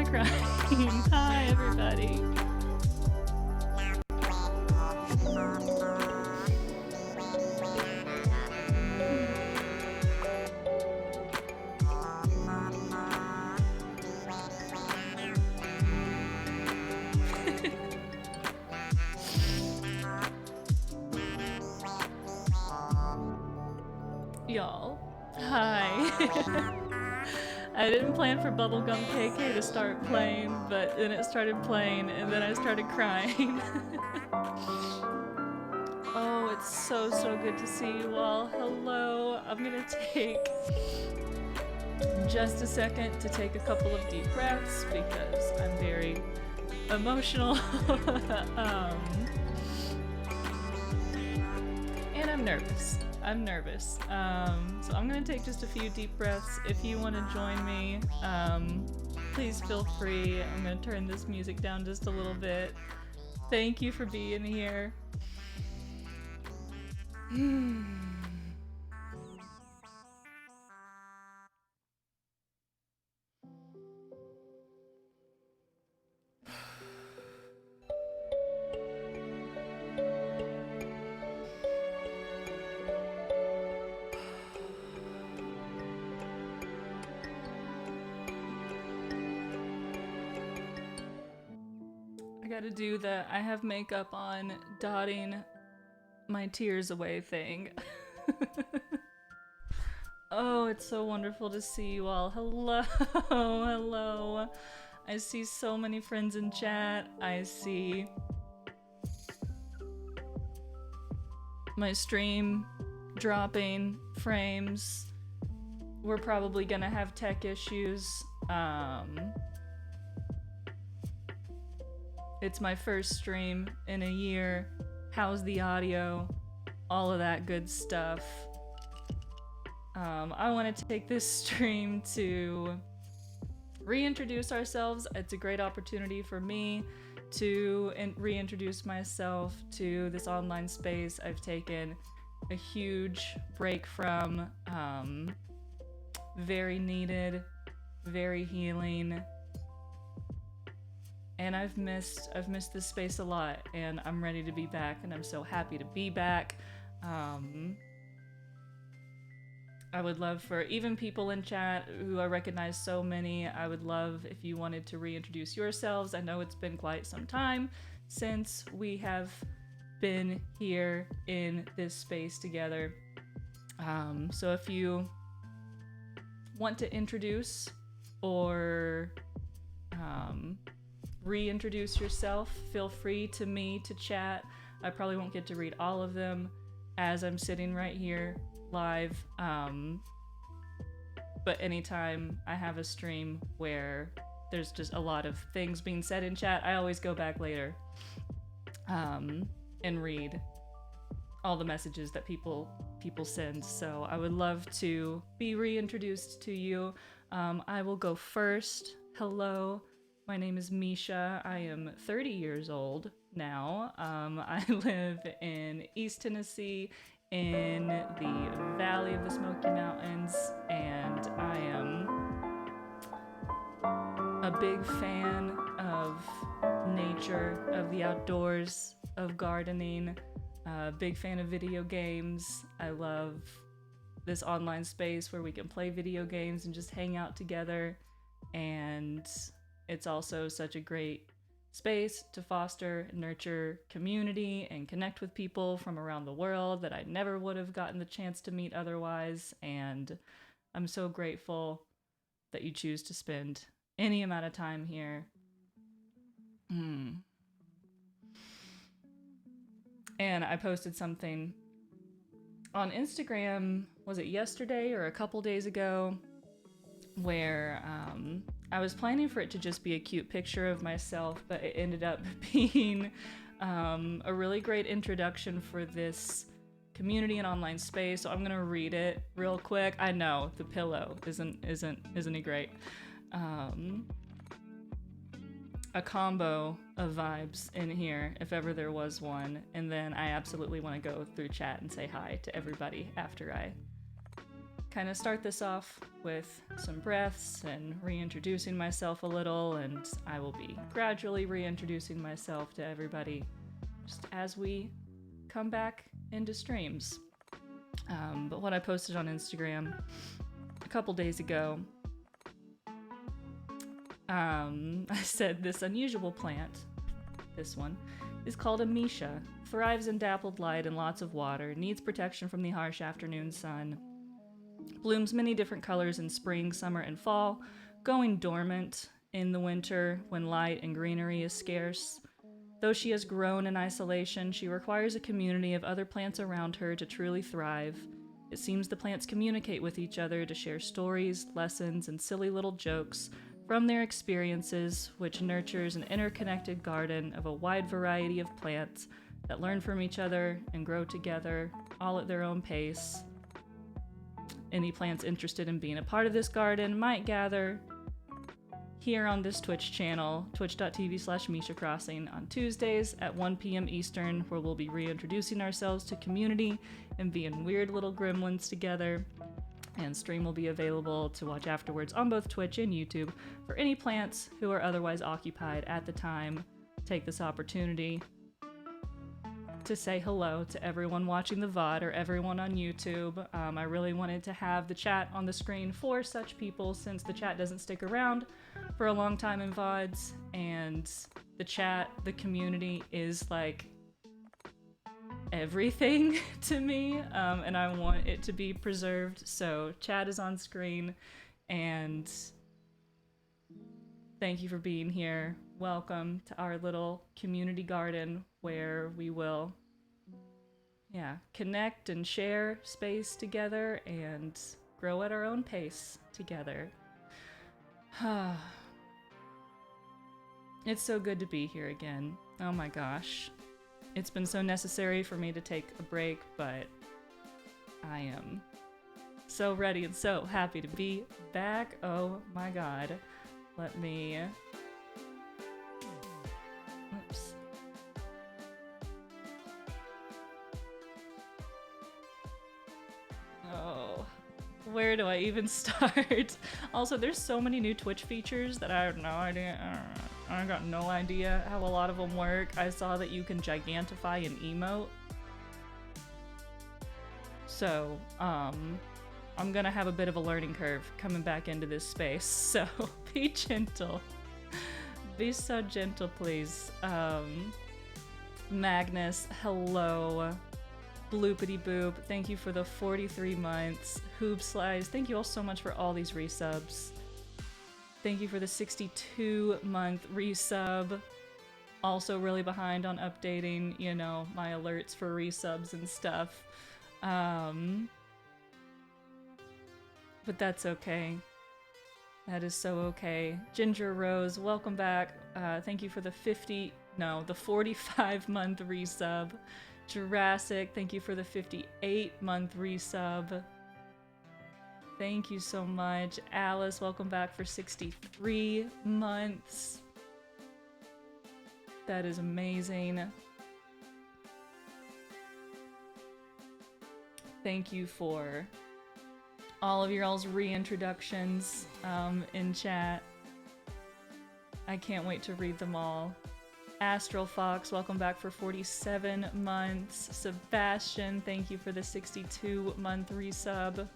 I crying? Hi, everybody. Y'all, hi. I didn't plan for Bubblegum KK to start playing, but then it started playing, and then I started crying. Oh, it's so good to see you all. Hello. I'm gonna take just a second to take a couple of deep breaths because I'm very emotional. And I'm nervous. So I'm gonna take just a few deep breaths. If you want to join me, please feel free. I'm gonna turn this music down just a little bit. Thank you for being here. I gotta do the I have makeup on dotting my tears away thing. Oh, it's so wonderful to see you all. Hello, hello. I see so many friends in chat. I see my stream dropping frames. We're probably gonna have tech issues. It's my first stream in a year. How's the audio? All of that good stuff. I want to take this stream to reintroduce ourselves. It's a great opportunity for me to reintroduce myself to this online space. I've taken a huge break from, very needed, very healing, and I've missed this space a lot, and I'm ready to be back, and I'm so happy to be back. I would love for even people in chat who I recognize so many, I would love if you wanted to reintroduce yourselves. I know it's been quite some time since we have been here in this space together. So if you want to introduce or reintroduce yourself, feel free to me to chat. I probably won't get to read all of them as I'm sitting right here live, but anytime I have a stream where there's just a lot of things being said in chat, I always go back later and read all the messages that people send. So I would love to be reintroduced to you. I will go first. Hello, my name is Misha. I am 30 years old now. I live in East Tennessee in the Valley of the Smoky Mountains, and I am a big fan of nature, of the outdoors, of gardening, big fan of video games. I love this online space where we can play video games and just hang out together, and it's also such a great space to foster and nurture community and connect with people from around the world that I never would have gotten the chance to meet otherwise, and I'm so grateful that you choose to spend any amount of time here. And I posted something on Instagram, was it yesterday or a couple days ago, where I was planning for it to just be a cute picture of myself, but it ended up being a really great introduction for this community and online space. So I'm gonna read it real quick. I know the pillow isn't he great? A combo of vibes in here, if ever there was one. And then I absolutely want to go through chat and say hi to everybody after I kind of start this off with some breaths and reintroducing myself a little, and I will be gradually reintroducing myself to everybody just as we come back into streams. But what I posted on Instagram a couple days ago, I said this unusual plant, this one, is called a Misha. Thrives in dappled light and lots of water, needs protection from the harsh afternoon sun. Blooms many different colors in spring, summer, and fall, going dormant in the winter when light and greenery is scarce. Though she has grown in isolation, she requires a community of other plants around her to truly thrive. It seems the plants communicate with each other to share stories, lessons, and silly little jokes from their experiences, which nurtures an interconnected garden of a wide variety of plants that learn from each other and grow together, all at their own pace. Any plants interested in being a part of this garden might gather here on this Twitch channel, twitch.tv/MishaCrossing, on Tuesdays at 1 p.m. Eastern, where we'll be reintroducing ourselves to community and being weird little gremlins together. And stream will be available to watch afterwards on both Twitch and YouTube for any plants who are otherwise occupied at the time. Take this opportunity to say hello to everyone watching the VOD or everyone on YouTube. I really wanted to have the chat on the screen for such people, since the chat doesn't stick around for a long time in VODs, and the chat, the community, is like everything to me, and I want it to be preserved. So chat is on screen, and thank you for being here. Welcome to our little community garden where we will, connect and share space together and grow at our own pace together. It's so good to be here again. Oh my gosh. It's been so necessary for me to take a break, but I am so ready and so happy to be back. Oh my god. Let me... Oops. Oh, where do I even start? Also, there's so many new Twitch features that I have no idea. I got no idea how a lot of them work. I saw that you can gigantify an emote. So, I'm gonna have a bit of a learning curve coming back into this space, so be gentle. Be so gentle, please. Magnus, hello. Bloopity boop, thank you for the 43 months. Hoob Slice, thank you all so much for all these resubs. Thank you for the 62-month resub. Also really behind on updating, you know, my alerts for resubs and stuff. But that's okay. That is so okay. Ginger Rose, welcome back. Thank you for the 45-month resub. Jurassic, thank you for the 58-month resub. Thank you so much. Alice, welcome back for 63 months. That is amazing. Thank you for all of your all's reintroductions in chat. I can't wait to read them all. Astral Fox, welcome back for 47 months. Sebastian, thank you for the 62-month resub.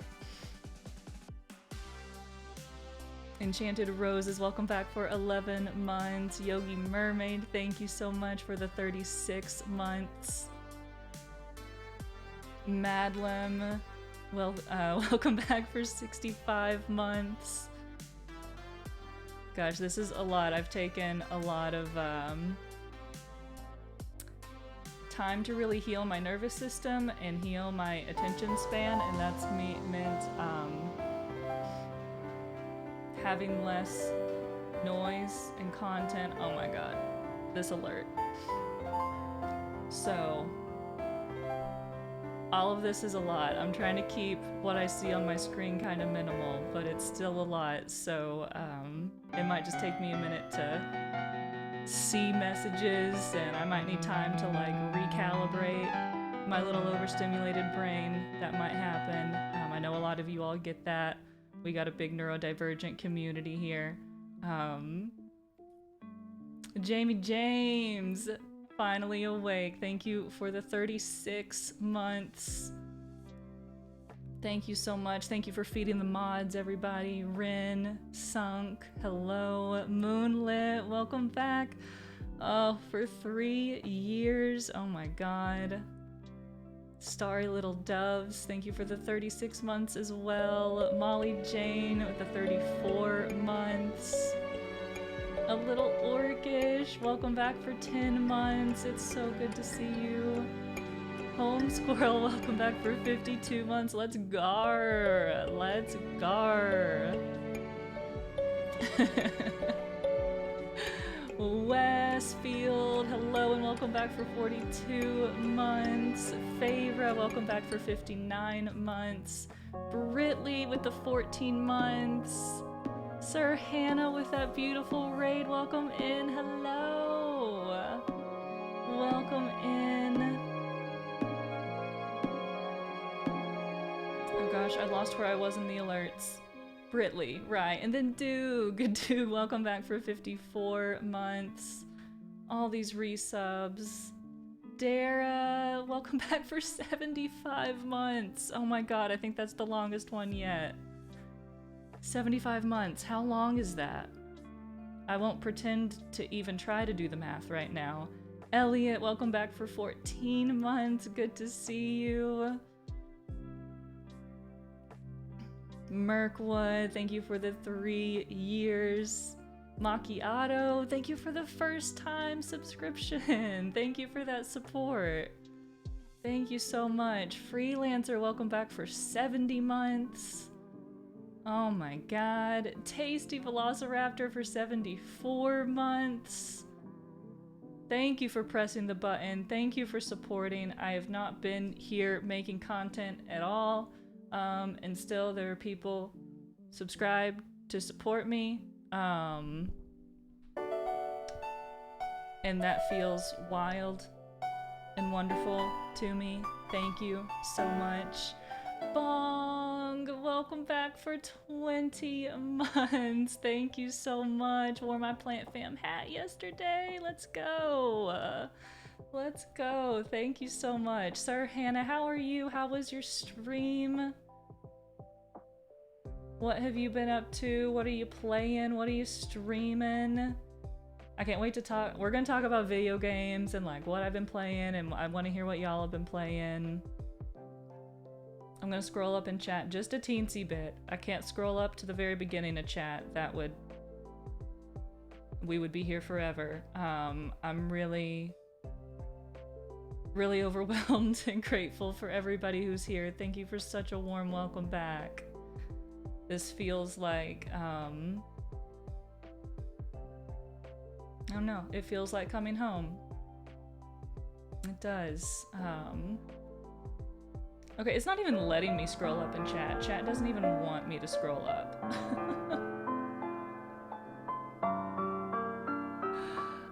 Enchanted Roses, welcome back for 11 months. Yogi Mermaid, thank you so much for the 36 months. Madlam, well, welcome back for 65 months. Gosh, this is a lot. I've taken a lot of time to really heal my nervous system and heal my attention span, and that's meant having less noise and content. Oh my god, this alert. So, all of this is a lot. I'm trying to keep what I see on my screen kind of minimal, but it's still a lot, so it might just take me a minute to see messages, and I might need time to like recalibrate my little overstimulated brain. That might happen. I I know a lot of you all get that. We got a big neurodivergent community here. Jamie James, finally awake. Thank you for the 36 months. Thank you so much. Thank you for feeding the mods, everybody. Rin, Sunk, hello. Moonlit, welcome back. Oh, for 3 years. Oh my god. Starry Little Doves, thank you for the 36 months as well. Molly Jane with the 34 months. A Little Orcish, welcome back for 10 months. It's so good to see you. Home Squirrel, welcome back for 52 months. Let's gar. Let's gar. Westfield, hello and welcome back for 42 months. Favra, welcome back for 59 months. Britley with the 14 months. Sir Hannah with that beautiful raid, welcome in. Hello. Welcome in. Oh gosh, I lost where I was in the alerts. Britley, right, and then Doog, welcome back for 54 months. All these resubs. Dara, welcome back for 75 months. Oh my god, I think that's the longest one yet. 75 months, how long is that? I won't pretend to even try to do the math right now. Elliot, welcome back for 14 months, good to see you. Merkwood, thank you for the 3 years. Macchiato, thank you for the first time subscription. Thank you for that support. Thank you so much. Freelancer, welcome back for 70 months. Oh my god. Tasty Velociraptor for 74 months. Thank you for pressing the button. Thank you for supporting. I have not been here making content at all. And still there are people subscribed to support me. And that feels wild and wonderful to me. Thank you so much. Bong, welcome back for 20 months. Thank you so much. Wore my Plant Fam hat yesterday. Let's go. Let's go. Thank you so much. Sir Hannah, how are you? How was your stream? What have you been up to? What are you playing? What are you streaming? I can't wait to talk. We're gonna talk about video games and like what I've been playing, and I want to hear what y'all have been playing. I'm gonna scroll up in chat just a teensy bit. I can't scroll up to the very beginning of chat. We would be here forever. I'm really overwhelmed and grateful for everybody who's here. Thank you for such a warm welcome back. This feels like, I don't know, it feels like coming home. It does. Okay, it's not even letting me scroll up in chat. Chat doesn't even want me to scroll up.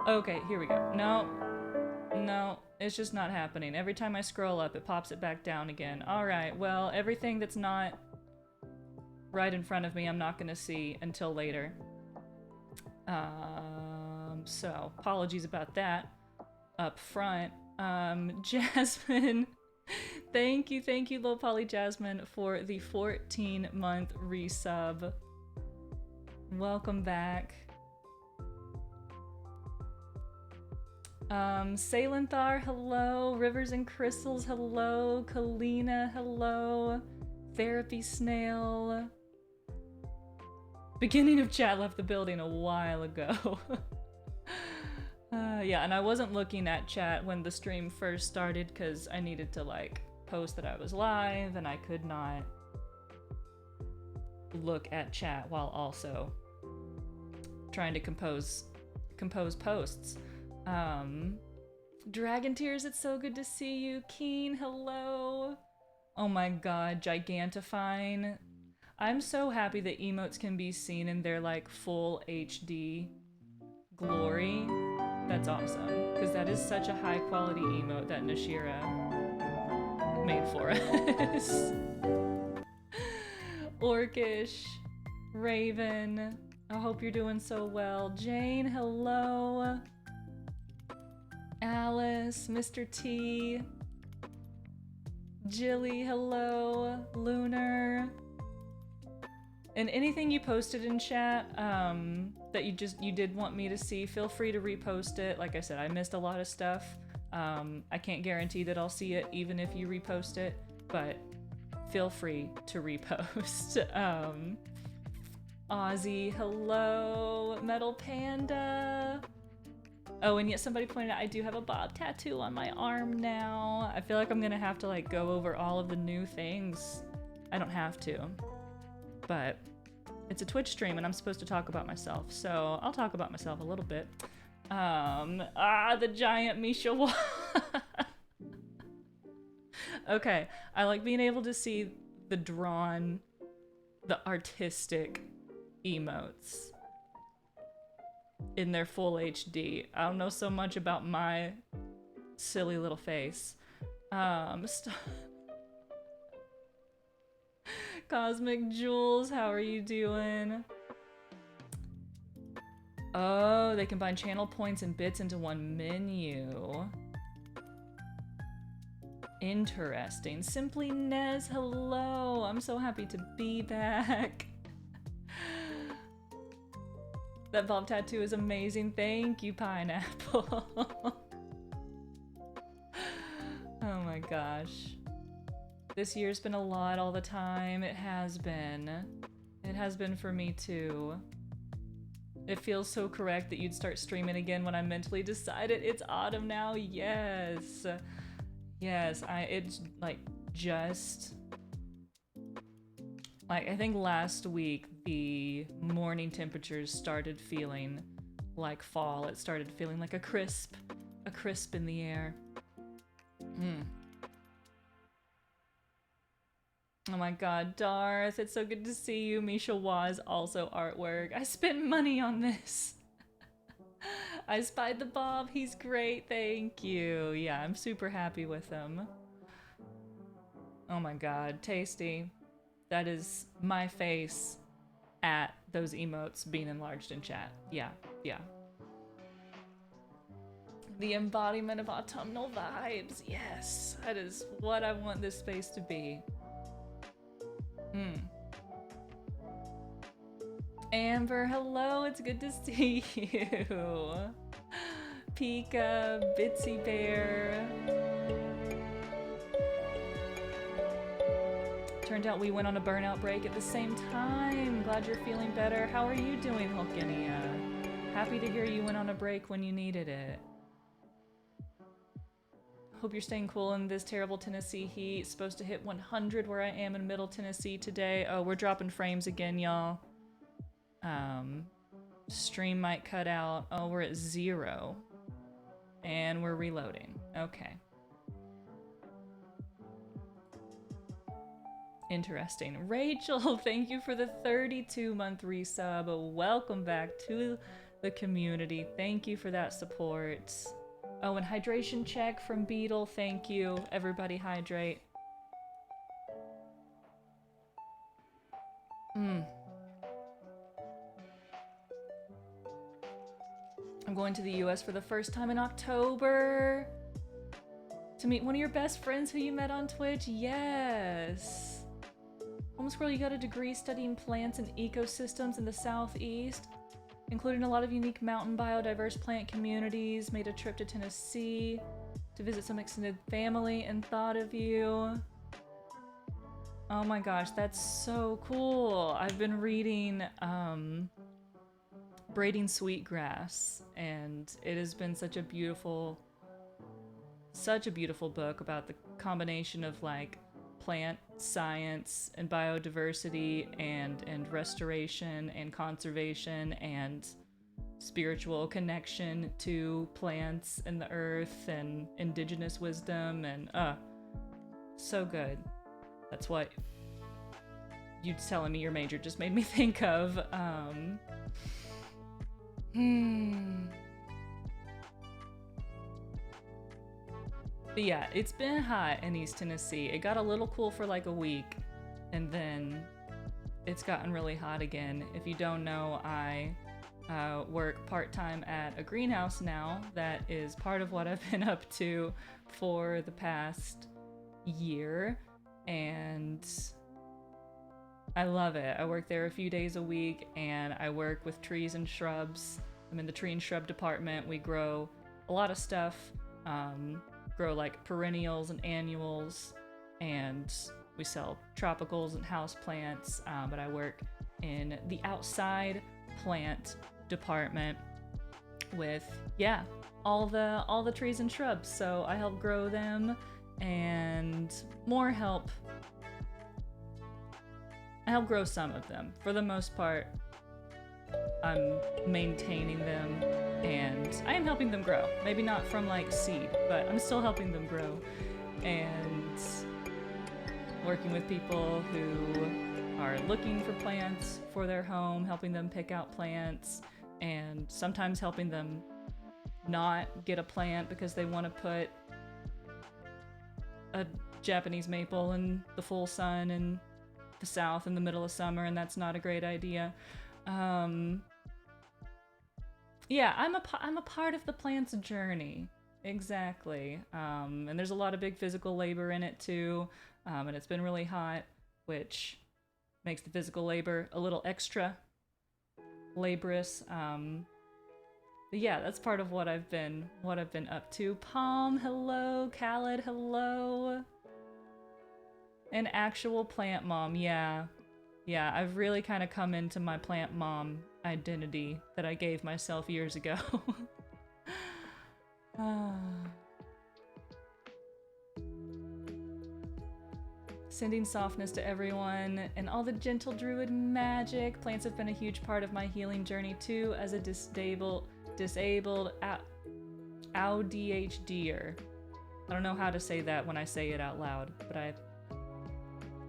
Okay, here we go. No, it's just not happening. Every time I scroll up, it pops it back down again. Alright, well, everything that's not right in front of me, I'm not gonna see until later. So, apologies about that up front. Jasmine, thank you, Low Poly Jasmine, for the 14-month resub. Welcome back. Salenthar, hello. Rivers and Crystals, hello. Kalina, hello. Therapy Snail. Beginning of chat left the building a while ago. Yeah, and I wasn't looking at chat when the stream first started because I needed to like post that I was live, and I could not look at chat while also trying to compose posts. Dragon Tears, it's so good to see you. Keen, hello. Oh my god, Gigantifying. I'm so happy that emotes can be seen in their like full HD glory. That's awesome, because that is such a high quality emote that Nashira made for us. Orcish, Raven, I hope you're doing so well. Jane, hello. Alice, Mr. T, Jilly, hello. Lunar. And anything you posted in chat that you did want me to see, feel free to repost it. Like I said, I missed a lot of stuff. I can't guarantee that I'll see it even if you repost it, but feel free to repost. Ozzy, hello. Metal Panda. Oh, and yet somebody pointed out I do have a Bob tattoo on my arm now. I feel like I'm gonna have to like go over all of the new things. I don't have to, but it's a Twitch stream and I'm supposed to talk about myself, so I'll talk about myself a little bit. The giant Misha. Okay, I like being able to see the drawn, the artistic emotes in their full HD. I don't know so much about my silly little face. Cosmic Jules, how are you doing? Oh, they combine channel points and bits into one menu. Interesting. Simply Nez, hello. I'm so happy to be back. That Bob tattoo is amazing. Thank you, Pineapple. Oh my gosh. This year's been a lot all the time. It has been. It has been for me too. It feels so correct that you'd start streaming again when I mentally decided it's autumn now. Yes. Yes, it's like just like I think last week the morning temperatures started feeling like fall. It started feeling like a crisp in the air. Oh my god, Darth, it's so good to see you. Misha Waz, also artwork. I spent money on this. I spied the Bob, he's great, thank you. Yeah, I'm super happy with him. Oh my god, tasty. That is my face at those emotes being enlarged in chat. Yeah, yeah. The embodiment of autumnal vibes, yes. That is what I want this space to be. Amber, hello, it's good to see you. Pika, Bitsy Bear. Turned out we went on a burnout break at the same time. Glad you're feeling better. How are you doing, Hulkinia? Happy to hear you went on a break when you needed it. Hope you're staying cool in this terrible Tennessee heat. It's supposed to hit 100 where I am in Middle Tennessee today. Oh, we're dropping frames again, y'all. Stream might cut out. Oh, we're at 0. And we're reloading. Okay. Interesting. Rachel, thank you for the 32-month resub. Welcome back to the community. Thank you for that support. Oh, and hydration check from Beetle. Thank you. Everybody hydrate. I'm going to the US for the first time in October to meet one of your best friends who you met on Twitch. Yes. Homeschool, you got a degree studying plants and ecosystems in the Southeast, including a lot of unique mountain biodiverse plant communities. Made a trip to Tennessee to visit some extended family and thought of you. Oh my gosh, that's so cool. I've been reading Braiding Sweetgrass, and it has been such a beautiful book about the combination of like plant science and biodiversity and restoration and conservation and spiritual connection to plants and the earth and indigenous wisdom, and so good. That's what you telling me your major just made me think of. But yeah, it's been hot in East Tennessee. It got a little cool for like a week, and then it's gotten really hot again. If you don't know, I work part-time at a greenhouse now. That is part of what I've been up to for the past year, and I love it. I work there a few days a week, and I work with trees and shrubs. I'm in the tree and shrub department. We grow a lot of stuff, grow like perennials and annuals, and we sell tropicals and houseplants, but I work in the outside plant department with, yeah, all the trees and shrubs. So I help grow them, and I help grow some of them. For the most part, I'm maintaining them, and I am helping them grow. Maybe not from like seed, but I'm still helping them grow. And working with people who are looking for plants for their home, helping them pick out plants, and sometimes helping them not get a plant because they want to put a Japanese maple in the full sun in the south in the middle of summer, and that's not a great idea. Yeah, I'm a part of the plant's journey. Exactly. And there's a lot of big physical labor in it too. And it's been really hot, which makes the physical labor a little extra laborious. But yeah, that's part of what I've been up to. Palm, hello. Khaled, hello. An actual plant mom, yeah. Yeah, I've really kind of come into my plant mom identity that I gave myself years ago. Sending softness to everyone and all the gentle druid magic. Plants have been a huge part of my healing journey too, as a disabled ADHDer. I don't know how to say that when I say it out loud, but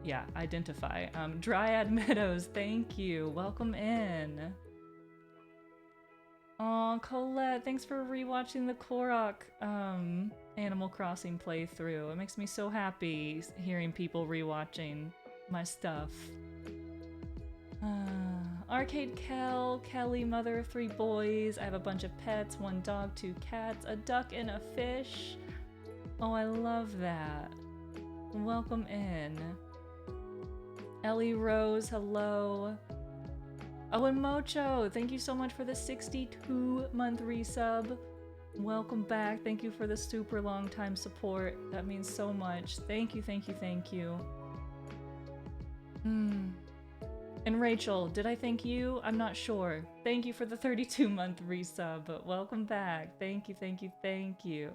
yeah, identify. Dryad Meadows, thank you. Welcome in. Aw, Colette, thanks for rewatching the Korok Animal Crossing playthrough. It makes me so happy hearing people rewatching my stuff. Arcade Kelly, mother of 3 boys. I have a bunch of pets, 1 dog, 2 cats, a duck, and a fish. Oh, I love that. Welcome in. Ellie Rose, hello. Oh, and Mocho, thank you so much for the 62-month resub. Welcome back. Thank you for the super long time support. That means so much. Thank you, thank you, thank you. And Rachel, did I thank you? I'm not sure. Thank you for the 32-month resub, but welcome back. Thank you, thank you, thank you.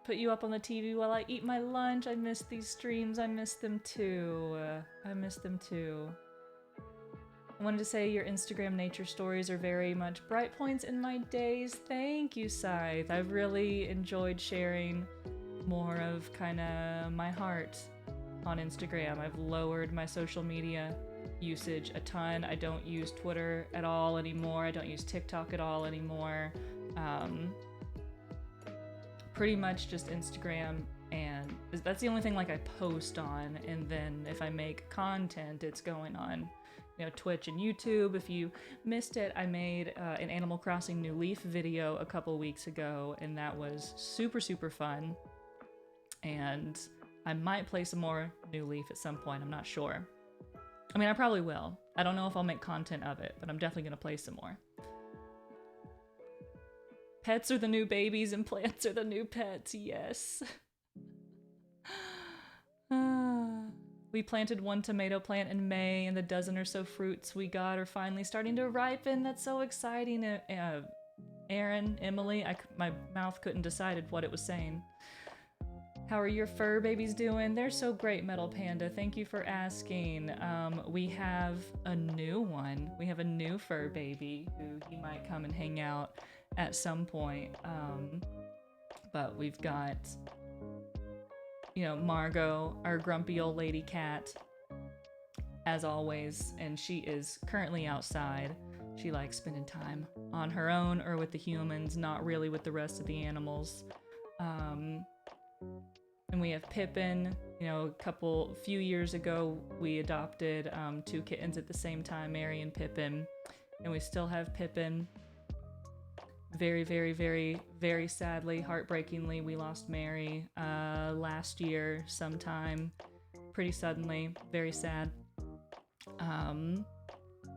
Put you up on the TV while I eat my lunch. I miss these streams. I miss them too. I miss them too. I wanted to say your Instagram nature stories are very much bright points in my days. Thank you, Scythe. I've really enjoyed sharing more of kind of my heart on Instagram. I've lowered my social media usage a ton. I don't use Twitter at all anymore. I don't use TikTok at all anymore. Pretty much just Instagram, and that's the only thing like I post on, and then if I make content, it's going on, you know, Twitch and YouTube. If you missed it, I made an Animal Crossing New Leaf video a couple weeks ago, and that was super, super fun. And I might play some more New Leaf at some point, I'm not sure. I mean, I probably will. I don't know if I'll make content of it, but I'm definitely gonna play some more. Pets are the new babies and plants are the new pets, yes. We planted 1 tomato plant in May, and the dozen or so fruits we got are finally starting to ripen. That's so exciting. Aaron, Emily, my mouth couldn't decide what it was saying. How are your fur babies doing? They're so great, Metal Panda. Thank you for asking. We have a new one. We have a new fur baby who he might come and hang out at some point. But we've got, you know, Margot, our grumpy old lady cat, as always, and she is currently outside. She likes spending time on her own or with the humans, not really with the rest of the animals. And And we have Pippin. You know, few years ago, we adopted 2 kittens at the same time, Mary and Pippin. And we still have Pippin. Very, very, very, very sadly, heartbreakingly, we lost Mary last year sometime. Pretty suddenly. Very sad.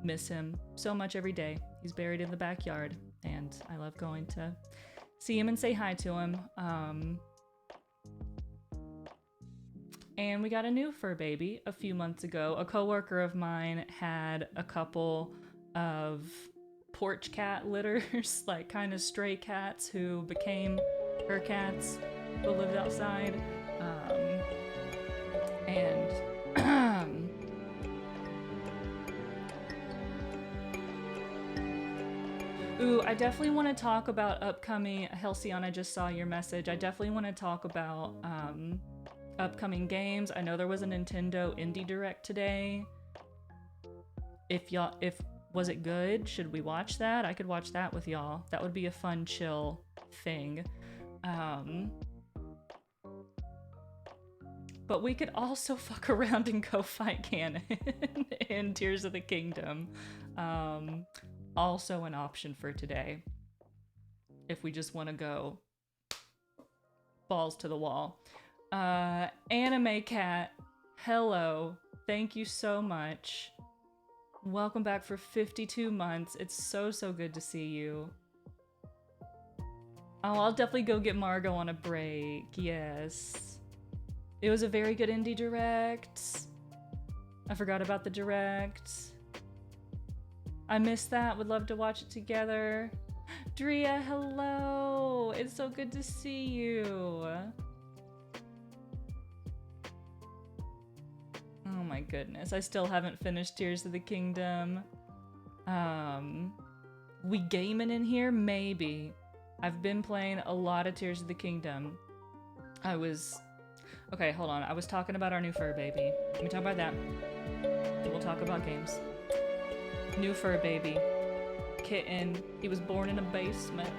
Miss him so much every day. He's buried in the backyard, and I love going to see him and say hi to him. And we got a new fur baby a few months ago. A coworker of mine had a couple of porch cat litters, like kind of stray cats who became her cats who lived outside. Ooh, I definitely want to talk about upcoming... Halcyon, I just saw your message. I definitely want to talk about upcoming games. I know there was a Nintendo Indie Direct today. Was it good? Should we watch that? I could watch that with y'all. That would be a fun, chill thing. But we could also fuck around and go fight Ganon in Tears of the Kingdom. Also an option for today. If we just want to go balls to the wall. Anime Cat, hello. Thank you so much. Welcome back for 52 months. It's so, so good to see you. Oh, I'll definitely go get Margot on a break. Yes. It was a very good indie direct. I forgot about the direct. I missed that. Would love to watch it together. Drea, hello. It's so good to see you. Oh my goodness. I still haven't finished Tears of the Kingdom. We gaming in here? Maybe. I've been playing a lot of Tears of the Kingdom. Okay, hold on. I was talking about our new fur baby. Let me talk about that. Then we'll talk about games. New fur baby. Kitten. He was born in a basement.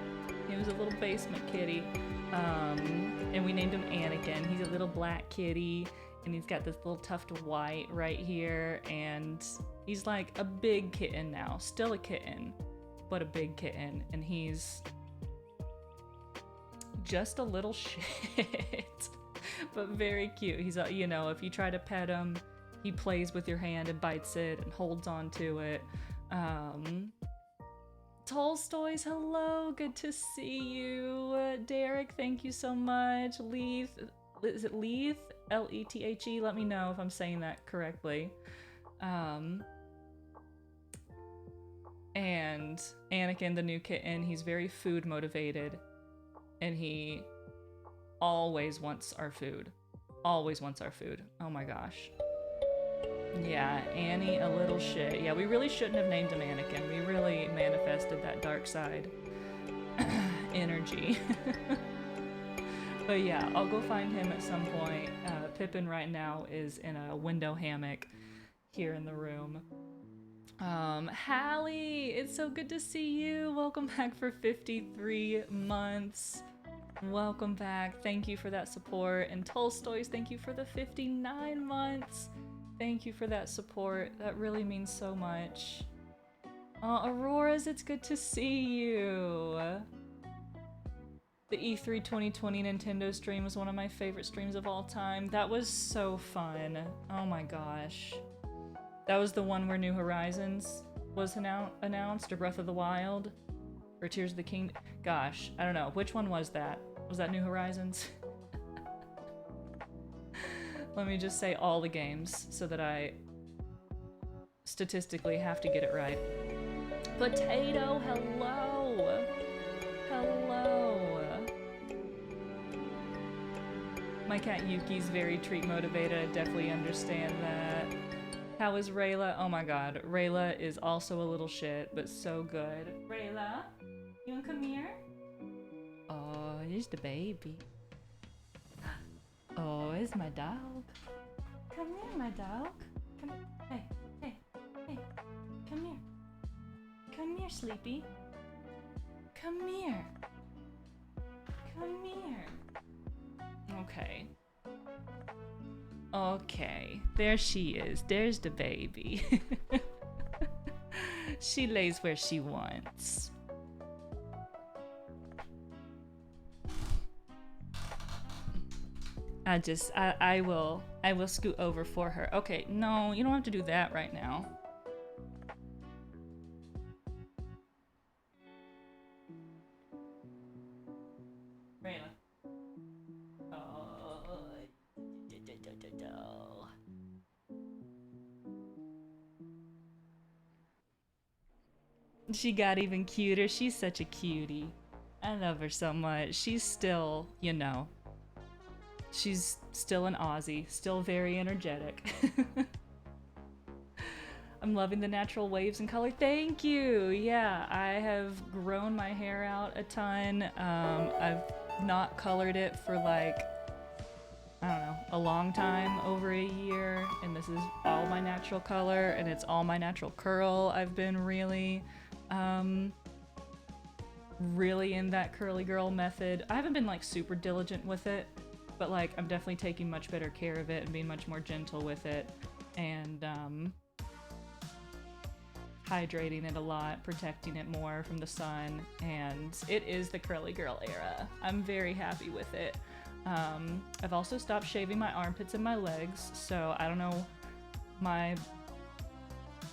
He was a little basement kitty. And we named him Anakin. He's a little black kitty. And he's got this little tuft of white right here. And he's like a big kitten now. Still a kitten, but a big kitten. And he's just a little shit. But very cute. He's, you know, if you try to pet him, he plays with your hand and bites it and holds on to it. Tolstoy's, hello, good to see you. Derek, thank you so much. Leith, is it Leith? L-E-T-H-E, let me know if I'm saying that correctly. And Anakin, the new kitten, he's very food motivated. And he always wants our food. Always wants our food. Oh my gosh. Yeah, Annie, a little shit. Yeah, we really shouldn't have named him Anakin. We really manifested that dark side energy. But yeah, I'll go find him at some point. Pippin right now is in a window hammock here in the room. Hallie, it's so good to see you. Welcome back for 53 months. Welcome back. Thank you for that support. And Tolstoy's, thank you for the 59 months. Thank you for that support. That really means so much. Aurora's, it's good to see you. The E3 2020 Nintendo stream was one of my favorite streams of all time. That was so fun. Oh my gosh. That was the one where New Horizons was announced, or Breath of the Wild, or Tears of the Kingdom. Gosh, I don't know. Which one was that? Was that New Horizons? Let me just say all the games so that I statistically have to get it right. Potato, hello! Hello! My cat Yuki's very treat motivated. I definitely understand that. How is Rayla? Oh my god, Rayla is also a little shit, but so good. Rayla, you wanna come here? Oh, here's the baby. Oh, it's my dog. Come here, my dog. Come, hey, hey, hey. Come here. Come here, Sleepy. Come here. Come here. Okay. Okay, there she is. There's the baby. She lays where she wants. I will scoot over for her. Okay, no, you don't have to do that right now. Rayla. Oh. She got even cuter. She's such a cutie. I love her so much. She's still, you know, she's still an Aussie, still very energetic. I'm loving the natural waves and color. Thank you. Yeah, I have grown my hair out a ton. I've not colored it for like, I don't know, a long time, over a year. And this is all my natural color and it's all my natural curl. I've been really in that curly girl method. I haven't been like super diligent with it, but like I'm definitely taking much better care of it and being much more gentle with it. And hydrating it a lot, protecting it more from the sun, and it is the curly girl era. I'm very happy with it. I've also stopped shaving my armpits and my legs, so I don't know, my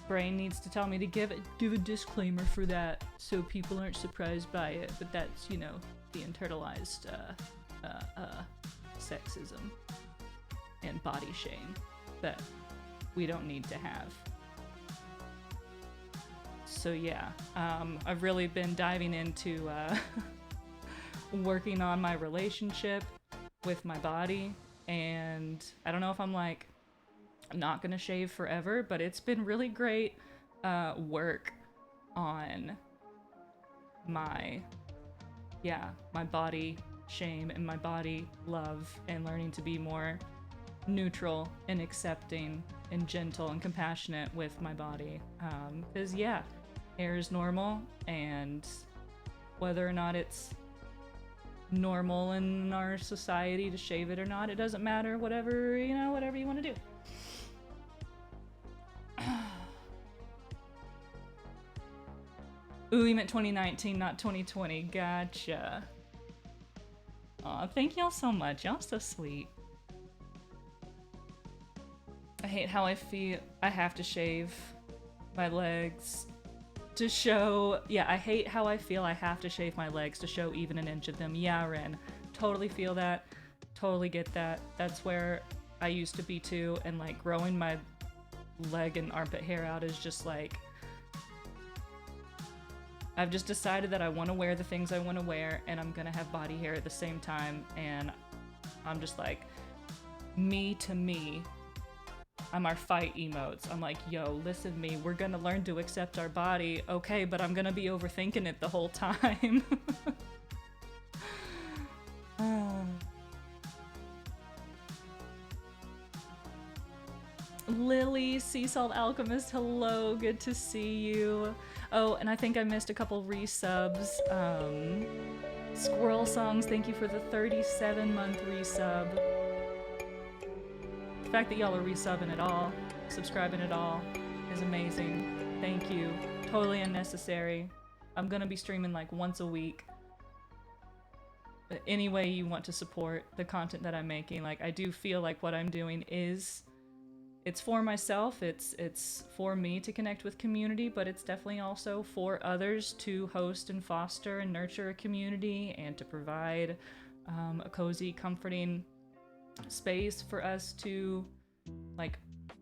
brain needs to tell me to give a disclaimer for that so people aren't surprised by it, but that's, you know, the internalized sexism and body shame that we don't need to have. So yeah, I've really been diving into working on my relationship with my body, and I don't know if I'm not gonna shave forever, but it's been really great work on my body shame and my body love, and learning to be more neutral and accepting and gentle and compassionate with my body. Because yeah, hair is normal, and whether or not it's normal in our society to shave it or not, it doesn't matter. Whatever you want to do. Ooh, you meant 2019, not 2020. Gotcha. Aw, thank y'all so much. Y'all so sweet. I hate how I feel. I have to shave my legs to show. Yeah, I hate how I feel I have to shave my legs to show even an inch of them. Yeah, Ren. Totally feel that. Totally get that. That's where I used to be too, and like growing my leg and armpit hair out is just like, I've just decided that I want to wear the things I want to wear, and I'm gonna have body hair at the same time, and I'm just like, me to me. I'm our fight emotes. I'm like, yo, listen me, we're gonna learn to accept our body. Okay, but I'm gonna be overthinking it the whole time. Lily, Sea Salt Alchemist, hello, good to see you. Oh, and I think I missed a couple resubs. Squirrel Songs, thank you for the 37-month resub. The fact that y'all are resubbing at all, subscribing at all, is amazing. Thank you. Totally unnecessary. I'm gonna be streaming like once a week. But any way you want to support the content that I'm making, like I do feel like what I'm doing is, it's for myself, it's for me to connect with community, but it's definitely also for others to host and foster and nurture a community, and to provide a cozy, comforting space for us to, like,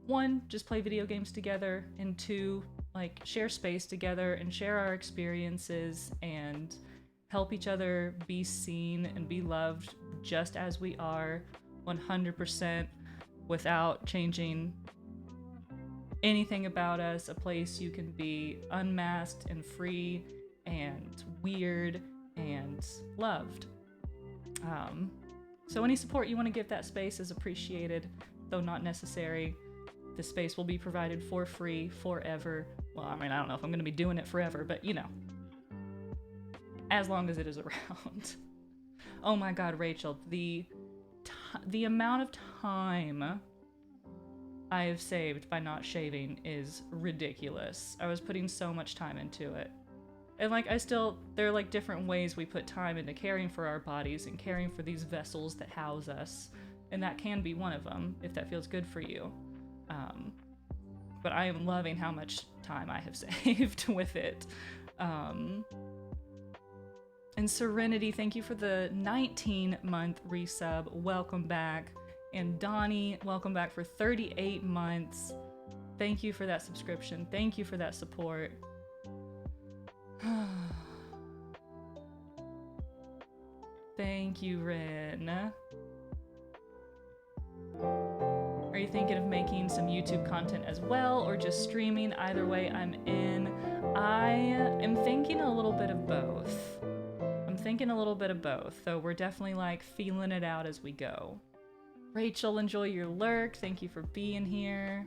one, just play video games together, and two, like, share space together and share our experiences and help each other be seen and be loved just as we are, 100%, without changing anything about us. A place you can be unmasked and free and weird and loved. So any support you want to give that space is appreciated, though not necessary. The space will be provided for free forever. Well, I mean, I don't know if I'm going to be doing it forever, but you know, as long as it is around. Oh my god, Rachel, the amount of time I have saved by not shaving is ridiculous. I was putting so much time into it. And like there are like different ways we put time into caring for our bodies and caring for these vessels that house us. And that can be one of them, if that feels good for you. But I am loving how much time I have saved with it. And Serenity, thank you for the 19-month resub. Welcome back. And Donnie, welcome back for 38 months. Thank you for that subscription. Thank you for that support. Thank you, Rin. Are you thinking of making some YouTube content as well, or just streaming? Either way, I'm in. I am thinking a little bit of both. Though we're definitely like feeling it out as we go. Rachel, enjoy your lurk. Thank you for being here.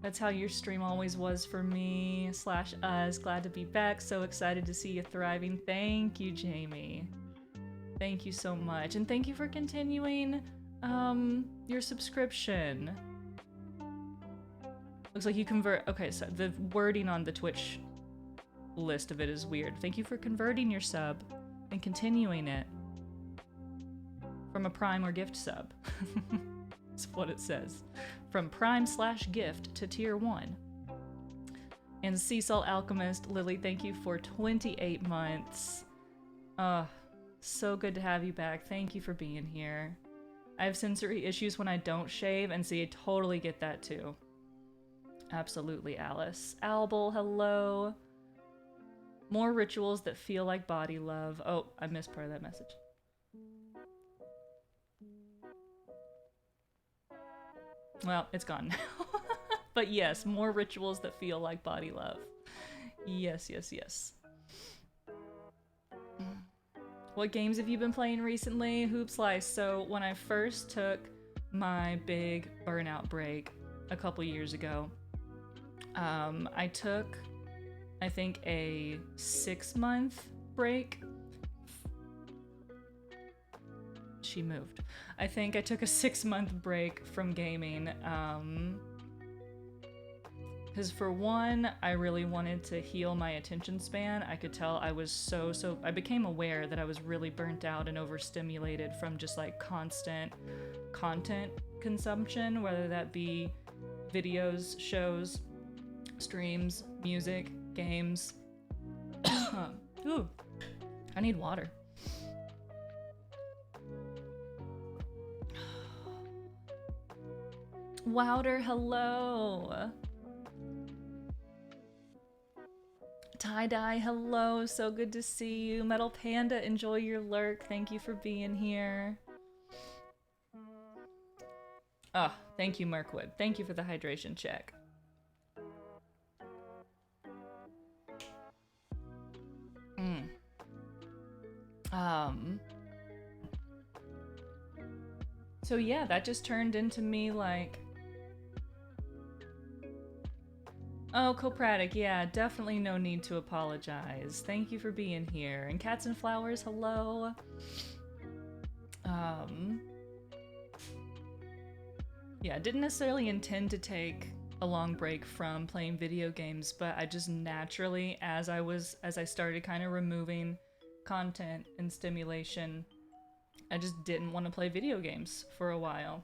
That's how your stream always was for me, /us. Glad to be back. So excited to see you thriving. Thank you, Jamie. Thank you so much. And thank you for continuing your subscription. Looks like you convert. Okay, so the wording on the Twitch list of it is weird. Thank you for converting your sub and continuing it from a Prime or gift sub. That's what it says. From Prime/gift to Tier 1. And Sea Salt Alchemist, Lily, thank you for 28 months. So good to have you back. Thank you for being here. I have sensory issues when I don't shave, and see, I totally get that too. Absolutely, Alice. Albel, hello. More rituals that feel like body love. Oh, I missed part of that message. Well, it's gone now. But yes, more rituals that feel like body love. Yes, yes, yes. What games have you been playing recently? Hoop Slice. So when I first took my big burnout break a couple years ago, I took, I think, a 6-month break. She moved. I think I took a 6-month break from gaming. Because for one, I really wanted to heal my attention span. I could tell I was I became aware that I was really burnt out and overstimulated from just like constant content consumption, whether that be videos, shows, streams, music, games. Ooh, I need water. Wowder, hello. Tie-dye, hello. So good to see you. Metal Panda, enjoy your lurk. Thank you for being here. Oh, thank you, Mirkwood. Thank you for the hydration check. So yeah, that just turned into me like... Oh, Copratic, yeah, definitely no need to apologize. Thank you for being here. And Cats and Flowers, hello. Yeah, didn't necessarily intend to take a long break from playing video games, but I just naturally, as I started kind of removing content and stimulation, I just didn't want to play video games for a while.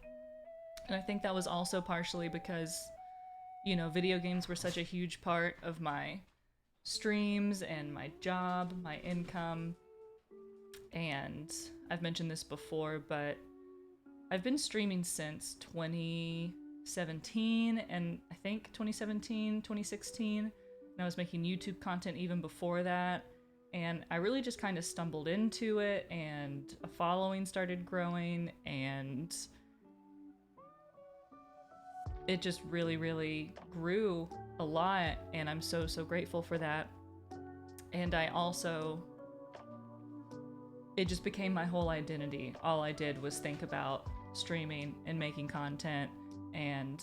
And I think that was also partially because, you know, video games were such a huge part of my streams and my job, my income. And I've mentioned this before, but I've been streaming since 2017, and I think 2017, 2016, and I was making YouTube content even before that. And I really just kind of stumbled into it, and a following started growing, and it just really, really grew a lot, and I'm so, so grateful for that. And I also, it just became my whole identity. All I did was think about streaming and making content, and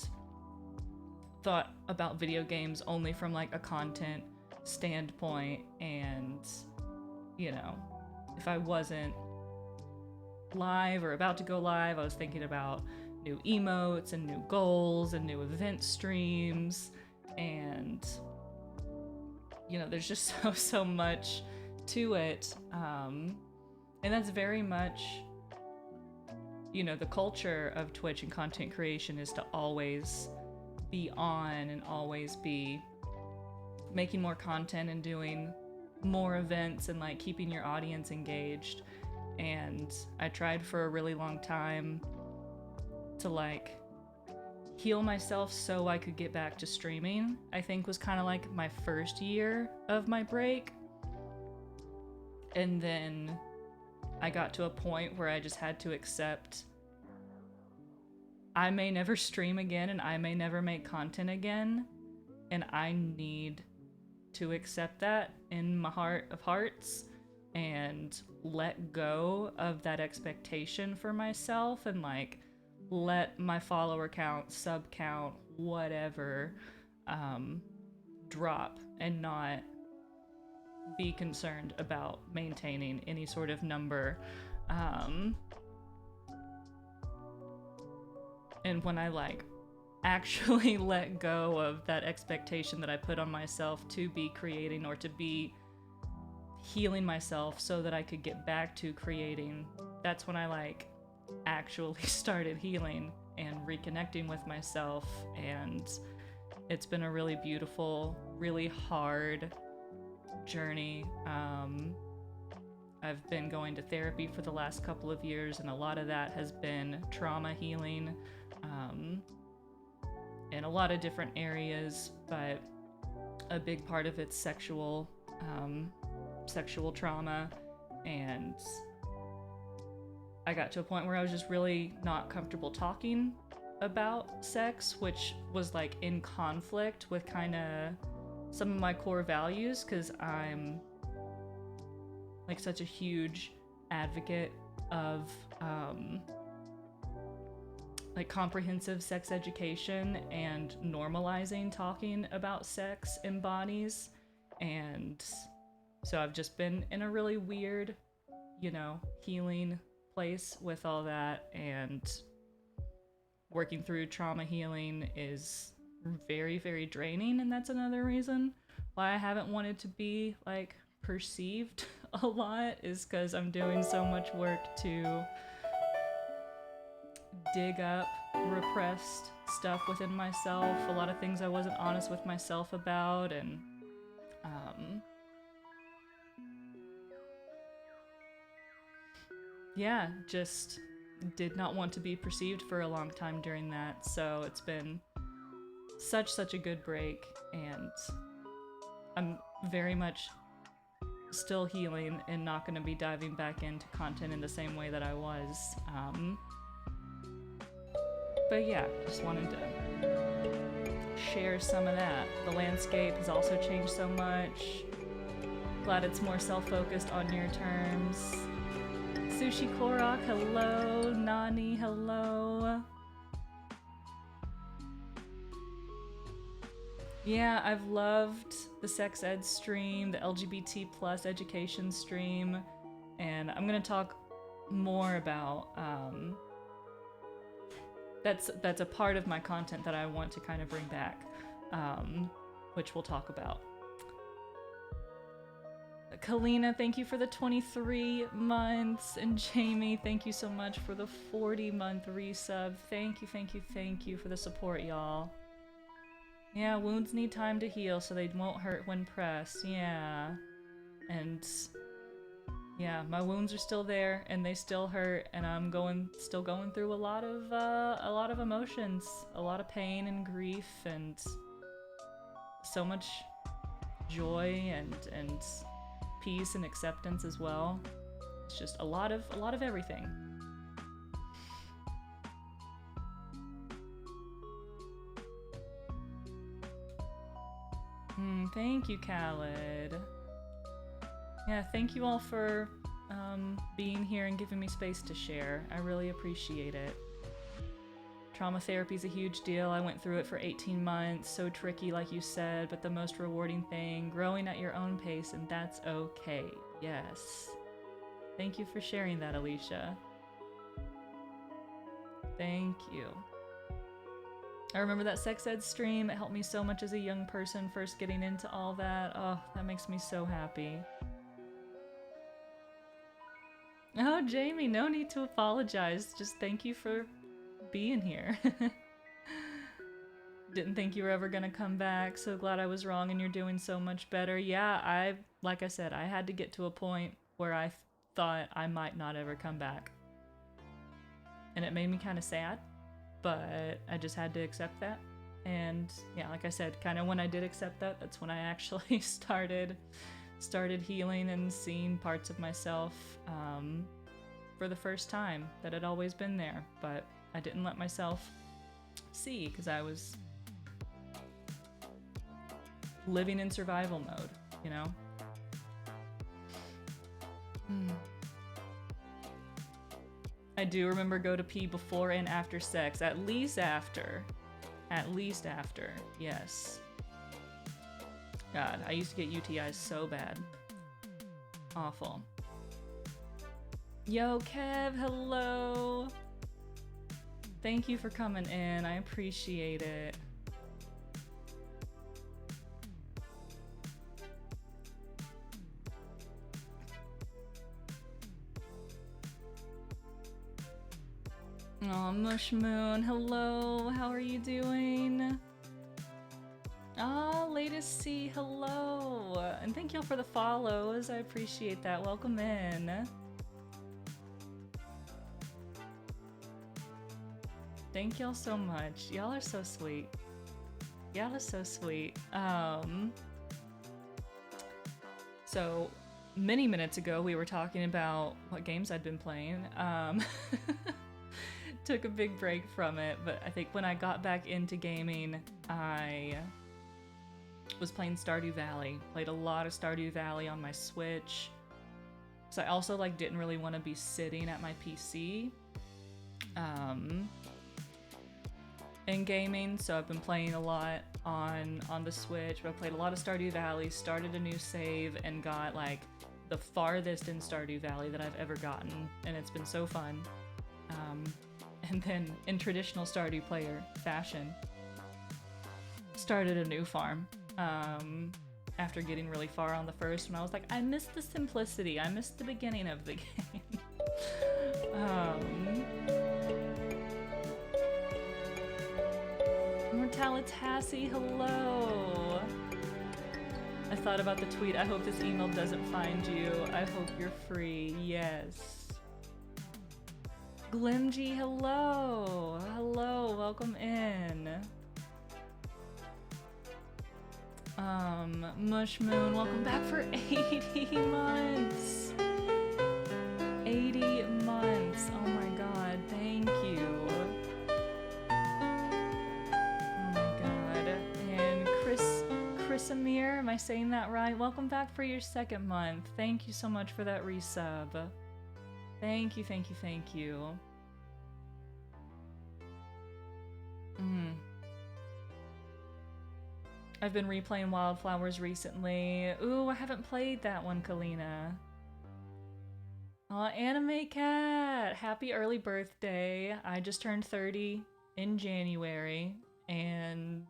thought about video games only from like a content standpoint. And, you know, if I wasn't live or about to go live, I was thinking about new emotes and new goals and new event streams, and you know, there's just so much to it, and that's very much, you know, the culture of Twitch and content creation is to always be on and always be making more content and doing more events and like keeping your audience engaged. And I tried for a really long time to like heal myself so I could get back to streaming. I think was kind of like my first year of my break. And then I got to a point where I just had to accept I may never stream again and I may never make content again, and I need to accept that in my heart of hearts and let go of that expectation for myself and like let my follower count, sub count, whatever, drop and not be concerned about maintaining any sort of number. And when I like actually let go of that expectation that I put on myself to be creating or to be healing myself so that I could get back to creating, that's when I like actually started healing and reconnecting with myself. And it's been a really beautiful, really hard journey. I've been going to therapy for the last couple of years, and a lot of that has been trauma healing, in a lot of different areas, but a big part of it's sexual trauma. And I got to a point where I was just really not comfortable talking about sex, which was like in conflict with kind of some of my core values, because I'm like such a huge advocate of like comprehensive sex education and normalizing talking about sex in bodies. And so I've just been in a really weird, you know, healing place with all that, and working through trauma healing is very, very draining. And that's another reason why I haven't wanted to be like perceived a lot, is because I'm doing so much work to dig up repressed stuff within myself, a lot of things I wasn't honest with myself about, and yeah, just did not want to be perceived for a long time during that. So it's been such a good break, and I'm very much still healing and not going to be diving back into content in the same way that I was. But yeah, just wanted to share some of that. The landscape has also changed so much. Glad it's more self-focused on your terms. Sushi Korok, hello. Nani, hello. Yeah, I've loved the sex ed stream, the LGBT plus education stream, and I'm gonna talk more about, that's a part of my content that I want to kind of bring back, which we'll talk about. Kalina, thank you for the 23 months, and Jamie, thank you so much for the 40-month resub. Thank you for the support, y'all. Yeah, wounds need time to heal so they won't hurt when pressed. Yeah. And yeah, my wounds are still there and they still hurt, and I'm still going through a lot of emotions, a lot of pain and grief, and so much joy and peace and acceptance as well. It's just a lot of everything. Thank you, Khaled. Yeah, thank you all for being here and giving me space to share. I really appreciate it. Trauma therapy is a huge deal. I went through it for 18 months. So tricky, like you said, but the most rewarding thing. Growing at your own pace, and that's okay. Yes. Thank you for sharing that, Alicia. Thank you. I remember that sex ed stream. It helped me so much as a young person first getting into all that. Oh, that makes me so happy. Oh, Jamie, no need to apologize. Just thank you for being here. Didn't think you were ever gonna come back. So glad I was wrong and you're doing so much better. Yeah, like I said, I had to get to a point where I thought I might not ever come back. And it made me kind of sad, but I just had to accept that. And yeah, like I said, kind of when I did accept that, that's when I actually started healing and seeing parts of myself for the first time that had always been there, but I didn't let myself see because I was living in survival mode, you know? I do remember go to pee before and after sex, at least after, yes. God, I used to get UTIs so bad. Awful. Yo, Kev, hello. Thank you for coming in. I appreciate it. Oh, Mushmoon, hello. How are you doing? Ah, latest C, hello. And thank y'all for the follows. I appreciate that. Welcome in. Thank y'all so much. Y'all are so sweet. Y'all are so sweet. So many minutes ago we were talking about what games I'd been playing. Took a big break from it, but I think when I got back into gaming, I was playing Stardew Valley. Played a lot of Stardew Valley on my Switch. So I also didn't really want to be sitting at my PC in gaming, so I've been playing a lot on the Switch. But I played a lot of Stardew Valley, started a new save, and got the farthest in Stardew Valley that I've ever gotten, and it's been so fun. And then in traditional Stardew player fashion, started a new farm after getting really far on the first one. I was like, I missed the simplicity. I missed the beginning of the game. Mortalitassi, hello. I thought about the tweet. I hope this email doesn't find you. I hope you're free. Yes. Glimgy, hello. Hello, welcome in. Mushmoon, welcome back for 80 months. 80 months. Oh my god, thank you. Oh my god. And Chris Amir, am I saying that right? Welcome back for your second month. Thank you so much for that resub. Thank you, thank you, thank you. I've been replaying Wildflowers recently. Ooh, I haven't played that one, Kalina. Aw, Anime Cat! Happy early birthday. I just turned 30 in January, and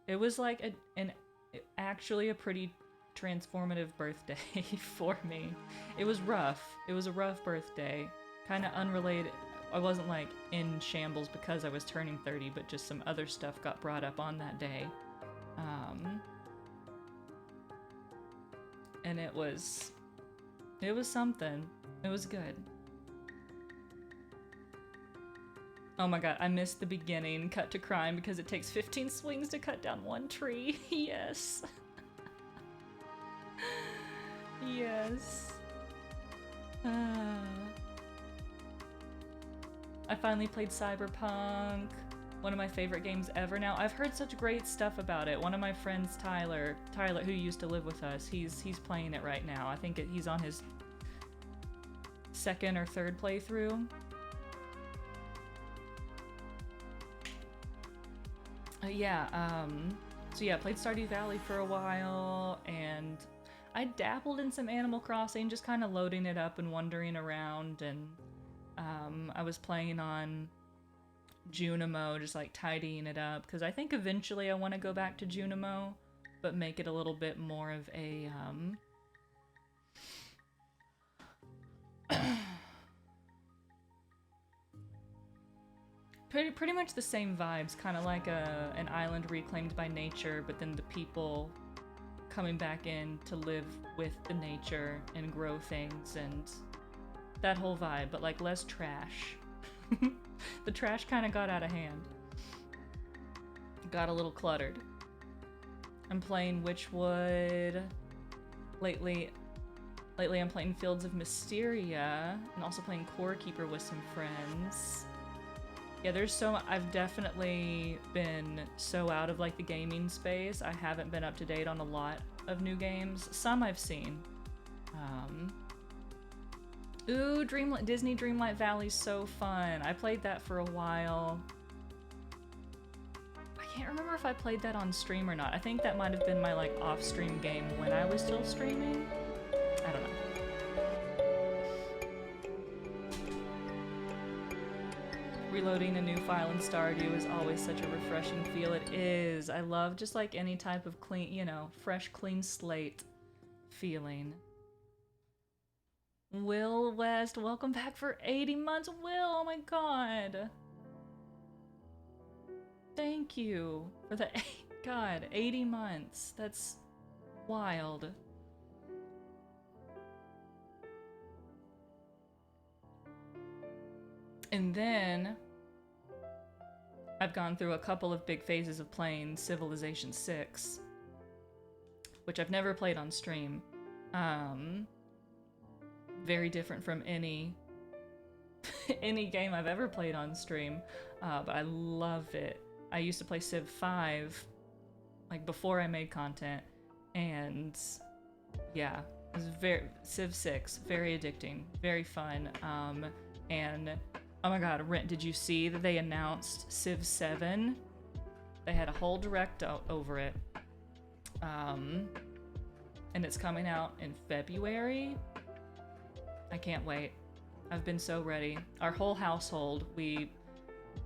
it was actually a pretty transformative birthday for me. It was rough. It was a rough birthday. Kind of unrelated. I wasn't in shambles because I was turning 30, but just some other stuff got brought up on that day. And it was something. It was good. Oh my god, I missed the beginning. Cut to crime because it takes 15 swings to cut down one tree. Yes. Yes. I finally played Cyberpunk. One of my favorite games ever now. I've heard such great stuff about it. One of my friends, Tyler, who used to live with us, he's playing it right now. I think he's on his second or third playthrough. So yeah, played Stardew Valley for a while, and I dabbled in some Animal Crossing, just kind of loading it up and wandering around, and I was playing on Junimo, just like tidying it up, because I think eventually I want to go back to Junimo, but make it a little bit more of a pretty much the same vibes, kind of like an island reclaimed by nature, but then the people coming back in to live with the nature and grow things and that whole vibe, but like less trash. The trash kind of got out of hand. Got a little cluttered. I'm playing Witchwood. Lately I'm playing Fields of Mysteria and also playing Core Keeper with some friends. Yeah, I've definitely been so out of like the gaming space. I haven't been up to date on a lot of new games. Some I've seen. Ooh, Disney Dreamlight Valley's so fun. I played that for a while. I can't remember if I played that on stream or not. I think that might have been my like off-stream game when I was still streaming. I don't know. Reloading a new file in Stardew is always such a refreshing feel. It is. I love just like any type of clean, you know, fresh, clean slate feeling. Will West, welcome back for 80 months. Will, oh my god. Thank you for the, god, 80 months. That's wild. And then I've gone through a couple of big phases of playing Civilization 6, which I've never played on stream. Very different from any game I've ever played on stream, but I love it. I used to play Civ 5, like before I made content, and yeah, it was Civ 6, very addicting, very fun, and oh my god, did you see that they announced Civ 7? They had a whole direct over it, and it's coming out in February. I can't wait. I've been so ready. Our whole household, we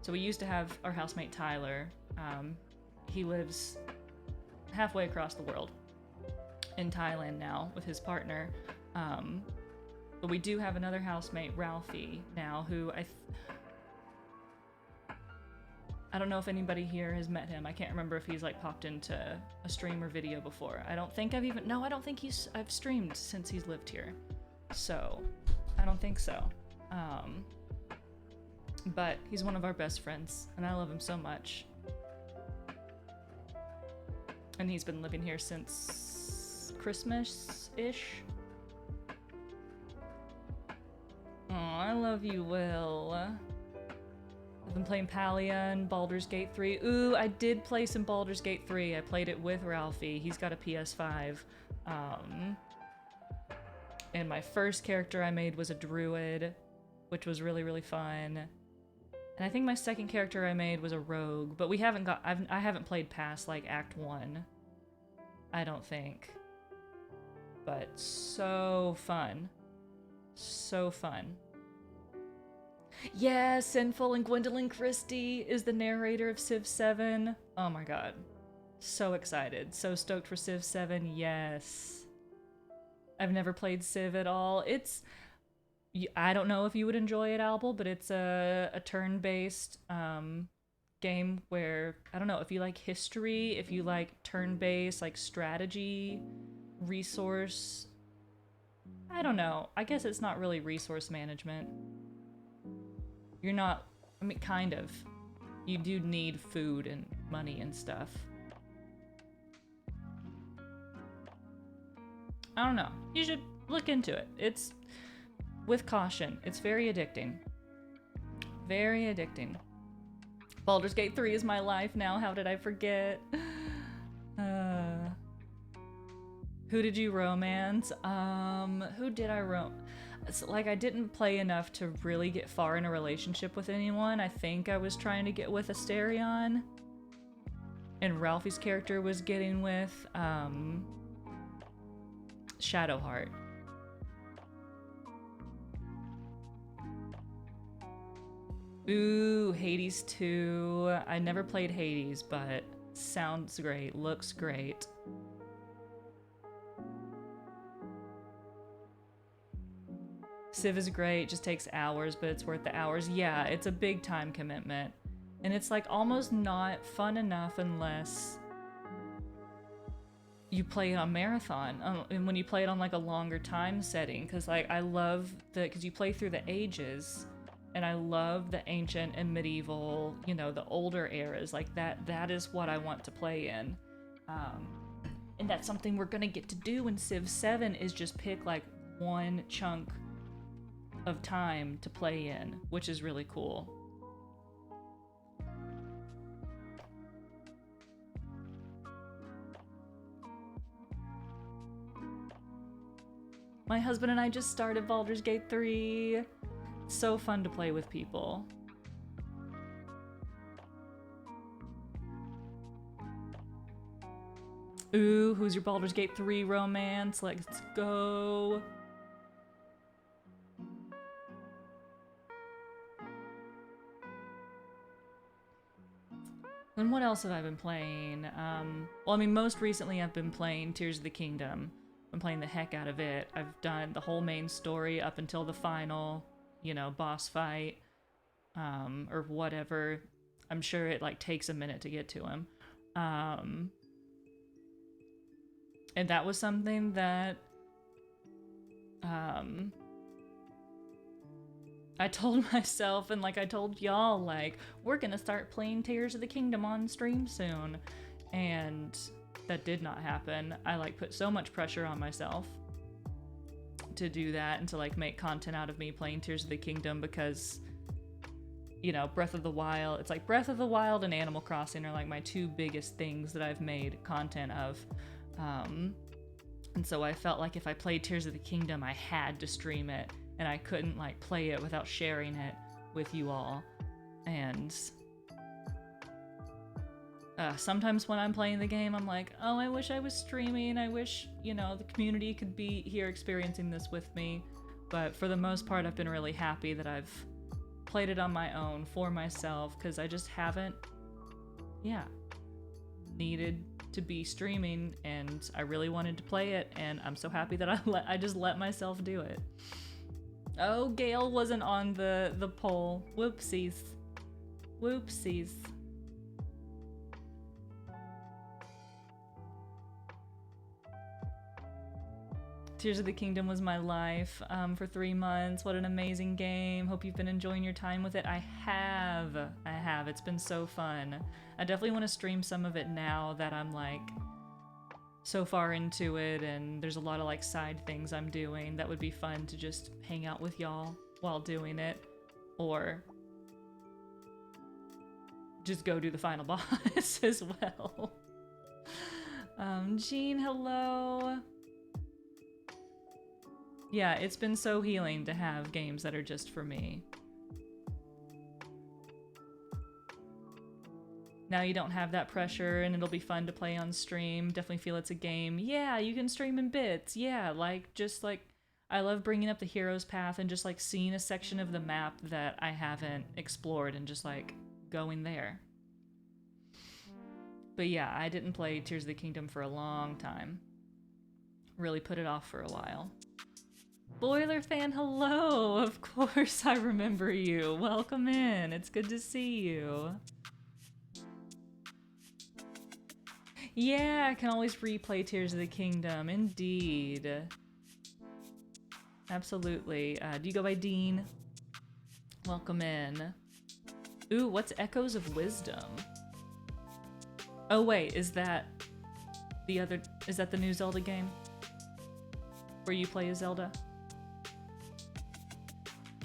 used to have our housemate Tyler. He lives halfway across the world in Thailand now with his partner. But we do have another housemate, Ralphie, now, who I don't know if anybody here has met him. I can't remember if he's like popped into a stream or video before. I don't think I've streamed since he's lived here. So, I don't think so. But he's one of our best friends, and I love him so much. And he's been living here since Christmas-ish. Oh, I love you, Will. I've been playing Palia and Baldur's Gate 3. Ooh, I did play some Baldur's Gate 3. I played it with Ralphie. He's got a PS5. And my first character I made was a druid, which was really, really fun. And I think my second character I made was a rogue, but I haven't played past like Act 1. I don't think. But so fun. So fun. Yeah, Sinful and Gwendolyn Christie is the narrator of Civ 7. Oh my god. So excited. So stoked for Civ 7. Yes. I've never played Civ at all. I don't know if you would enjoy it, Albel, but it's a turn-based game where, I don't know, if you like history, if you like turn-based, like strategy, resource, I don't know. I guess it's not really resource management. You're not, I mean, kind of. You do need food and money and stuff. I don't know. You should look into it. It's with caution. It's very addicting. Very addicting. Baldur's Gate 3 is my life now. How did I forget? Who did you romance? Who did I like, I didn't play enough to really get far in a relationship with anyone. I think I was trying to get with Asterion. And Ralphie's character was getting with, Shadowheart. Ooh, Hades 2. I never played Hades, but sounds great, looks great. Civ is great, just takes hours, but it's worth the hours. Yeah, it's a big time commitment. And it's like almost not fun enough unless you play it on marathon. And when you play it on like a longer time setting, because like I love because you play through the ages, and I love the ancient and medieval, you know, the older eras. Like that is what I want to play in. And that's something we're gonna get to do in Civ 7 is just pick like one chunk of time to play in, which is really cool. My husband and I just started Baldur's Gate 3. So fun to play with people. Ooh, who's your Baldur's Gate 3 romance? Let's go. And what else have I been playing? Well, I mean, most recently I've been playing Tears of the Kingdom. I'm playing the heck out of it. I've done the whole main story up until the final, you know, boss fight, or whatever. I'm sure it like takes a minute to get to him. And that was something that I told myself, and like I told y'all, like, we're gonna start playing Tears of the Kingdom on stream soon. And that did not happen. I like put so much pressure on myself to do that and to like make content out of me playing Tears of the Kingdom because, you know, Breath of the Wild, it's like Breath of the Wild and Animal Crossing are like my two biggest things that I've made content of. And so I felt like if I played Tears of the Kingdom, I had to stream it, and I couldn't like play it without sharing it with you all. And sometimes when I'm playing the game, I'm like, oh, I wish I was streaming. I wish, you know, the community could be here experiencing this with me. But for the most part, I've been really happy that I've played it on my own for myself, because I just haven't, needed to be streaming, and I really wanted to play it, and I'm so happy that I just let myself do it. Oh, Gale wasn't on the poll. Whoopsies. Whoopsies. Tears of the Kingdom was my life for 3 months. What an amazing game. Hope you've been enjoying your time with it. I have. It's been so fun. I definitely want to stream some of it now that I'm like so far into it, and there's a lot of like side things I'm doing that would be fun to just hang out with y'all while doing it, or just go do the final boss as well. Jean, hello. Yeah, it's been so healing to have games that are just for me. Now you don't have that pressure, and it'll be fun to play on stream. Definitely feel it's a game. Yeah, you can stream in bits. Yeah, like, just like, I love bringing up the hero's path and just like seeing a section of the map that I haven't explored and just like going there. But yeah, I didn't play Tears of the Kingdom for a long time. Really put it off for a while. Boiler fan, hello! Of course I remember you. Welcome in. It's good to see you. Yeah, I can always replay Tears of the Kingdom. Indeed. Absolutely. Do you go by Dean? Welcome in. Ooh, what's Echoes of Wisdom? Oh wait, is that the new Zelda game? Where you play as Zelda?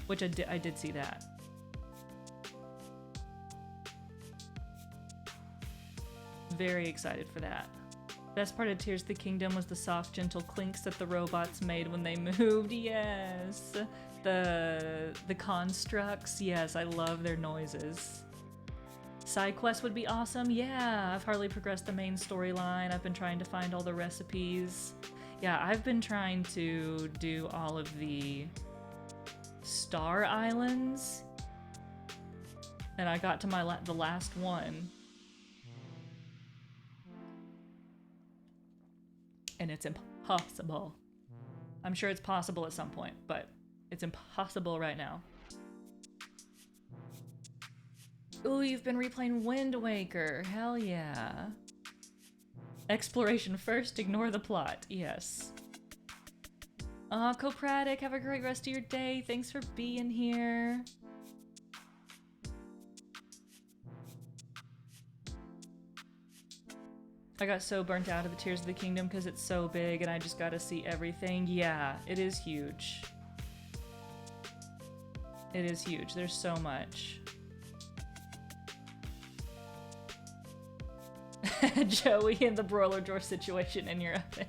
Which I did see that. Very excited for that. Best part of Tears of the Kingdom was the soft, gentle clinks that the robots made when they moved. Yes. The constructs. Yes, I love their noises. Side quests would be awesome. Yeah, I've hardly progressed the main storyline. I've been trying to find all the recipes. Yeah, I've been trying to do all of the Star Islands and I got to the last one. And it's impossible. I'm sure it's possible at some point, but it's impossible right now. Ooh, you've been replaying Wind Waker. Hell yeah. Exploration first, ignore the plot. Yes. Copraddick, have a great rest of your day. Thanks for being here. I got so burnt out of the Tears of the Kingdom because it's so big and I just gotta see everything. Yeah, it is huge. It is huge. There's so much. Joey in the broiler door situation in your oven.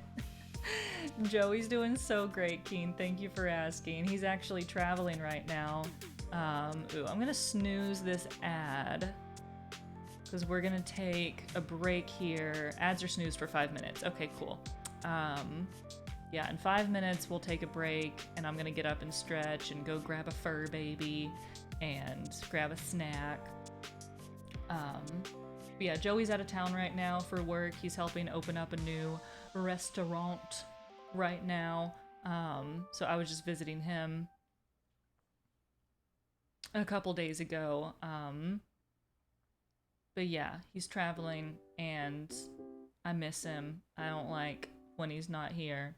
Joey's doing so great, Keen. Thank you for asking. He's actually traveling right now. Ooh, I'm gonna snooze this ad because we're gonna take a break here. Ads are snoozed for 5 minutes. Okay, cool. Yeah, in 5 minutes we'll take a break and I'm gonna get up and stretch and go grab a fur baby and grab a snack. But yeah, Joey's out of town right now for work. He's helping open up a new restaurant right now. So I was just visiting him a couple days ago. But yeah, he's traveling and I miss him. I don't like when he's not here.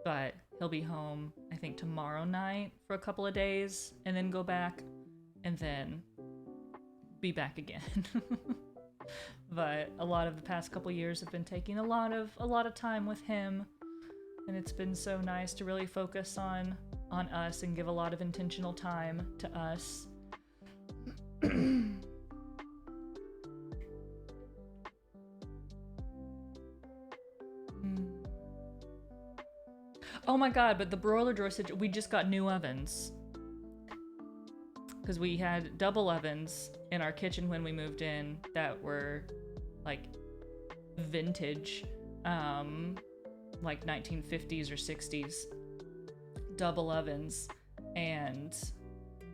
But he'll be home, I think, tomorrow night for a couple of days and then go back and then be back again. But a lot of the past couple years have been taking a lot of time with him, and it's been so nice to really focus on us and give a lot of intentional time to us. Oh my god, but the broiler door situation, we just got new ovens. Because we had double ovens in our kitchen when we moved in that were like vintage, like 1950s or 60s double ovens, and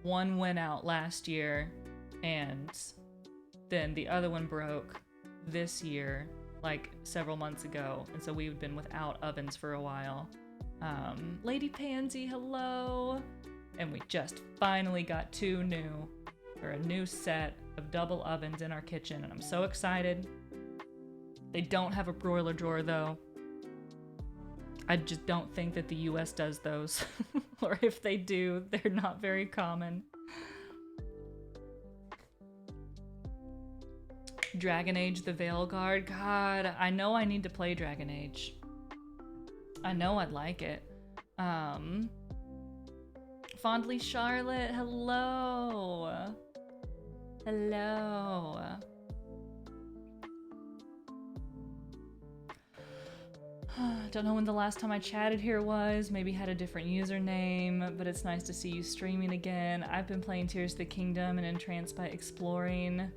one went out last year and then the other one broke this year, like several months ago, and so we've been without ovens for a while. Lady Pansy, hello! And we just finally got a new set of double ovens in our kitchen, and I'm so excited. They don't have a broiler drawer though. I just don't think that the US does those. Or if they do, they're not very common. Dragon Age the Veilguard. God, I know I need to play Dragon Age. I know I'd like it. Fondly Charlotte, hello. Hello. Don't know when the last time I chatted here was. Maybe had a different username, but it's nice to see you streaming again. I've been playing Tears of the Kingdom and entranced by exploring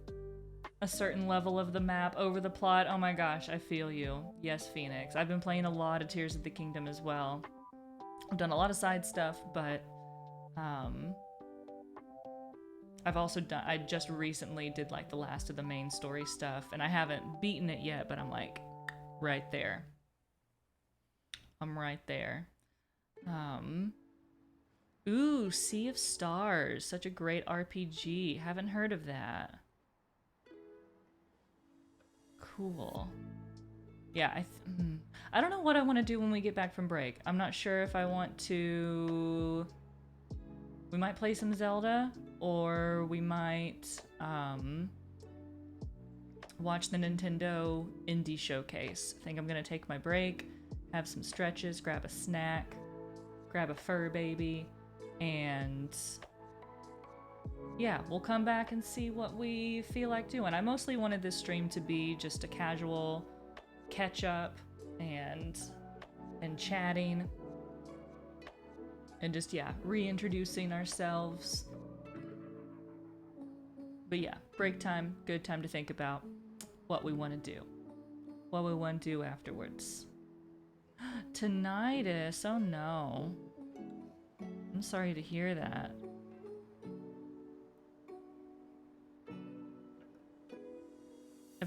a certain level of the map over the plot. Oh my gosh, I feel you. Yes, Phoenix. I've been playing a lot of Tears of the Kingdom as well. I've done a lot of side stuff, but I just recently did like the last of the main story stuff, and I haven't beaten it yet, but I'm like right there. I'm right there. Ooh, Sea of Stars, such a great RPG. Haven't heard of that. Cool. Yeah, I don't know what I want to do when we get back from break. I'm not sure if I want to... We might play some Zelda, or we might watch the Nintendo Indie Showcase. I think I'm gonna take my break, have some stretches, grab a snack, grab a fur baby, and yeah, we'll come back and see what we feel like doing. I mostly wanted this stream to be just a casual catch up and chatting and just, yeah, reintroducing ourselves. But yeah, break time, good time to think about what we want to do. What we want to do afterwards. Tinnitus, oh no. I'm sorry to hear that.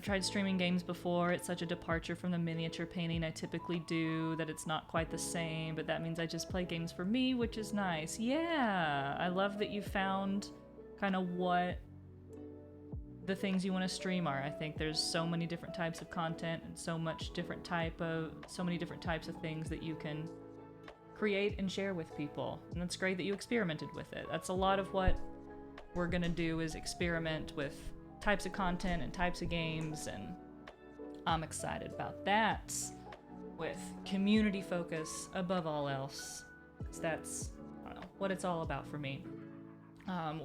I've tried streaming games before. It's such a departure from the miniature painting I typically do that it's not quite the same, but that means I just play games for me, which is nice. Yeah, I love that you found kind of what the things you want to stream are. I think there's so many different types of content and so many different types of things that you can create and share with people. And that's great that you experimented with it. That's a lot of what we're gonna do, is experiment with types of content and types of games, and I'm excited about that, with community focus above all else, because that's, I don't know, what it's all about for me.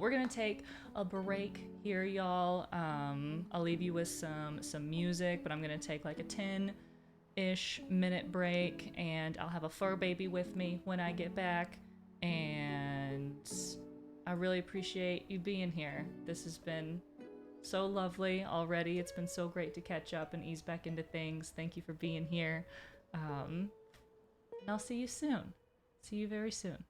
We're gonna take a break here, y'all. I'll leave you with some music, but I'm gonna take like a 10-ish minute break, and I'll have a fur baby with me when I get back, and I really appreciate you being here. This has been so lovely already. It's been so great to catch up and ease back into things. Thank you for being here. And I'll see you soon. See you very soon.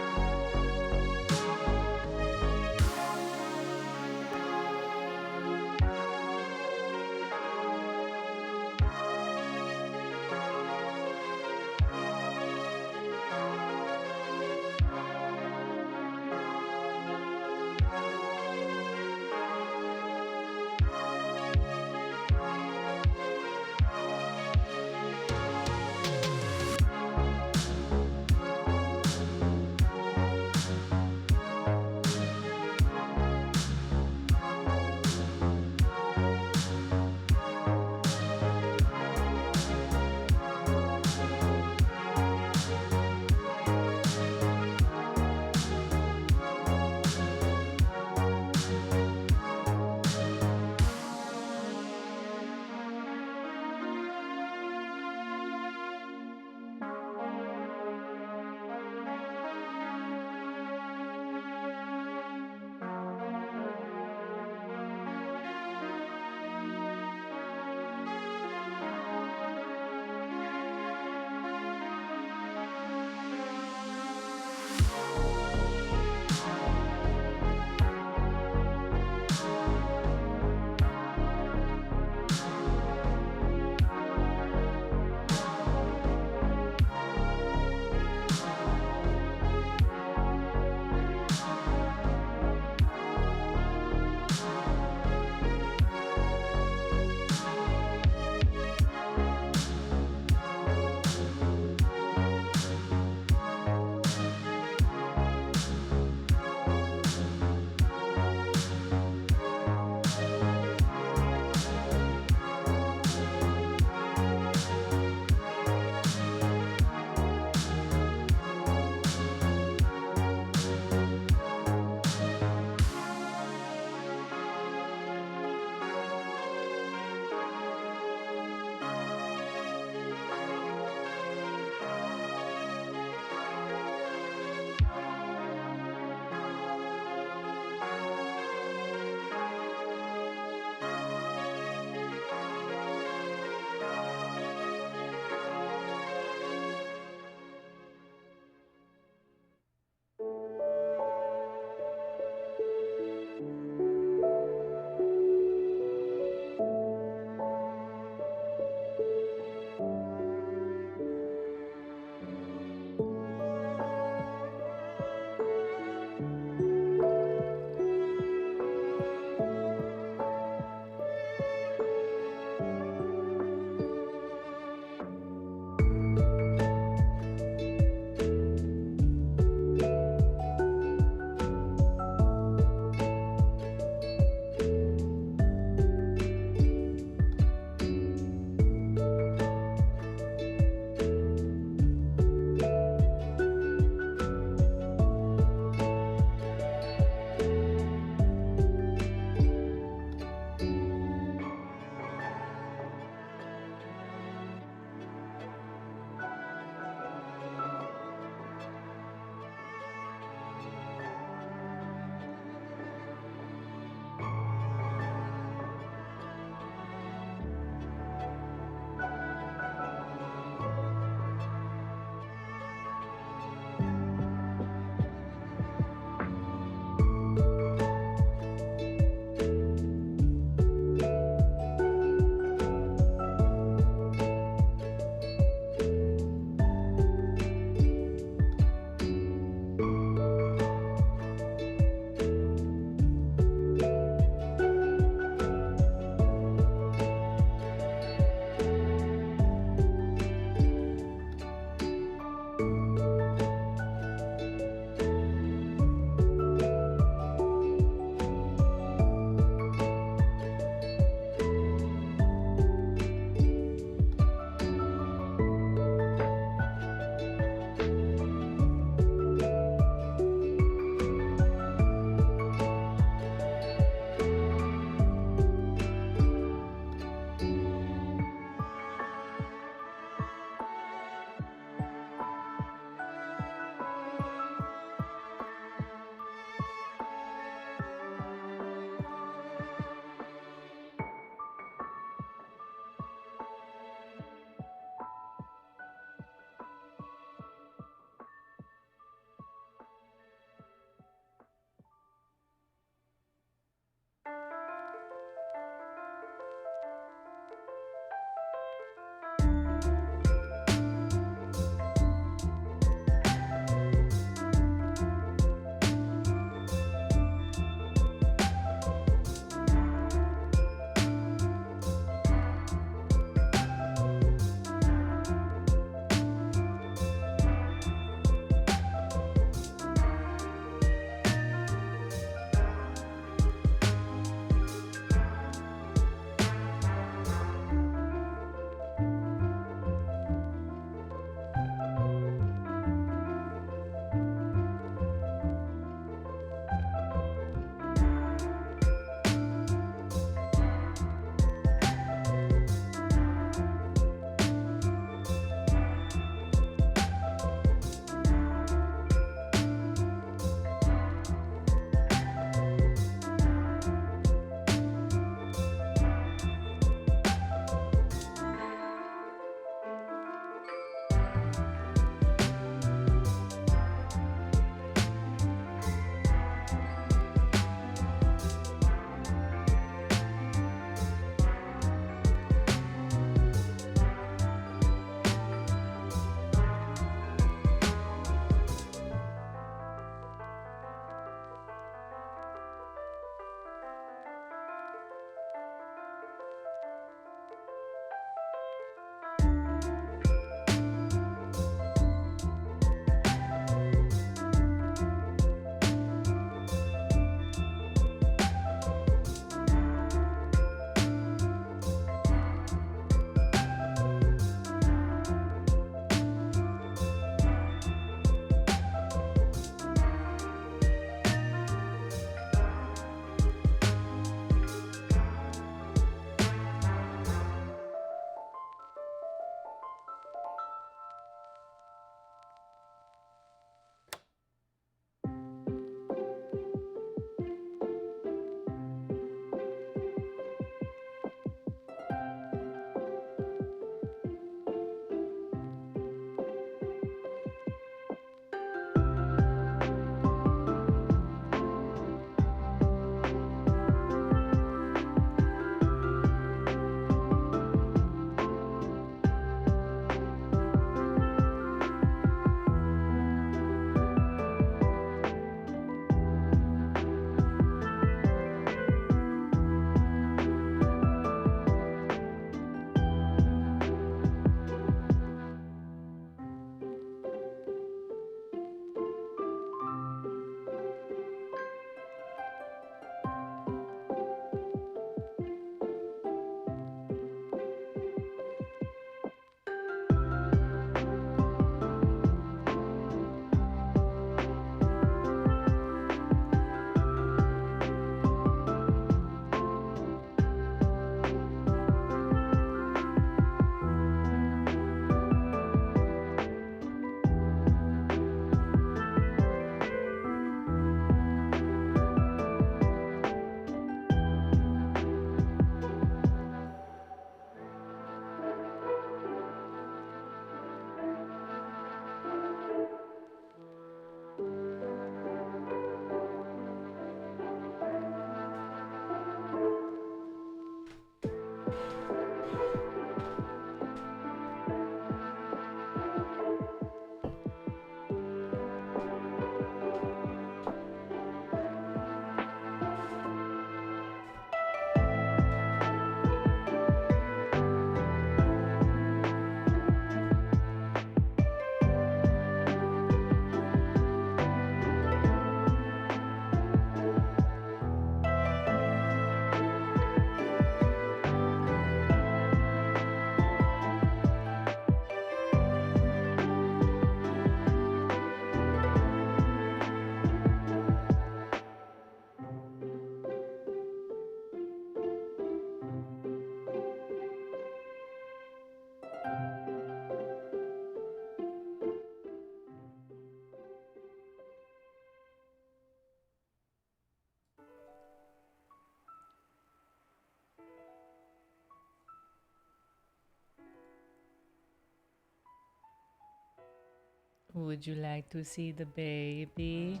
Would you like to see the baby?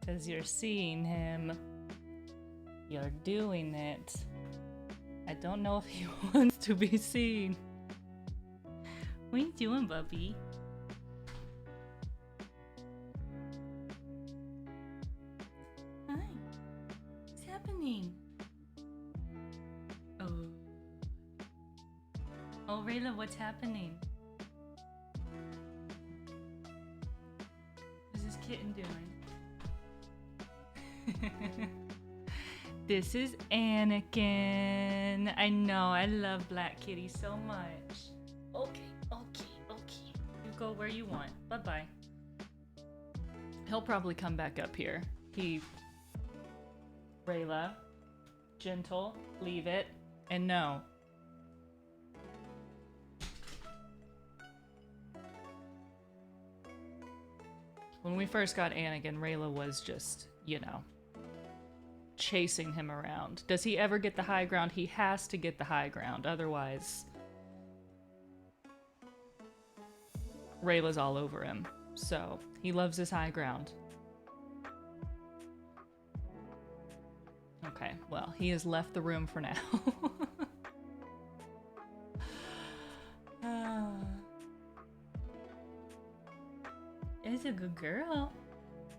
Because you're seeing him. You're doing it. I don't know if he wants to be seen. What are you doing, Bubby? Hi. What's happening? Oh. Oh, Rayla, what's happening? What's this kitten doing? This is Anakin. I know, I love Black Kitty so much. Okay. You go where you want. Bye-bye. He'll probably come back up here. Rayla, gentle, leave it, and no. When we first got Anakin, Rayla was just, you know, chasing him around. Does he ever get the high ground? He has to get the high ground, otherwise Rayla's all over him. So he loves his high ground. Okay, well, he has left the room for now. It's a good girl.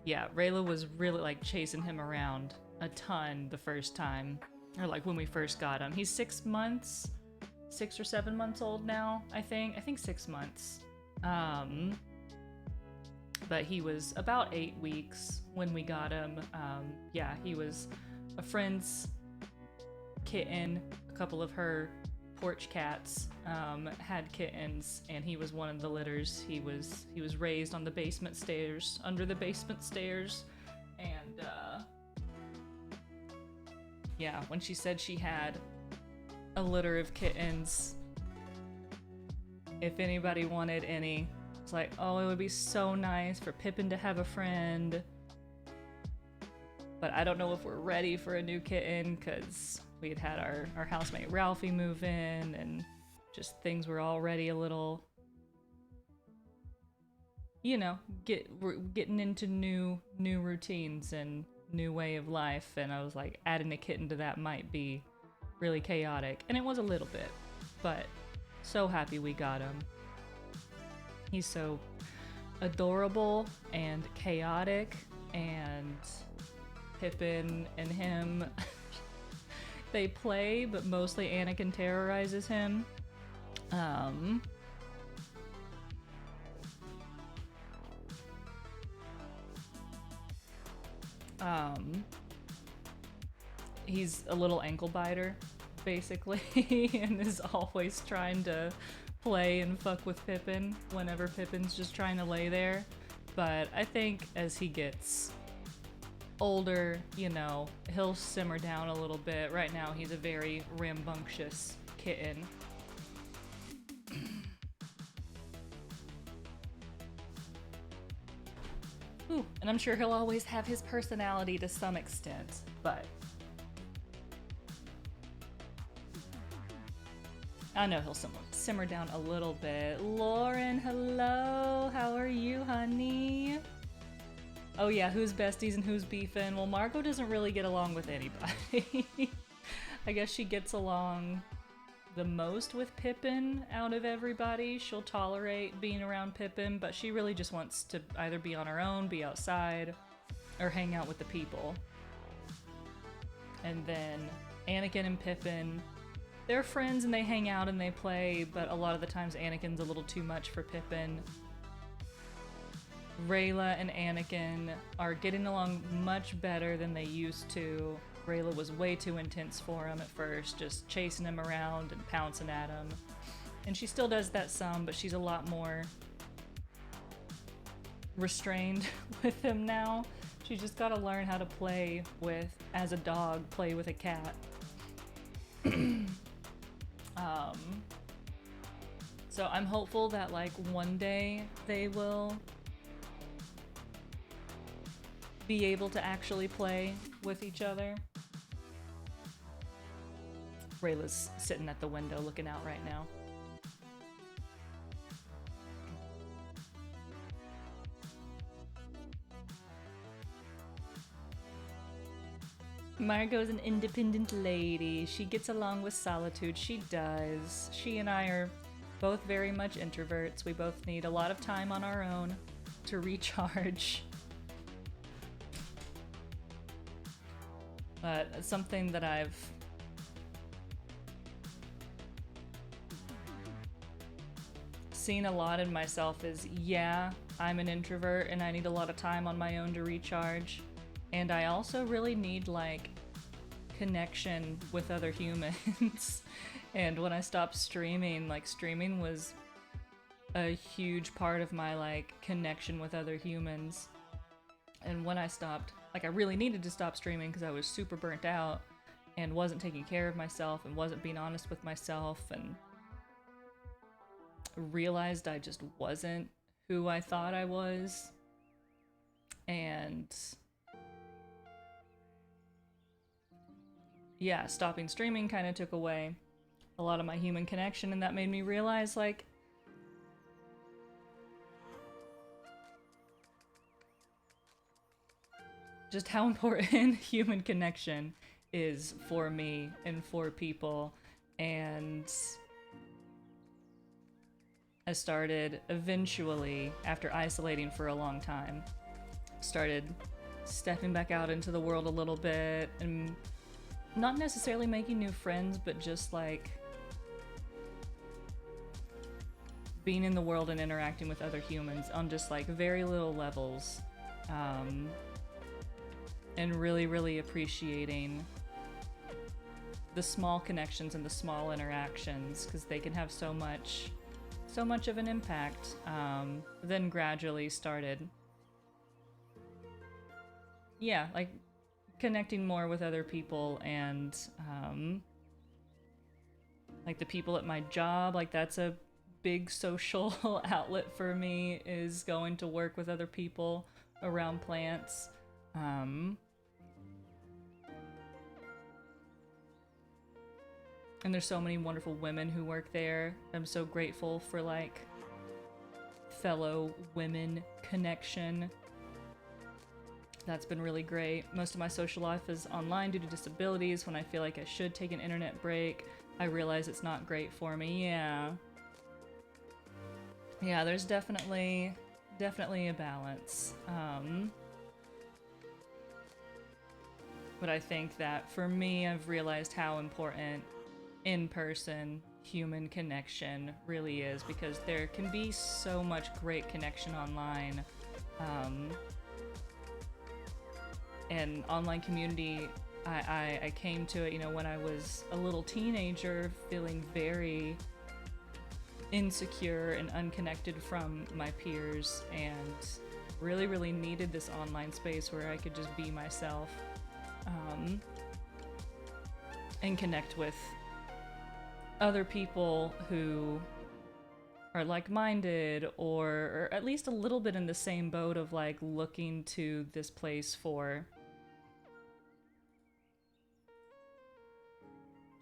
Yeah, Rayla was really like chasing him around a ton the first time, or like when we first got him. He's 6 months, 6 or 7 months old now, I think 6 months. But he was about 8 weeks when we got him. Yeah, he was a friend's kitten. A couple of her porch cats had kittens, and he was one of the litters. He was raised on the basement stairs, under the basement stairs, and yeah, when she said she had a litter of kittens, if anybody wanted any, it's like, oh, it would be so nice for Pippin to have a friend. But I don't know if we're ready for a new kitten, because we had our housemate Ralphie move in, and just things were already a little, you know, we're getting into new routines and new way of life, and I was like, adding a kitten to that might be really chaotic, and it was a little bit, but so happy we got him. He's so adorable and chaotic, and Pippin and him, they play, but mostly Anakin terrorizes him. He's a little ankle biter, basically, and is always trying to play and fuck with Pippin whenever Pippin's just trying to lay there. But I think as he gets older, you know, he'll simmer down a little bit. Right now, he's a very rambunctious kitten. Ooh, and I'm sure he'll always have his personality to some extent, but I know he'll simmer down a little bit. Lauren, hello! How are you, honey? Oh yeah, who's besties and who's beefing? Well, Margot doesn't really get along with anybody. I guess she gets along the most with Pippin out of everybody. She'll tolerate being around Pippin, but she really just wants to either be on her own, be outside, or hang out with the people. And then Anakin and Pippin, they're friends and they hang out and they play, but a lot of the times Anakin's a little too much for Pippin. Rayla and Anakin are getting along much better than they used to. Rayla was way too intense for him at first, just chasing him around and pouncing at him. And she still does that some, but she's a lot more restrained with him now. She's just gotta learn how to play with, as a dog, play with a cat. So I'm hopeful that like one day they will be able to actually play with each other. Rayla's sitting at the window looking out right now. Margot's an independent lady. She gets along with solitude. She does. She and I are both very much introverts. We both need a lot of time on our own to recharge. But something that I've seen a lot in myself is, yeah, I'm an introvert and I need a lot of time on my own to recharge. And I also really need, like, connection with other humans. And when I stopped streaming, like, streaming was a huge part of my, like, connection with other humans. And when I stopped, like, I really needed to stop streaming because I was super burnt out and wasn't taking care of myself and wasn't being honest with myself, and realized I just wasn't who I thought I was. And yeah, stopping streaming kind of took away a lot of my human connection, and that made me realize, like, just how important human connection is for me and for people. And I started eventually, after isolating for a long time, started stepping back out into the world a little bit, and not necessarily making new friends, but just, like, being in the world and interacting with other humans on just, like, very little levels. And really, really appreciating the small connections and the small interactions, because they can have so much of an impact. Then gradually started, yeah, like, connecting more with other people, and like, the people at my job, like, that's a big social outlet for me, is going to work with other people around plants. And there's so many wonderful women who work there. I'm so grateful for, like, fellow women connection. That's been really great. Most of my social life is online due to disabilities. When I feel like I should take an internet break, I realize it's not great for me. Yeah, there's definitely a balance. But I think that for me, I've realized how important in-person human connection really is, because there can be so much great connection online. And online community, I came to it, you know, when I was a little teenager, feeling very insecure and unconnected from my peers, and really, really needed this online space where I could just be myself, and connect with other people who are like-minded, or at least a little bit in the same boat of, like, looking to this place for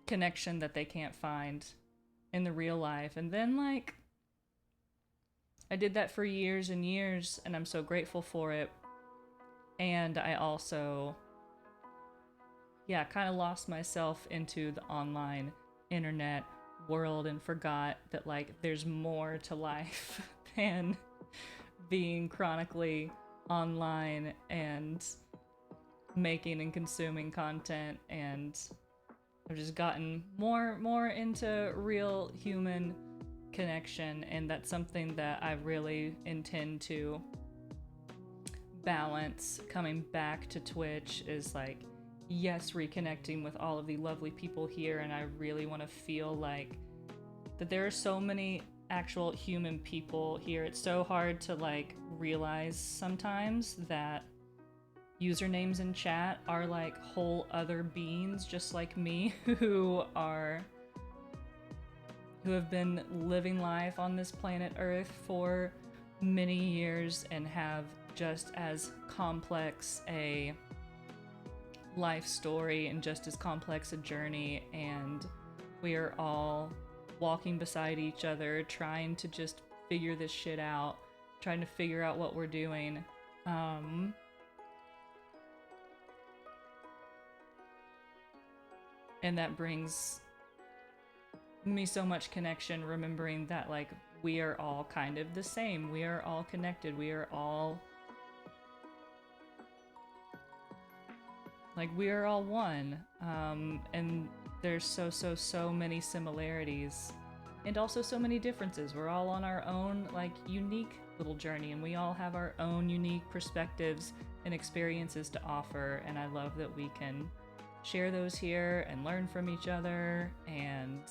connection that they can't find in the real life. And then, like, I did that for years and years, and I'm so grateful for it. And I also, yeah, kind of lost myself into the online internet world and forgot that, like, there's more to life than being chronically online and making and consuming content. And I've just gotten more into real human connection, and that's something that I really intend to balance coming back to Twitch, is, like, yes, reconnecting with all of the lovely people here, and I really want to feel like that there are so many actual human people here. It's so hard to, like, realize sometimes that usernames in chat are, like, whole other beings just like me who have been living life on this planet Earth for many years and have just as complex a life story and just as complex a journey, and we are all walking beside each other trying to just figure this shit out, trying to figure out what we're doing. And that brings me so much connection, remembering that, like, we are all kind of the same. We are all connected. We are all, like, we are all one. And there's so many similarities and also so many differences. We're all on our own, like, unique little journey, and we all have our own unique perspectives and experiences to offer. And I love that we can share those here and learn from each other. And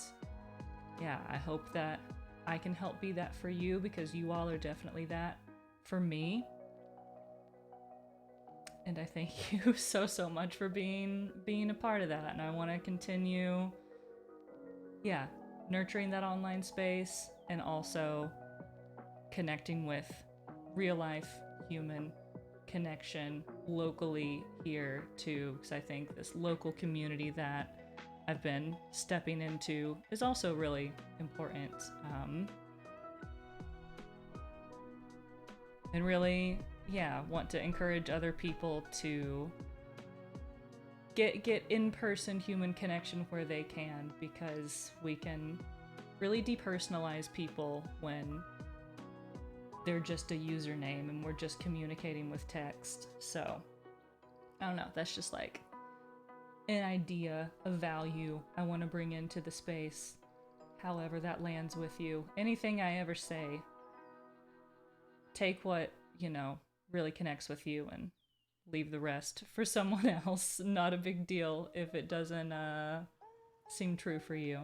yeah, I hope that I can help be that for you, because you all are definitely that for me. And I thank you so much for being a part of that. And I want to continue, yeah, nurturing that online space and also connecting with real life human connection locally here too, because I think this local community that I've been stepping into is also really important. And really, yeah, want to encourage other people to get in-person human connection where they can, because we can really depersonalize people when they're just a username and we're just communicating with text. So, I don't know, that's just like an idea of value I want to bring into the space, however that lands with you. Anything I ever say, take what, you know, really connects with you and leave the rest for someone else. Not a big deal if it doesn't seem true for you.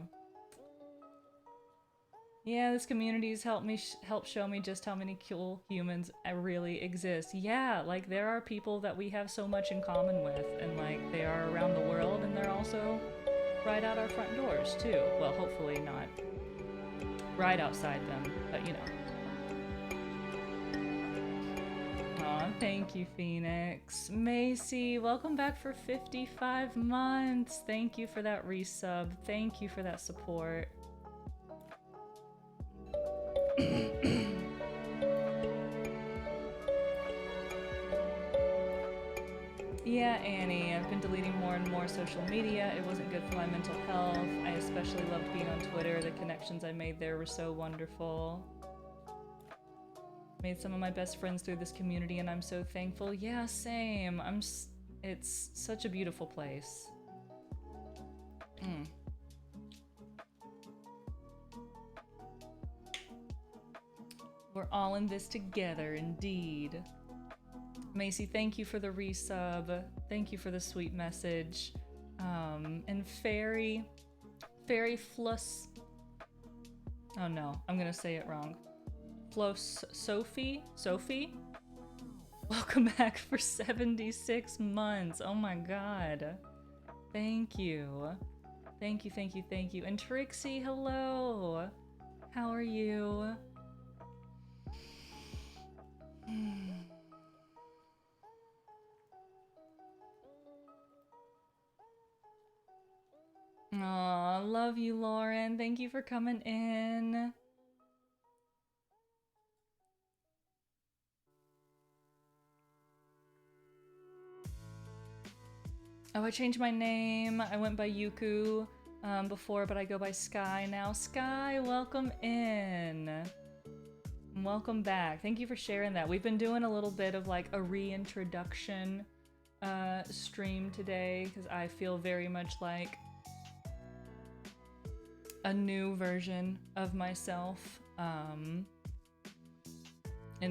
Yeah, this community's helped show me just how many cool humans really exist. Yeah, like, there are people that we have so much in common with, and like, they are around the world, and they're also right out our front doors too. Well, hopefully not right outside them, but you know. Aw, thank you, Phoenix. Macy, welcome back for 55 months. Thank you for that resub. Thank you for that support. Yeah, Annie, I've been deleting more and more social media. It wasn't good for my mental health. I especially loved being on Twitter. The connections I made there were so wonderful. Made some of my best friends through this community, and I'm so thankful. Yeah, same. It's such a beautiful place. We're all in this together, indeed. Macy, thank you for the resub. Thank you for the sweet message. And Fairy Fluss. Oh no, I'm gonna say it wrong. Sophie? Welcome back for 76 months. Oh my god. Thank you. Thank you. And Trixie, hello. How are you? Aw, love you, Lauren. Thank you for coming in. Oh, I changed my name. I went by Yuku before, but I go by Sky now. Sky, welcome in. Welcome back. Thank you for sharing that. We've been doing a little bit of like a reintroduction stream today, because I feel very much like a new version of myself. And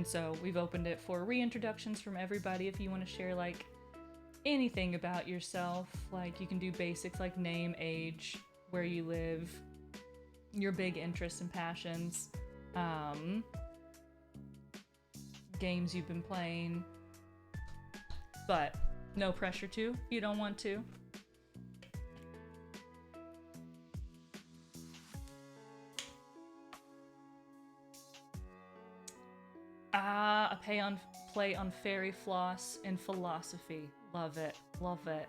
so we've opened it for reintroductions from everybody. If you want to share like anything about yourself, like you can do basics like name, age, where you live, your big interests and passions, games you've been playing, but no pressure to if you don't want to. A play on fairy floss and philosophy. Love it. Love it.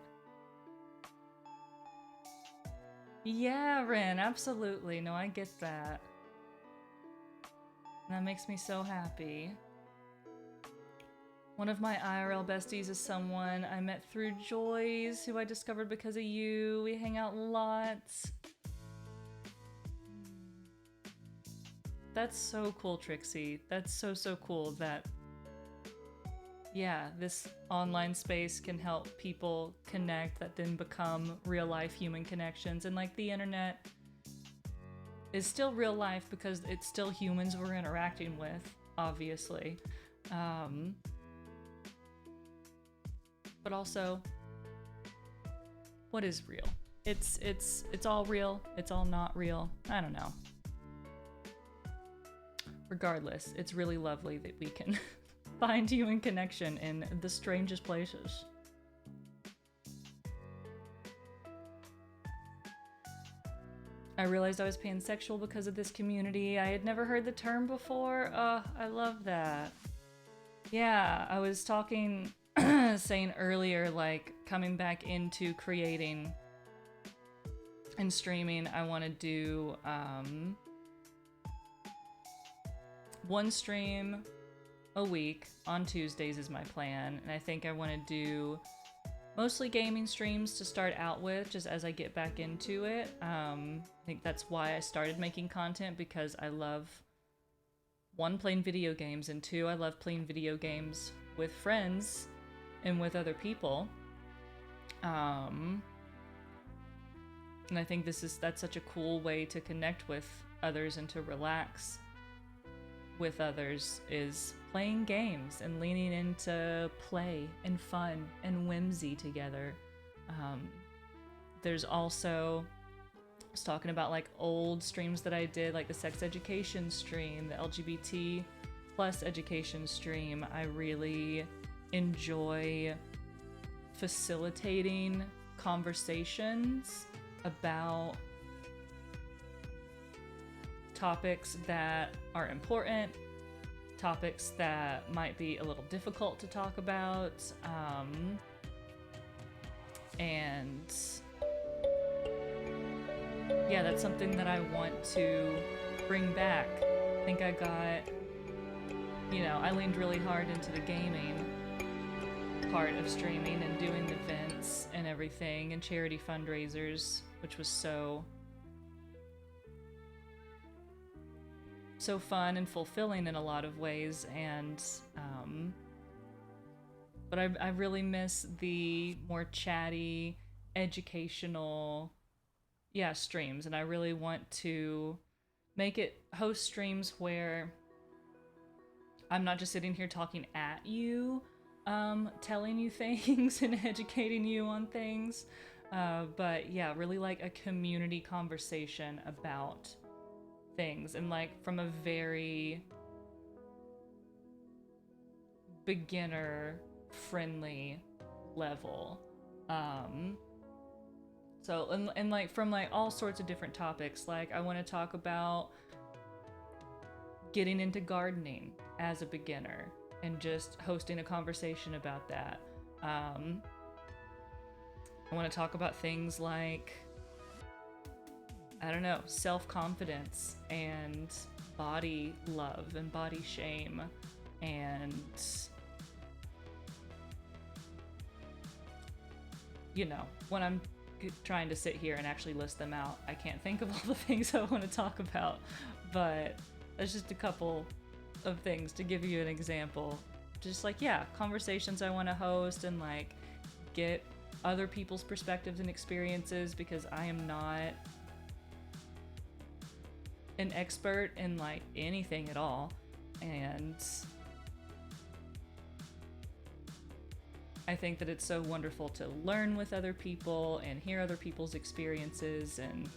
Yeah, Rin, absolutely. No, I get that. That makes me so happy. One of my IRL besties is someone I met through Joy's, who I discovered because of you. We hang out lots. That's so cool, Trixie. That's so, so cool that, yeah, this online space can help people connect that then become real life human connections. And like the internet is still real life because it's still humans we're interacting with, obviously. But also, what is real? It's all real, it's all not real. I don't know. Regardless, it's really lovely that we can find human connection in the strangest places. I realized I was pansexual because of this community. I had never heard the term before. I love that. Yeah, I was talking, saying earlier, like, coming back into creating and streaming, I want to do, one stream a week on Tuesdays is my plan, and I think I want to do mostly gaming streams to start out with, just as I get back into it. I think that's why I started making content, because I love, one, playing video games, and two, I love playing video games with friends and with other people. And I think that's such a cool way to connect with others and to relax with others, is playing games and leaning into play and fun and whimsy together. There's also, I was talking about like old streams that I did, like the sex education stream, the LGBT plus education stream. I really enjoy facilitating conversations about topics that are important, topics that might be a little difficult to talk about, and yeah, that's something that I want to bring back. I think I got, I leaned really hard into the gaming part of streaming and doing events and everything and charity fundraisers, which was so fun and fulfilling in a lot of ways. And but I really miss the more chatty, educational, streams, and I really want to host streams where I'm not just sitting here talking at you, telling you things and educating you on things, but yeah, really like a community conversation about things, and like from a very beginner friendly level. So and like from like all sorts of different topics. Like I want to talk about getting into gardening as a beginner and just hosting a conversation about that. I want to talk about things like, I don't know, self-confidence and body love and body shame, and when I'm trying to sit here and actually list them out, I can't think of all the things I want to talk about, but that's just a couple of things to give you an example. Just like, conversations I want to host and like get other people's perspectives and experiences, because I am not an expert in like anything at all, and I think that it's so wonderful to learn with other people and hear other people's experiences, and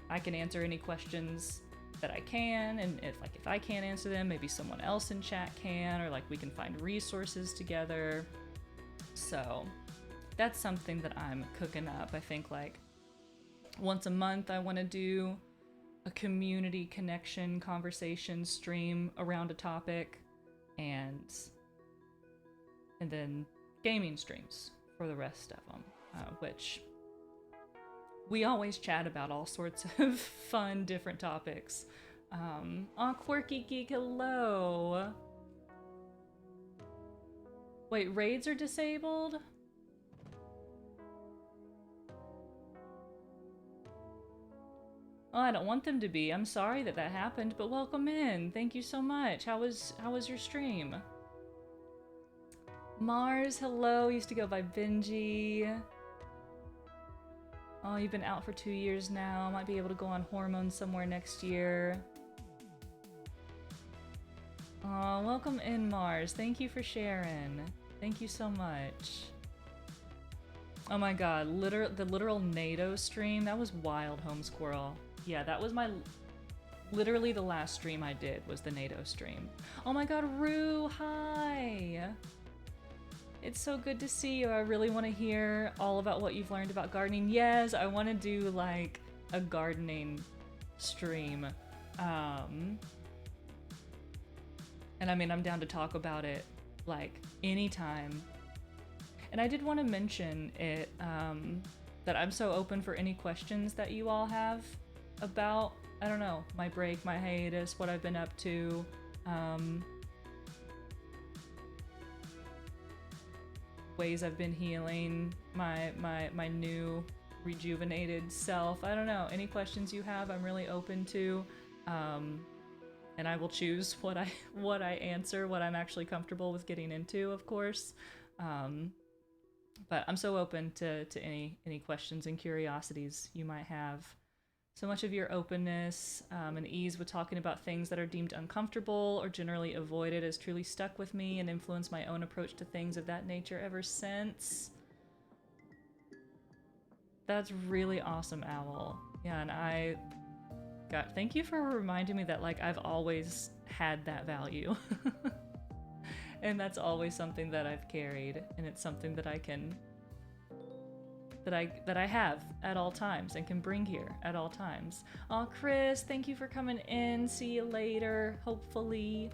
I can answer any questions that I can, and if I can't answer them, maybe someone else in chat can, or like we can find resources together. So that's something that I'm cooking up. I think like once a month I want to do a community connection conversation stream around a topic, and then gaming streams for the rest of them, which we always chat about all sorts of fun, different topics. Quirky Geek, hello! Wait, raids are disabled? Oh, I don't want them to be. I'm sorry that that happened, but welcome in. Thank you so much. How was your stream? Mars, hello. Used to go by Benji. Oh, you've been out for 2 years now. Might be able to go on hormones somewhere next year. Oh, welcome in, Mars. Thank you for sharing. Thank you so much. Oh my god, the literal NATO stream, that was wild, Home Squirrel. Yeah, that was literally the last stream I did was the NATO stream. Oh my god, Rue, hi! It's so good to see you. I really want to hear all about what you've learned about gardening. Yes, I want to do like a gardening stream. And I mean, I'm down to talk about it like anytime. And I did want to mention it, that I'm so open for any questions that you all have about, I don't know, my break, my hiatus, what I've been up to, ways I've been healing, my new rejuvenated self. I don't know, any questions you have, I'm really open to, and I will choose what I answer, what I'm actually comfortable with getting into, of course. But I'm so open to any questions and curiosities you might have. So much of your openness and ease with talking about things that are deemed uncomfortable or generally avoided has truly stuck with me and influenced my own approach to things of that nature ever since. That's really awesome, Owl. Yeah, and thank you for reminding me that like I've always had that value. And that's always something that I've carried, and it's something that I can that I have at all times and can bring here at all times. Aw, Chris, thank you for coming in. See you later, hopefully.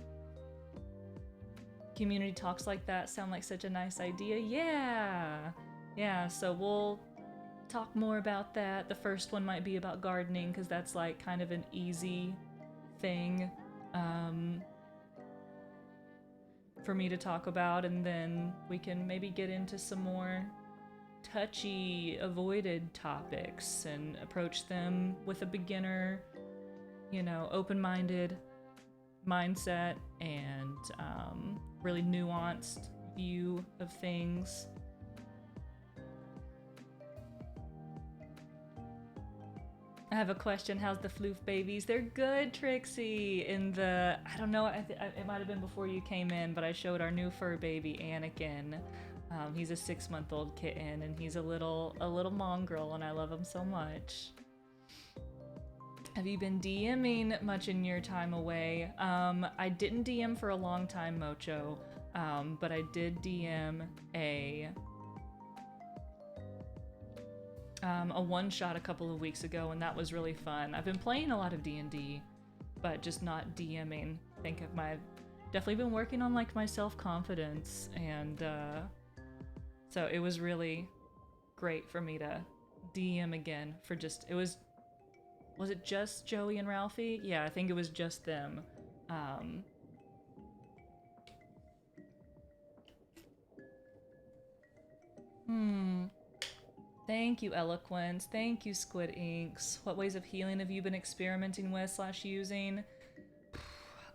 Community talks like that sound like such a nice idea. Yeah, so we'll talk more about that. The first one might be about gardening, because that's like kind of an easy thing for me to talk about, and then we can maybe get into some more touchy, avoided topics and approach them with a beginner, open-minded mindset and really nuanced view of things. I have a question. How's the floof babies? They're good, Trixie. I don't know, it might have been before you came in, but I showed our new fur baby, Anakin. He's a 6-month-old kitten, and he's a little mongrel, and I love him so much. Have you been DMing much in your time away? I didn't DM for a long time, Mocho, but I did DM a one-shot a couple of weeks ago, and that was really fun. I've been playing a lot of D&D, but just not DMing. I think I've definitely been working on like my self-confidence, and so it was really great for me to DM again for was it just Joey and Ralphie? Yeah, I think it was just them. Thank you, Eloquence. Thank you, Squid Inks. What ways of healing have you been experimenting with / using?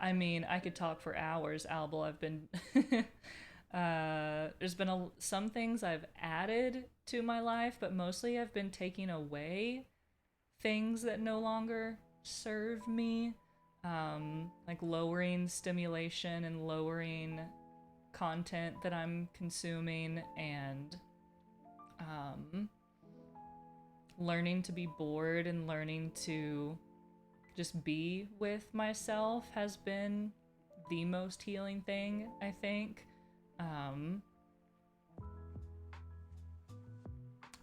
I mean, I could talk for hours, Albel. I've been... there's been some things I've added to my life, but mostly I've been taking away things that no longer serve me. Like lowering stimulation and lowering content that I'm consuming, and learning to be bored and learning to just be with myself has been the most healing thing, I think.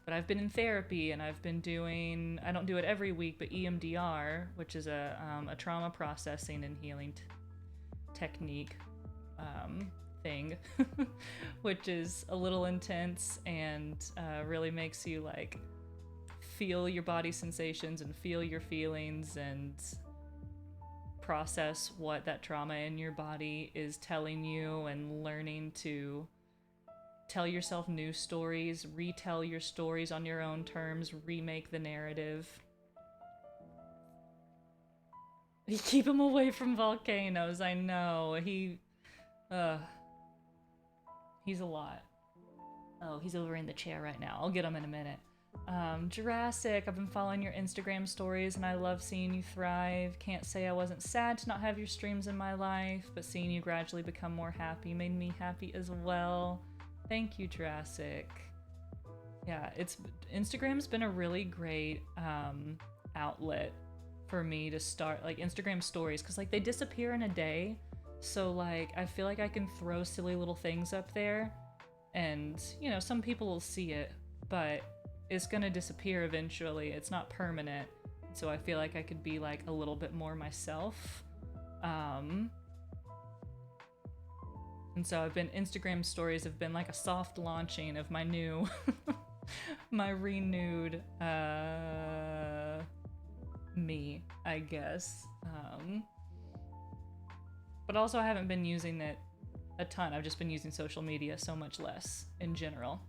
But I've been in therapy, and I've been doing, I don't do it every week, but EMDR, which is a trauma processing and healing technique thing, which is a little intense and really makes you like feel your body sensations and feel your feelings and process what that trauma in your body is telling you, and learning to tell yourself new stories, retell your stories on your own terms, remake the narrative. Keep him away from volcanoes, I know. He's a lot. Oh, he's over in the chair right now. I'll get him in a minute. Jurassic, I've been following your Instagram stories and I love seeing you thrive. Can't say I wasn't sad to not have your streams in my life, but seeing you gradually become more happy made me happy as well. Thank you, Jurassic. Yeah, Instagram's been a really great outlet for me to start, like, Instagram stories, because like they disappear in a day, so like I feel like I can throw silly little things up there and, you know, some people will see it, but it's gonna disappear eventually. It's not permanent, so I feel like I could be like a little bit more myself. And so Instagram stories have been like a soft launching of my new my renewed me, I guess. But also I haven't been using it a ton. I've just been using social media so much less in general.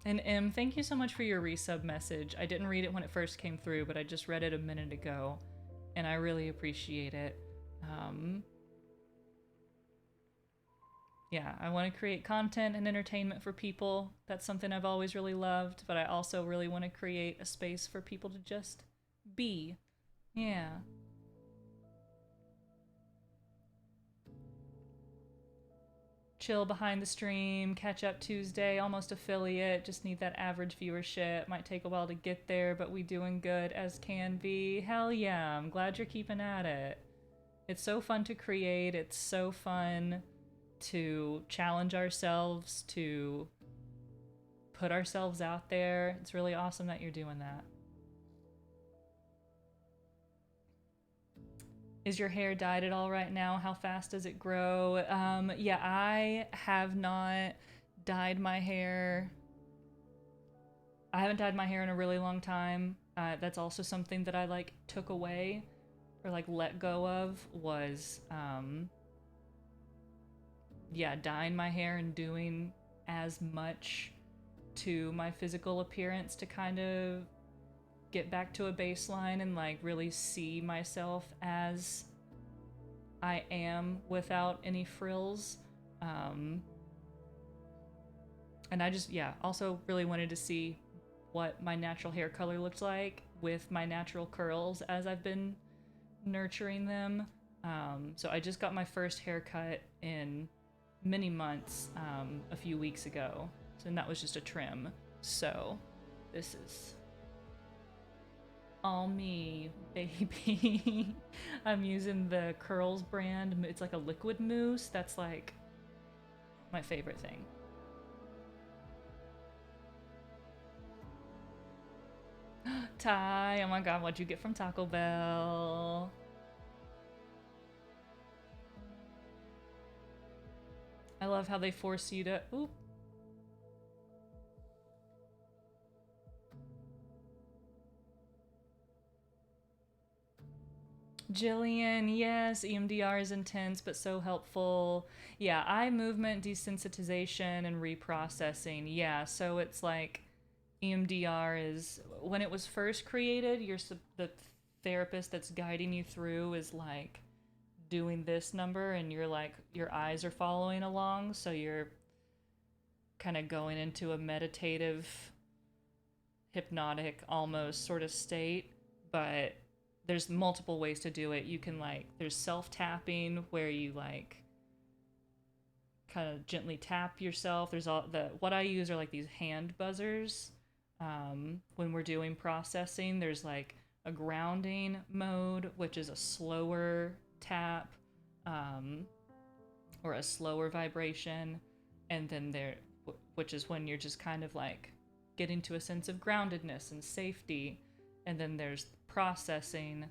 And M, thank you so much for your resub message. I didn't read it when it first came through, but I just read it a minute ago, and I really appreciate it. Yeah, I want to create content and entertainment for people. That's something I've always really loved, but I also really want to create a space for people to just be. Yeah. Chill behind the stream, catch up Tuesday, almost affiliate, just need that average viewership. Might take a while to get there, but we doing good as can be. Hell yeah, I'm glad you're keeping at it. It's so fun to create, it's so fun to challenge ourselves, to put ourselves out there. It's really awesome that you're doing that. Is your hair dyed at all right now? How fast does it grow? Yeah, I have not dyed my hair. I haven't dyed my hair in a really long time. That's also something that I like took away or like let go of was, yeah, dyeing my hair and doing as much to my physical appearance to kind of get back to a baseline and like really see myself as I am without any frills. And I just, yeah, also really wanted to see what my natural hair color looked like with my natural curls as I've been nurturing them. So I just got my first haircut in many months a few weeks ago, and that was just a trim. So this is all me, baby. I'm using the Curls brand. It's like a liquid mousse. That's like my favorite thing. Ty, oh my god, what'd you get from Taco Bell? I love how they force you to, oop. Jillian, yes, EMDR is intense, but so helpful. Yeah, eye movement desensitization and reprocessing. Yeah, so it's like EMDR is, when it was first created, the therapist that's guiding you through is like doing this number and you're like, your eyes are following along, so you're kind of going into a meditative, hypnotic almost sort of state, but there's multiple ways to do it. You can like, there's self-tapping where you like kind of gently tap yourself. There's what I use are like these hand buzzers. When we're doing processing, there's like a grounding mode, which is a slower tap, or a slower vibration. And then which is when you're just kind of like getting to a sense of groundedness and safety. And then there's processing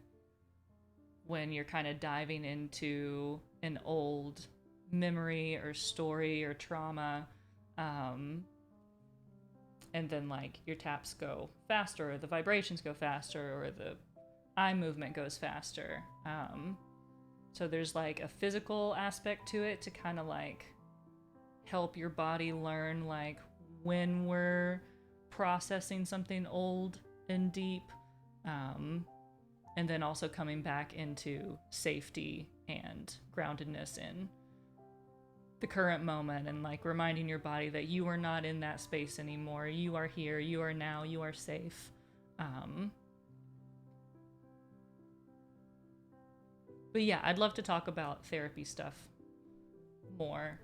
when you're kind of diving into an old memory or story or trauma. And then like your taps go faster, or the vibrations go faster, or the eye movement goes faster. So there's like a physical aspect to it to kind of like help your body learn like when we're processing something old and deep, and then also coming back into safety and groundedness in the current moment, and like reminding your body that you are not in that space anymore. You are here, you are now, you are safe. But yeah, I'd love to talk about therapy stuff more.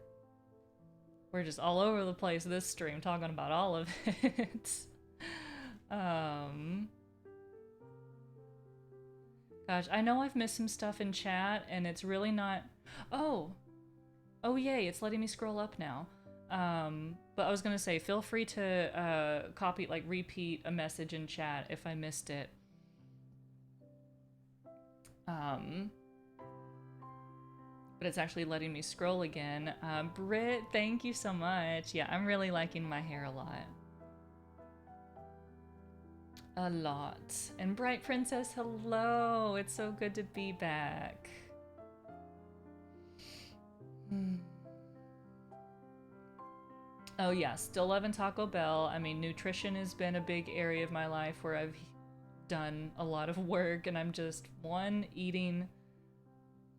We're just all over the place this stream talking about all of it. Gosh, I know I've missed some stuff in chat, and it's really not... Oh, yay, it's letting me scroll up now. But I was gonna say, feel free to copy, like, repeat a message in chat if I missed it. But it's actually letting me scroll again. Britt, thank you so much. Yeah, I'm really liking my hair a lot. A lot. And Bright Princess, hello! It's so good to be back. Oh yeah, still loving Taco Bell. I mean, nutrition has been a big area of my life where I've done a lot of work, and I'm just, one, eating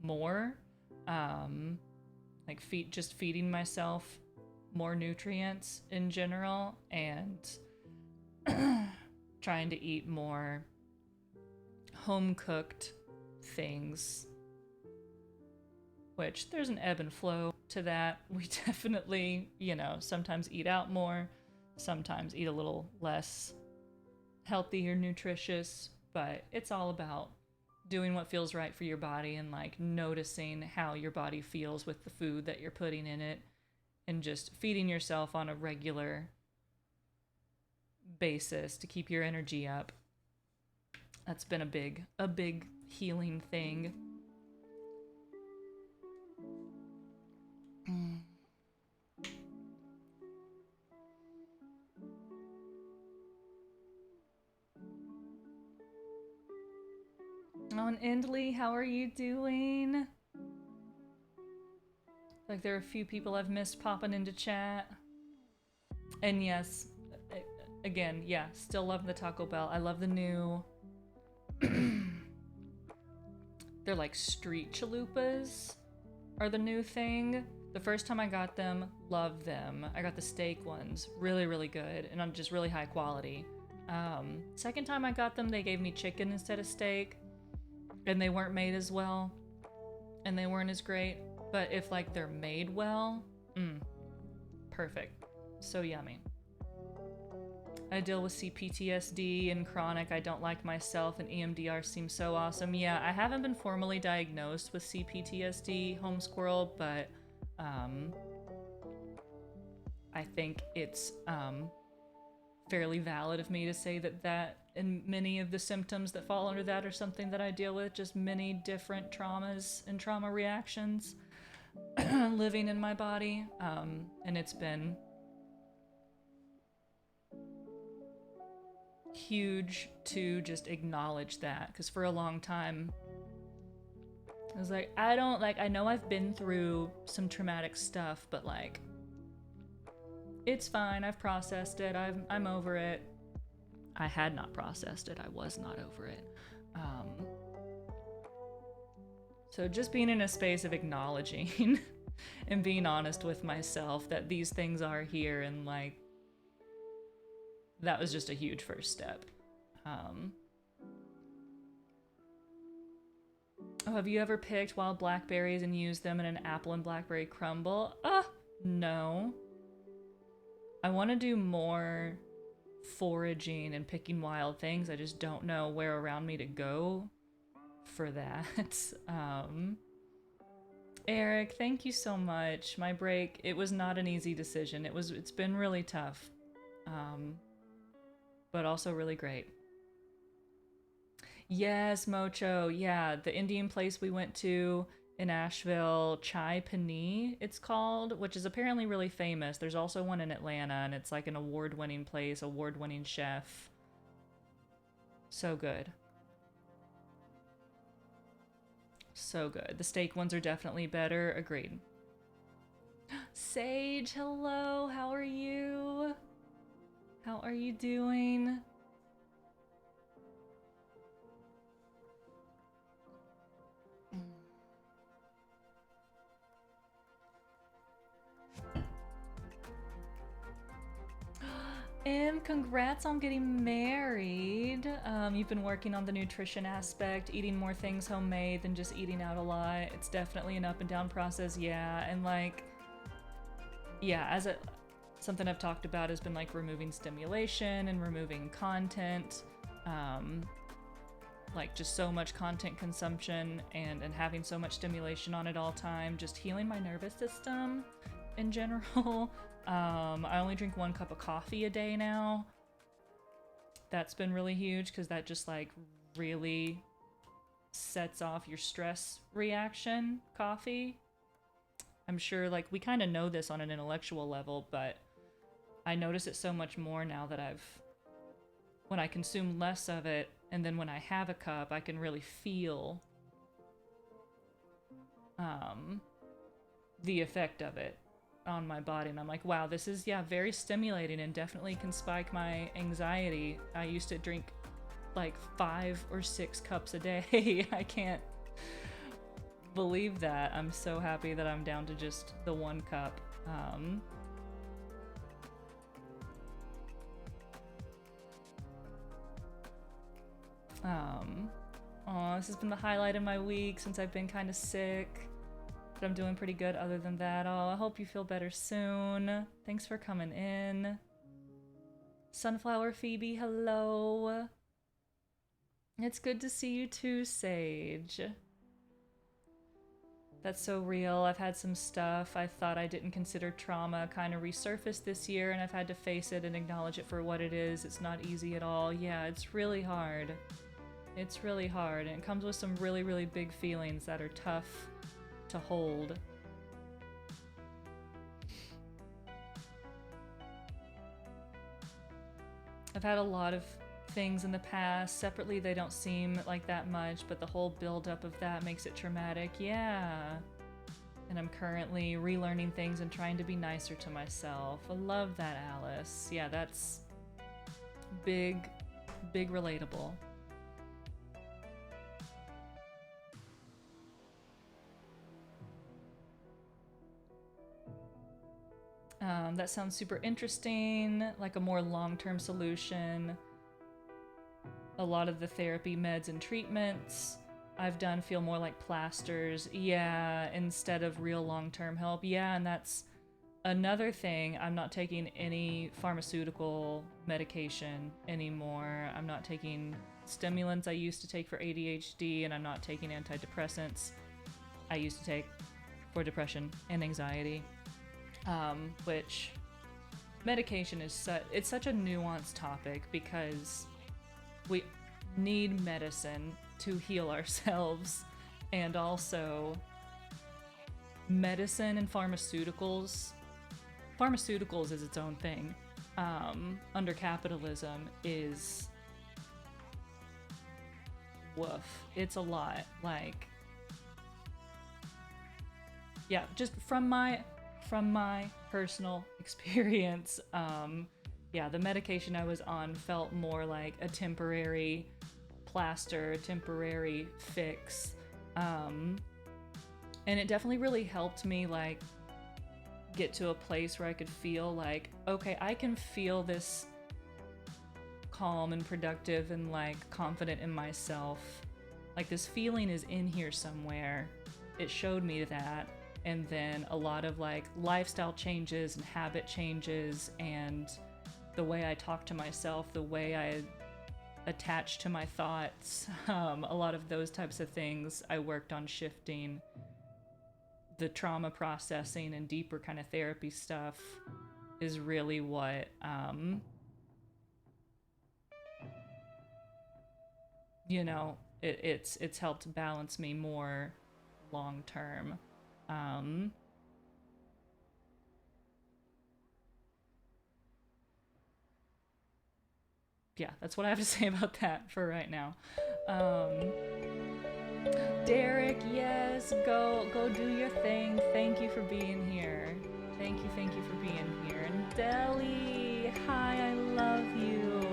more, like just feeding myself more nutrients in general, and trying to eat more home-cooked things, which there's an ebb and flow to that. We definitely, you know, sometimes eat out more, sometimes eat a little less healthy or nutritious, but it's all about doing what feels right for your body and like noticing how your body feels with the food that you're putting in it, and just feeding yourself on a regular basis to keep your energy up. That's been a big healing thing. Oh, and Indley, how are you doing? Like, there are a few people I've missed popping into chat. And yes, again, yeah, still love the Taco Bell. I love the new... They're like street chalupas are the new thing. The first time I got them, loved them. I got the steak ones, really, really good, and just really high quality. Second time I got them, they gave me chicken instead of steak, and they weren't made as well, and they weren't as great. But if like they're made well, perfect. So yummy. I deal with CPTSD and chronic I don't like myself, and EMDR seems so awesome. Yeah, I haven't been formally diagnosed with CPTSD, Home Squirrel, but I think it's fairly valid of me to say that and many of the symptoms that fall under that are something that I deal with, just many different traumas and trauma reactions living in my body, and it's been huge to just acknowledge that, because for a long time I was like, I know I've been through some traumatic stuff, but like, it's fine, I've processed it, I'm over it. I had not processed it, I was not over it. So just being in a space of acknowledging and being honest with myself that these things are here, and like, that was just a huge first step. Oh, have you ever picked wild blackberries and used them in an apple and blackberry crumble? No. I want to do more foraging and picking wild things. I just don't know where around me to go for that. Eric, thank you so much. My break, it was not an easy decision. It's been really tough. But also really great. Yes, Mocho. Yeah, the Indian place we went to in Asheville, Chai Pani, it's called, which is apparently really famous. There's also one in Atlanta, and it's like an award-winning place, award-winning chef. So good. So good. The steak ones are definitely better. Agreed. Sage, hello. How are you? How are you doing? Em, congrats on getting married. You've been working on the nutrition aspect, eating more things homemade than just eating out a lot. It's definitely an up and down process, yeah. And like, yeah, something I've talked about has been like removing stimulation and removing content. Like just so much content consumption and having so much stimulation on at all time, just healing my nervous system in general. I only drink 1 cup of coffee a day now. That's been really huge because that just like really sets off your stress reaction, coffee. I'm sure like we kind of know this on an intellectual level, but I notice it so much more now that when I consume less of it, and then when I have a cup, I can really feel the effect of it on my body. And I'm like, wow, this is, yeah, very stimulating and definitely can spike my anxiety. I used to drink like 5 or 6 cups a day. I can't believe that. I'm so happy that I'm down to just the 1 cup. This has been the highlight of my week since I've been kind of sick, but I'm doing pretty good other than that. Oh, I hope you feel better soon. Thanks for coming in. Sunflower Phoebe, hello. It's good to see you too, Sage. That's so real. I've had some stuff I thought I didn't consider trauma kind of resurface this year, and I've had to face it and acknowledge it for what it is. It's not easy at all. Yeah, it's really hard. It's really hard, and it comes with some really, really big feelings that are tough to hold. I've had a lot of things in the past. Separately, they don't seem like that much, but the whole buildup of that makes it traumatic. Yeah. And I'm currently relearning things and trying to be nicer to myself. I love that, Alice. Yeah, that's big, big relatable. That sounds super interesting, like a more long-term solution. A lot of the therapy, meds, and treatments I've done feel more like plasters, yeah, instead of real long-term help. Yeah, and that's another thing. I'm not taking any pharmaceutical medication anymore. I'm not taking stimulants I used to take for ADHD, and I'm not taking antidepressants I used to take for depression and anxiety. Which medication is it's such a nuanced topic because we need medicine to heal ourselves, and also medicine and pharmaceuticals is its own thing. Under capitalism is woof. It's a lot. Like, yeah, just from my personal experience, yeah, the medication I was on felt more like a temporary plaster, temporary fix. And it definitely really helped me like get to a place where I could feel like, okay, I can feel this calm and productive and like confident in myself. Like this feeling is in here somewhere. It showed me that. And then a lot of like lifestyle changes and habit changes and the way I talk to myself, the way I attach to my thoughts, a lot of those types of things I worked on shifting. The trauma processing and deeper kind of therapy stuff is really what, you know, it's helped balance me more long term. Yeah, that's what I have to say about that for right now. Derek, yes, go do your thing. Thank you for being here. Thank you for being here. And Deli, hi, I love you.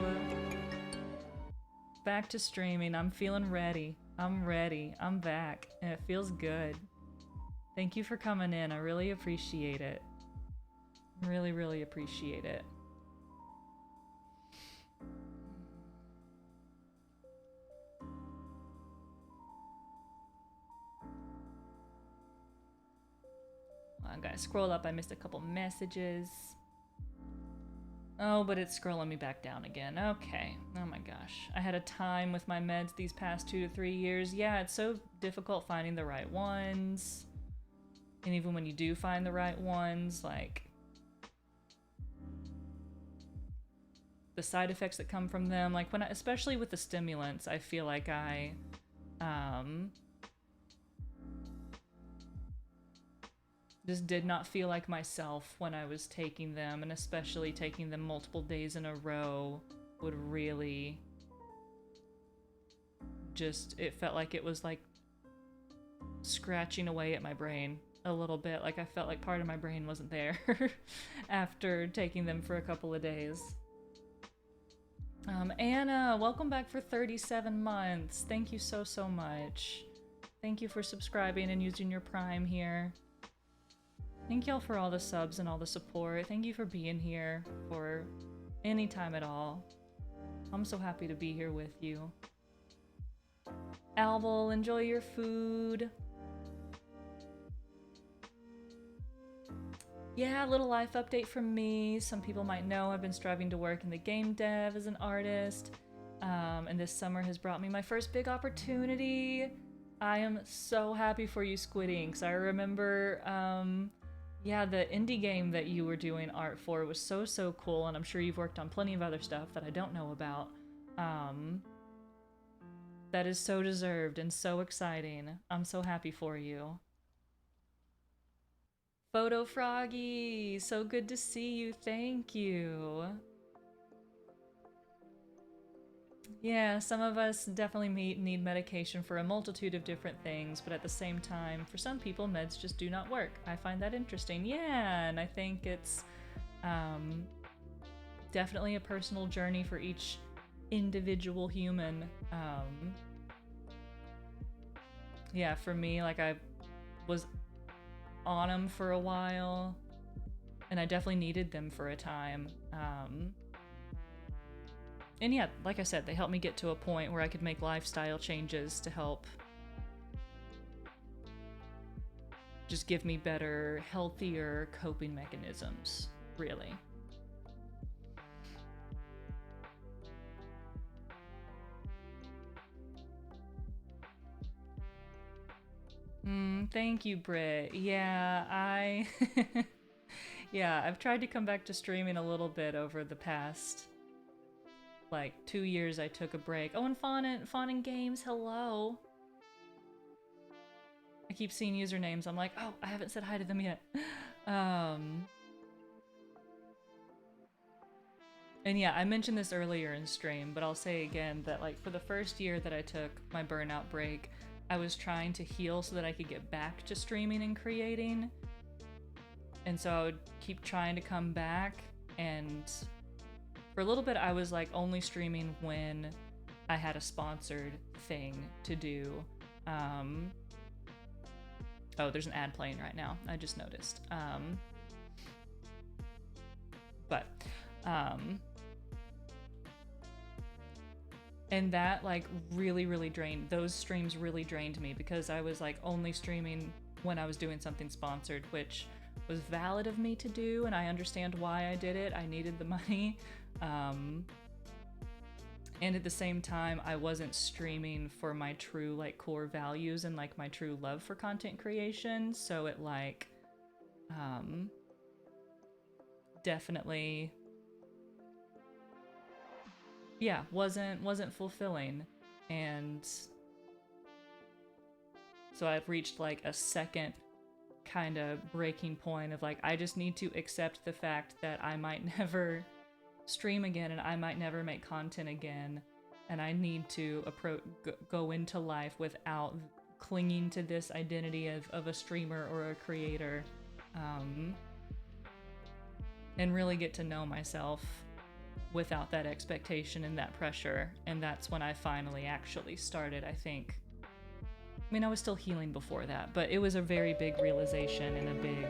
Back to streaming. I'm feeling ready. I'm ready. I'm back, and it feels good. Thank you for coming in. I really appreciate it. Really appreciate it. I gotta scroll up. I missed a couple messages. Oh, but it's scrolling me back down again. Okay. Oh my gosh. I had a time with my meds these past 2 to 3 years. Yeah, it's so difficult finding the right ones. And even when you do find the right ones, like, the side effects that come from them, like when especially with the stimulants, I feel like I just did not feel like myself when I was taking them, and especially taking them multiple days in a row would really just, it felt like it was like scratching away at my brain a little bit. Like I felt like part of my brain wasn't there after taking them for a couple of days. Anna, welcome back for 37 months. Thank you so much. Thank you for subscribing and using your Prime here. Thank y'all for all the subs and all the support. Thank you for being here for any time at all. I'm so happy to be here with you. Albel, enjoy your food. Yeah, a little life update from me. Some people might know I've been striving to work in the game dev as an artist. And this summer has brought me my first big opportunity. I am so happy for you, Squid, because I remember yeah, the indie game that you were doing art for was so cool, and I'm sure you've worked on plenty of other stuff that I don't know about. That is so deserved and so exciting. I'm so happy for you. Photo Froggy, so good to see you. Thank you. Yeah, some of us definitely need medication for a multitude of different things, but at the same time, for some people, meds just do not work. I find that interesting. Yeah, and I think it's definitely a personal journey for each individual human. Yeah, for me, like I was on them for a while, and I definitely needed them for a time. And yeah, like I said, they helped me get to a point where I could make lifestyle changes to help just give me better, healthier coping mechanisms, really. Thank you, Britt. Yeah, yeah, I've tried to come back to streaming a little bit over the past like 2 years. I took a break. Oh, and Fawn Games, hello. I keep seeing usernames. I'm like, oh, I haven't said hi to them yet. And yeah, I mentioned this earlier in stream, but I'll say again that like for the first year that I took my burnout break, I was trying to heal so that I could get back to streaming and creating. And so I would keep trying to come back, and for a little bit, I was like only streaming when I had a sponsored thing to do. Oh, there's an ad playing right now. I just noticed. And that like really drained, those streams really drained me because I was like only streaming when I was doing something sponsored, which was valid of me to do, and I understand why I did it. I needed the money. And at the same time, I wasn't streaming for my true like core values and like my true love for content creation. So it like, definitely, yeah, wasn't fulfilling. And so I've reached like a second kind of breaking point of like, I just need to accept the fact that I might never stream again and I might never make content again, and I need to go into life without clinging to this identity of a streamer or a creator, and really get to know myself without that expectation and that pressure. And that's when I finally actually started, I think. I mean, I was still healing before that, but it was a very big realization and a big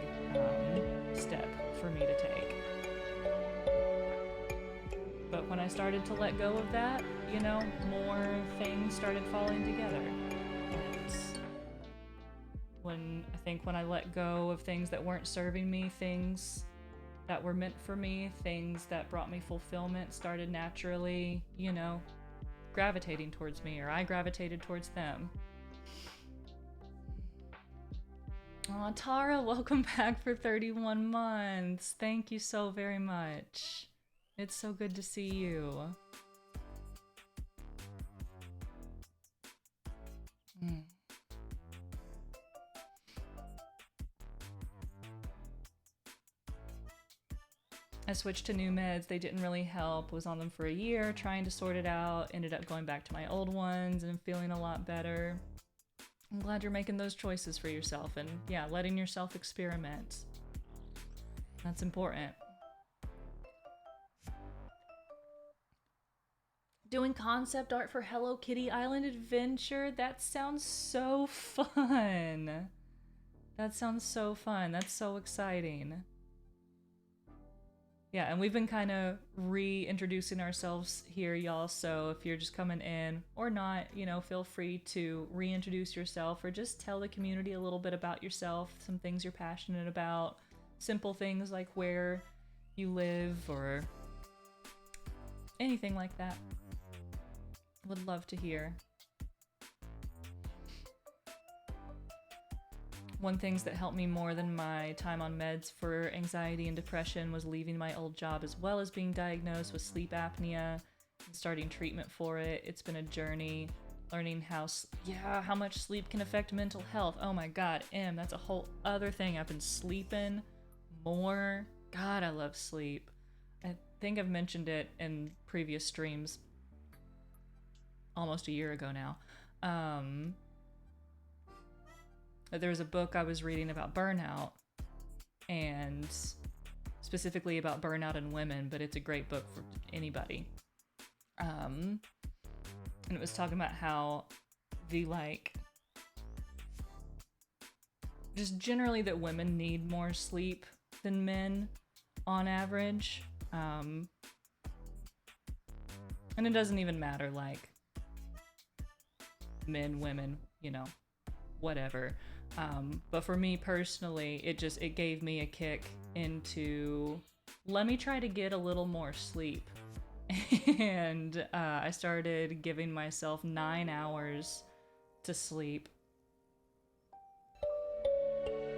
step for me to take. But when I started to let go of that, you know, more things started falling together. And when I let go of things that weren't serving me, things that were meant for me, things that brought me fulfillment started naturally, you know, gravitating towards me, or I gravitated towards them. Aw, Tara, welcome back for 31 months. Thank you so very much. It's so good to see you. I switched to new meds. They didn't really help. Was on them for a year, trying to sort it out. Ended up going back to my old ones and feeling a lot better. I'm glad you're making those choices for yourself and, yeah, letting yourself experiment. That's important. Doing concept art for Hello Kitty Island Adventure? That sounds so fun. That sounds so fun. That's so exciting. Yeah, and we've been kind of reintroducing ourselves here, y'all, so if you're just coming in or not, you know, feel free to reintroduce yourself or just tell the community a little bit about yourself, some things you're passionate about, simple things like where you live or anything like that. Would love to hear. One things that helped me more than my time on meds for anxiety and depression was leaving my old job, as well as being diagnosed with sleep apnea and starting treatment for it. It's been a journey, learning how much sleep can affect mental health. Oh my God, that's a whole other thing. I've been sleeping more. God, I love sleep. I think I've mentioned it in previous streams almost a year ago now. There was a book I was reading about burnout, and specifically about burnout in women, but it's a great book for anybody. And it was talking about how just generally that women need more sleep than men on average. And it doesn't even matter, like, men, women, you know, whatever. But for me personally, it gave me a kick into, let me try to get a little more sleep. And I started giving myself 9 hours to sleep.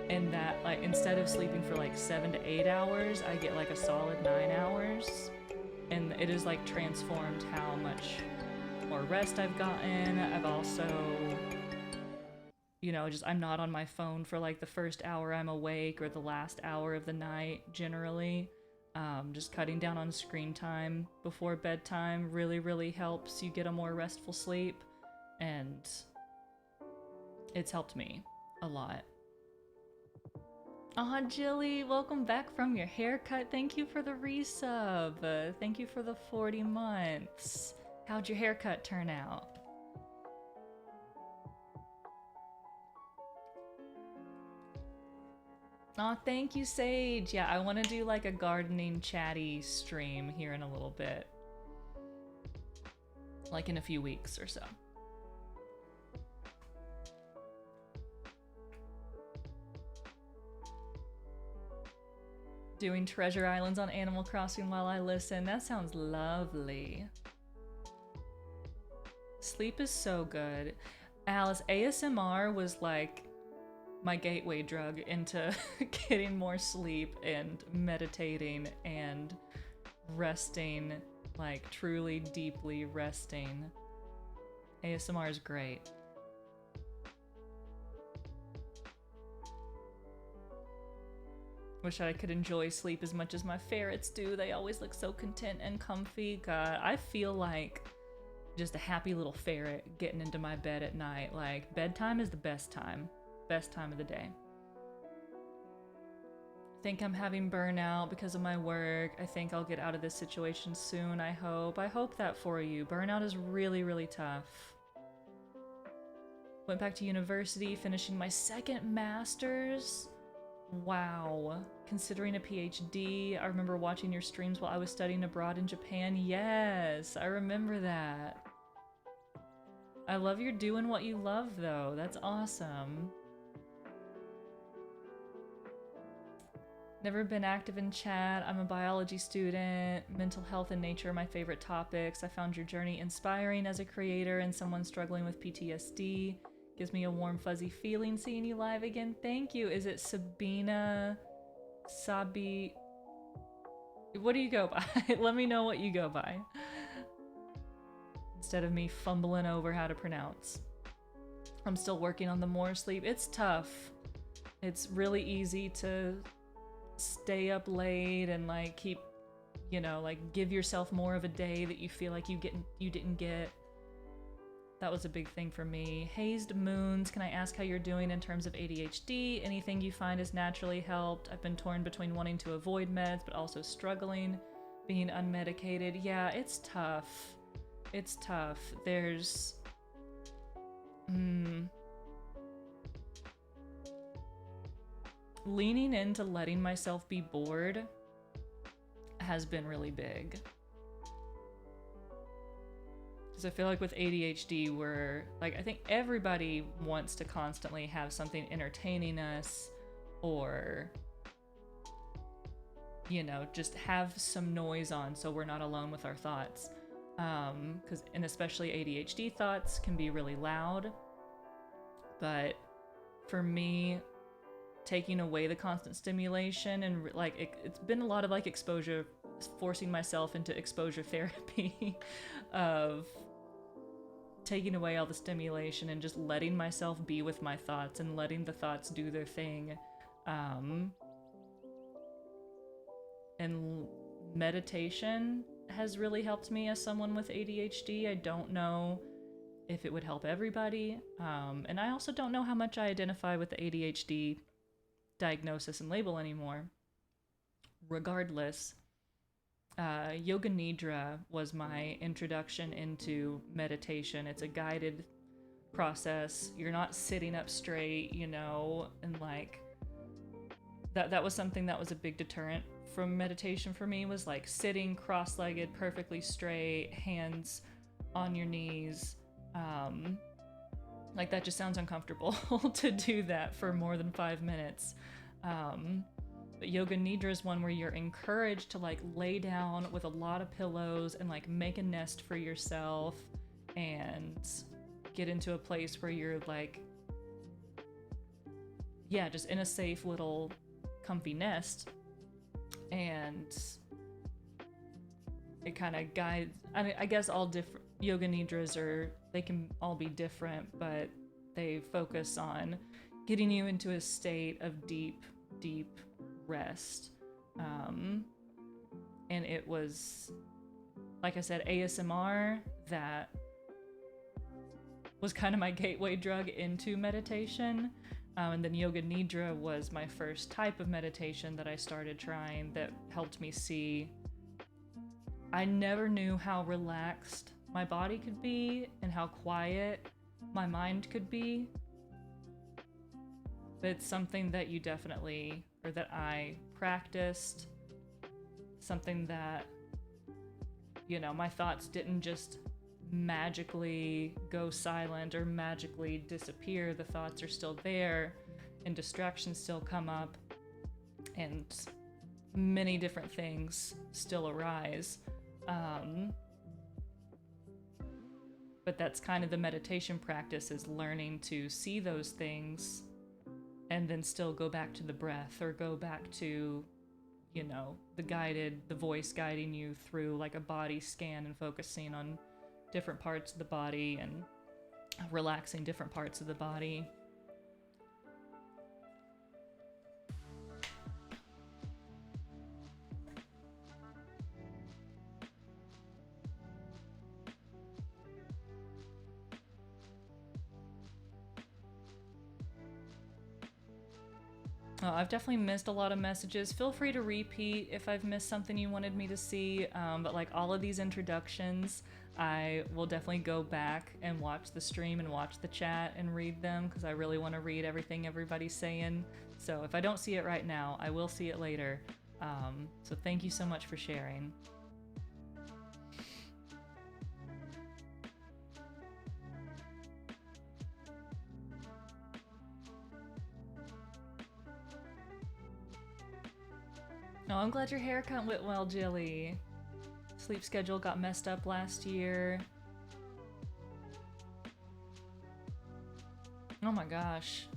And that, like, instead of sleeping for like 7 to 8 hours, I get like a solid 9 hours. And it has like transformed how much more rest I've gotten. I've also, you know, I'm not on my phone for like the first hour I'm awake or the last hour of the night generally. Just cutting down on screen time before bedtime really, really helps you get a more restful sleep. And it's helped me a lot. Jilly, welcome back from your haircut. Thank you for the resub. Thank you for the 40 months. How'd your haircut turn out? Thank you, Sage. Yeah, I want to do like a gardening chatty stream here in a little bit. Like in a few weeks or so. Doing treasure islands on Animal Crossing while I listen. That sounds lovely. Sleep is so good. Alice, ASMR was like my gateway drug into getting more sleep and meditating and resting, like truly deeply resting. ASMR is great. Wish I could enjoy sleep as much as my ferrets do. They always look so content and comfy. God, I feel like just a happy little ferret getting into my bed at night. Like, bedtime is the best time of the day. I think I'm having burnout because of my work. I think I'll get out of this situation soon, I hope. I hope that for you. Burnout is really, really tough. Went back to university, finishing my second master's. Wow. Considering a PhD. I remember watching your streams while I was studying abroad in Japan. Yes, I remember that. I love you're doing what you love, though. That's awesome. Never been active in chat. I'm a biology student. Mental health and nature are my favorite topics. I found your journey inspiring as a creator and someone struggling with PTSD. Gives me a warm, fuzzy feeling seeing you live again. Thank you. Is it Sabina? Sabi? What do you go by? Let me know what you go by. Instead of me fumbling over how to pronounce. I'm still working on the more sleep. It's tough. It's really easy to stay up late and like keep, you know, like give yourself more of a day that you feel like you didn't get. That was a big thing for me. Hazed Moons, can I ask how you're doing in terms of ADHD? Anything you find has naturally helped? I've been torn between wanting to avoid meds but also struggling being unmedicated. Yeah, it's tough. It's tough. There's leaning into letting myself be bored has been really big. Because I feel like with ADHD, I think everybody wants to constantly have something entertaining us or, you know, just have some noise on so we're not alone with our thoughts. And especially ADHD thoughts can be really loud. But for me, taking away the constant stimulation and it's been a lot of like exposure, forcing myself into exposure therapy of taking away all the stimulation and just letting myself be with my thoughts and letting the thoughts do their thing. And meditation has really helped me as someone with ADHD. I don't know if it would help everybody. And I also don't know how much I identify with the ADHD diagnosis and label anymore. Regardless, Yoga Nidra was my introduction into meditation. It's a guided process. You're not sitting up straight, you know, and like that was something that was a big deterrent from meditation for me, was like sitting cross-legged, perfectly straight, hands on your knees. Like that just sounds uncomfortable to do that for more than 5 minutes. But Yoga Nidra is one where you're encouraged to like lay down with a lot of pillows and like make a nest for yourself and get into a place where you're like, yeah, just in a safe little comfy nest. And it kind of guides, I mean, I guess all different Yoga Nidras they can all be different, but they focus on getting you into a state of deep rest. And it was, like I said, ASMR that was kind of my gateway drug into meditation. And then Yoga Nidra was my first type of meditation that I started trying that helped me see. I never knew how relaxed my body could be and how quiet my mind could be. But it's something that you definitely, or that I practiced, something that, you know, my thoughts didn't just magically go silent or magically disappear. The thoughts are still there and distractions still come up and many different things still arise. But that's kind of the meditation practice, is learning to see those things and then still go back to the breath or go back to, you know, the voice guiding you through like a body scan and focusing on different parts of the body and relaxing different parts of the body. Oh, I've definitely missed a lot of messages. Feel free to repeat if I've missed something you wanted me to see, but like all of these introductions, I will definitely go back and watch the stream and watch the chat and read them because I really want to read everything everybody's saying. So if I don't see it right now, I will see it later. So thank you so much for sharing. Oh, I'm glad your haircut went well, Jilly. Sleep schedule got messed up last year. Oh my gosh.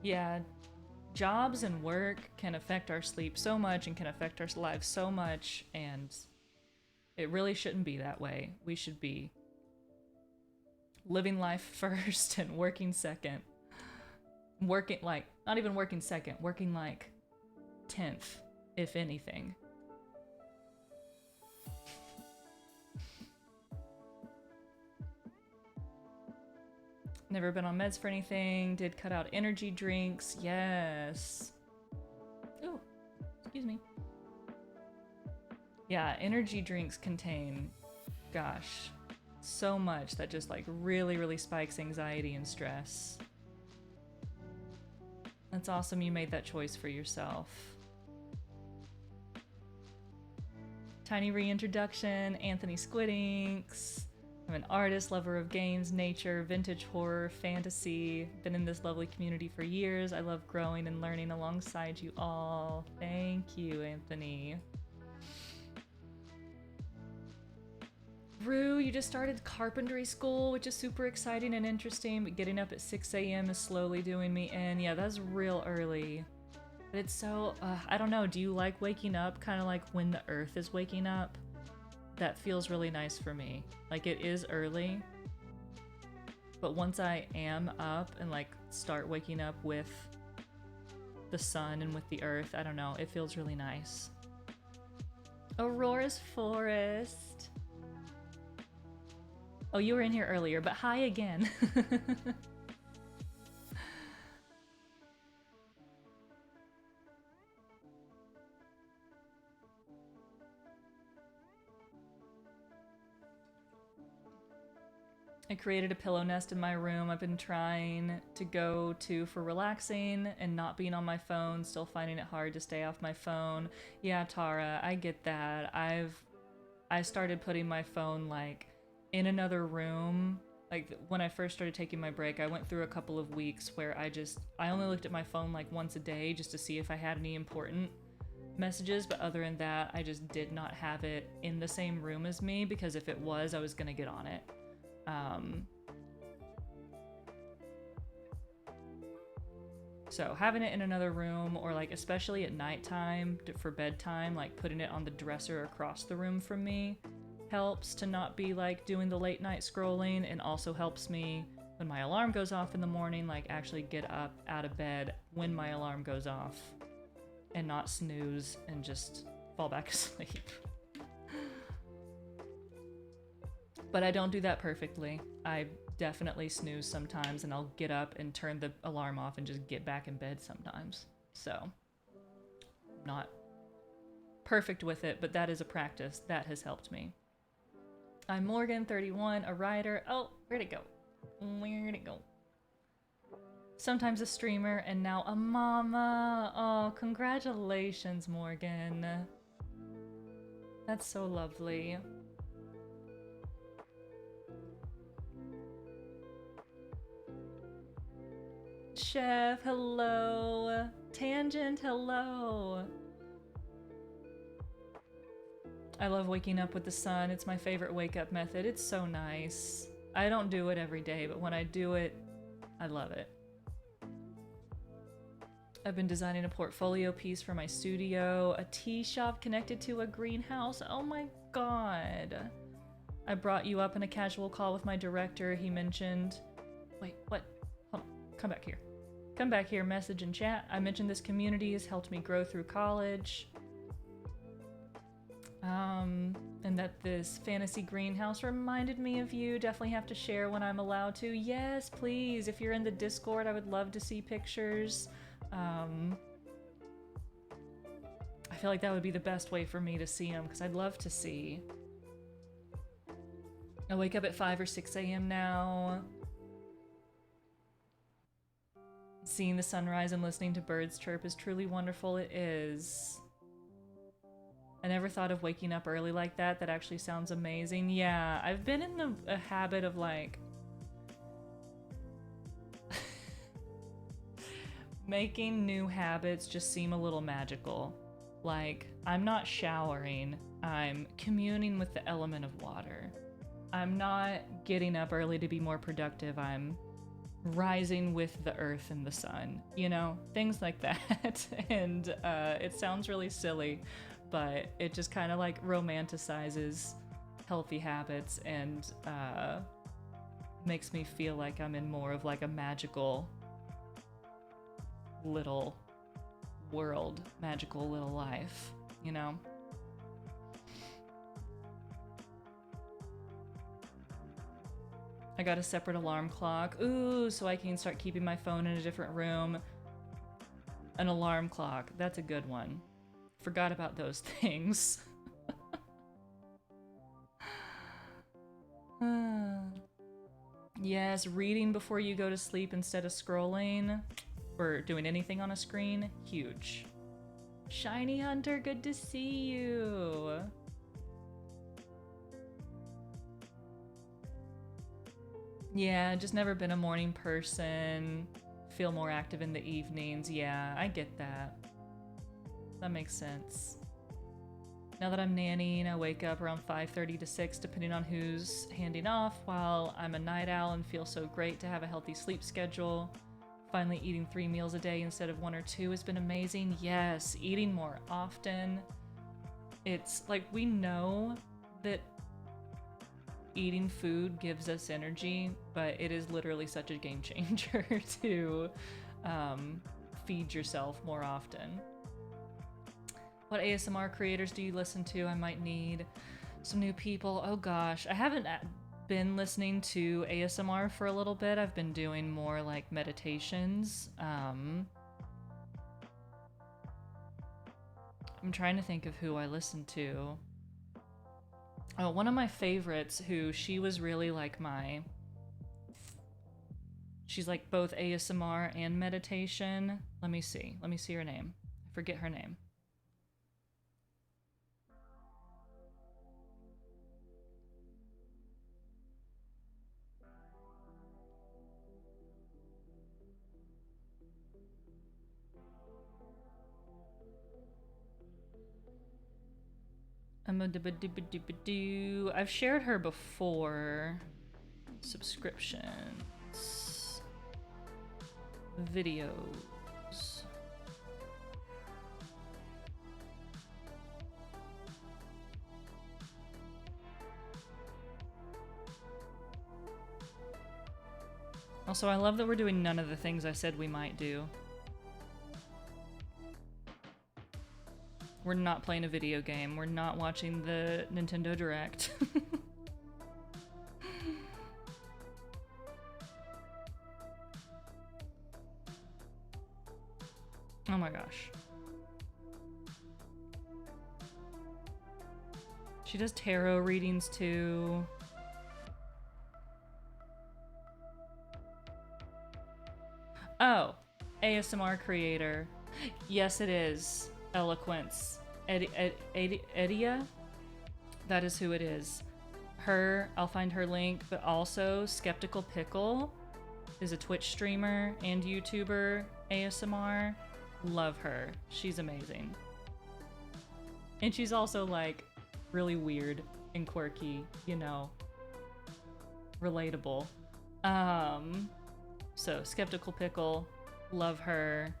Yeah, jobs and work can affect our sleep so much and can affect our lives so much, and it really shouldn't be that way. We should be living life first and working second. Working, like, not even working second, working like 10th, if anything. Never been on meds for anything. Did cut out energy drinks. Yes. Ooh, excuse me. Yeah, energy drinks contain, gosh, so much that just like really spikes anxiety and stress. That's awesome you made that choice for yourself. Tiny reintroduction, Anthony Squidinks. I'm an artist, lover of games, nature, vintage horror, fantasy. Been in this lovely community for years. I love growing and learning alongside you all. Thank you, Anthony. Rue, you just started carpentry school, which is super exciting and interesting, but getting up at 6 a.m. is slowly doing me in. Yeah, that's real early. But it's so, I don't know, do you like waking up kind of like when the earth is waking up? That feels really nice for me. Like, it is early, but once I am up and like start waking up with the sun and with the earth, I don't know, it feels really nice. Aurora's Forest. Oh, you were in here earlier, but hi again. I created a pillow nest in my room. I've been trying to go to for relaxing and not being on my phone, still finding it hard to stay off my phone. Yeah, Tara, I get that. I started putting my phone like in another room. Like when I first started taking my break, I went through a couple of weeks where I only looked at my phone like once a day just to see if I had any important messages, but other than that, I just did not have it in the same room as me because if it was, I was gonna get on it. So having it in another room, or like especially at nighttime for bedtime, like putting it on the dresser across the room from me helps to not be like doing the late night scrolling, and also helps me when my alarm goes off in the morning, like actually get up out of bed when my alarm goes off and not snooze and just fall back asleep. But I don't do that perfectly. I definitely snooze sometimes, and I'll get up and turn the alarm off and just get back in bed sometimes. So, not perfect with it, but that is a practice that has helped me. I'm Morgan, 31, a writer. Oh, where'd it go? Where'd it go? Sometimes a streamer, and now a mama. Oh, congratulations, Morgan. That's so lovely. Chef, hello. Tangent, hello. I love waking up with the sun. It's my favorite wake-up method. It's so nice. I don't do it every day, but when I do it, I love it. I've been designing a portfolio piece for my studio, a tea shop connected to a greenhouse. Oh my god. I brought you up in a casual call with my director. He mentioned... Wait, what? Hold on. Come back here. Come back here, message and chat. I mentioned this community has helped me grow through college. And that this fantasy greenhouse reminded me of you. Definitely have to share when I'm allowed to. Yes, please. If you're in the Discord, I would love to see pictures. I feel like that would be the best way for me to see them, because I'd love to see. I wake up at 5 or 6 a.m. now. Seeing the sunrise and listening to birds chirp is truly wonderful. It is. I never thought of waking up early like that. That actually sounds amazing. Yeah, I've been in a habit of like making new habits just seem a little magical. Like, I'm not showering, I'm communing with the element of water. I'm not getting up early to be more productive, I'm rising with the earth and the sun, you know, things like that. And it sounds really silly, but it just kind of like romanticizes healthy habits and makes me feel like I'm in more of like a magical little world, magical little life, you know? I got a separate alarm clock. Ooh, so I can start keeping my phone in a different room. An alarm clock, that's a good one. Forgot about those things. Yes, reading before you go to sleep instead of scrolling or doing anything on a screen, huge. Shiny Hunter, good to see you. Yeah, just never been a morning person. Feel more active in the evenings. Yeah, I get that. That makes sense. Now that I'm nannying, I wake up around 5:30 to 6, depending on who's handing off, while I'm a night owl and feel so great to have a healthy sleep schedule. Finally eating 3 meals a day instead of 1 or 2 has been amazing. Yes, eating more often. It's like, we know that eating food gives us energy, but it is literally such a game changer to feed yourself more often. What ASMR creators do you listen to? I might need some new people. Oh gosh, I haven't been listening to ASMR for a little bit. I've been doing more like meditations. I'm trying to think of who I listen to. Oh, one of my favorites, who she was really like she's like both ASMR and meditation. Let me see her name. I forget her name. I've shared her before. Subscriptions. Videos. Also, I love that we're doing none of the things I said we might do. We're not playing a video game. We're not watching the Nintendo Direct. Oh my gosh. She does tarot readings too. Oh, ASMR creator. Yes, it is. Eloquence. Edia? That is who it is. Her, I'll find her link, but also Skeptical Pickle is a Twitch streamer and YouTuber, ASMR. Love her. She's amazing. And she's also like really weird and quirky, you know, relatable. So Skeptical Pickle, love her.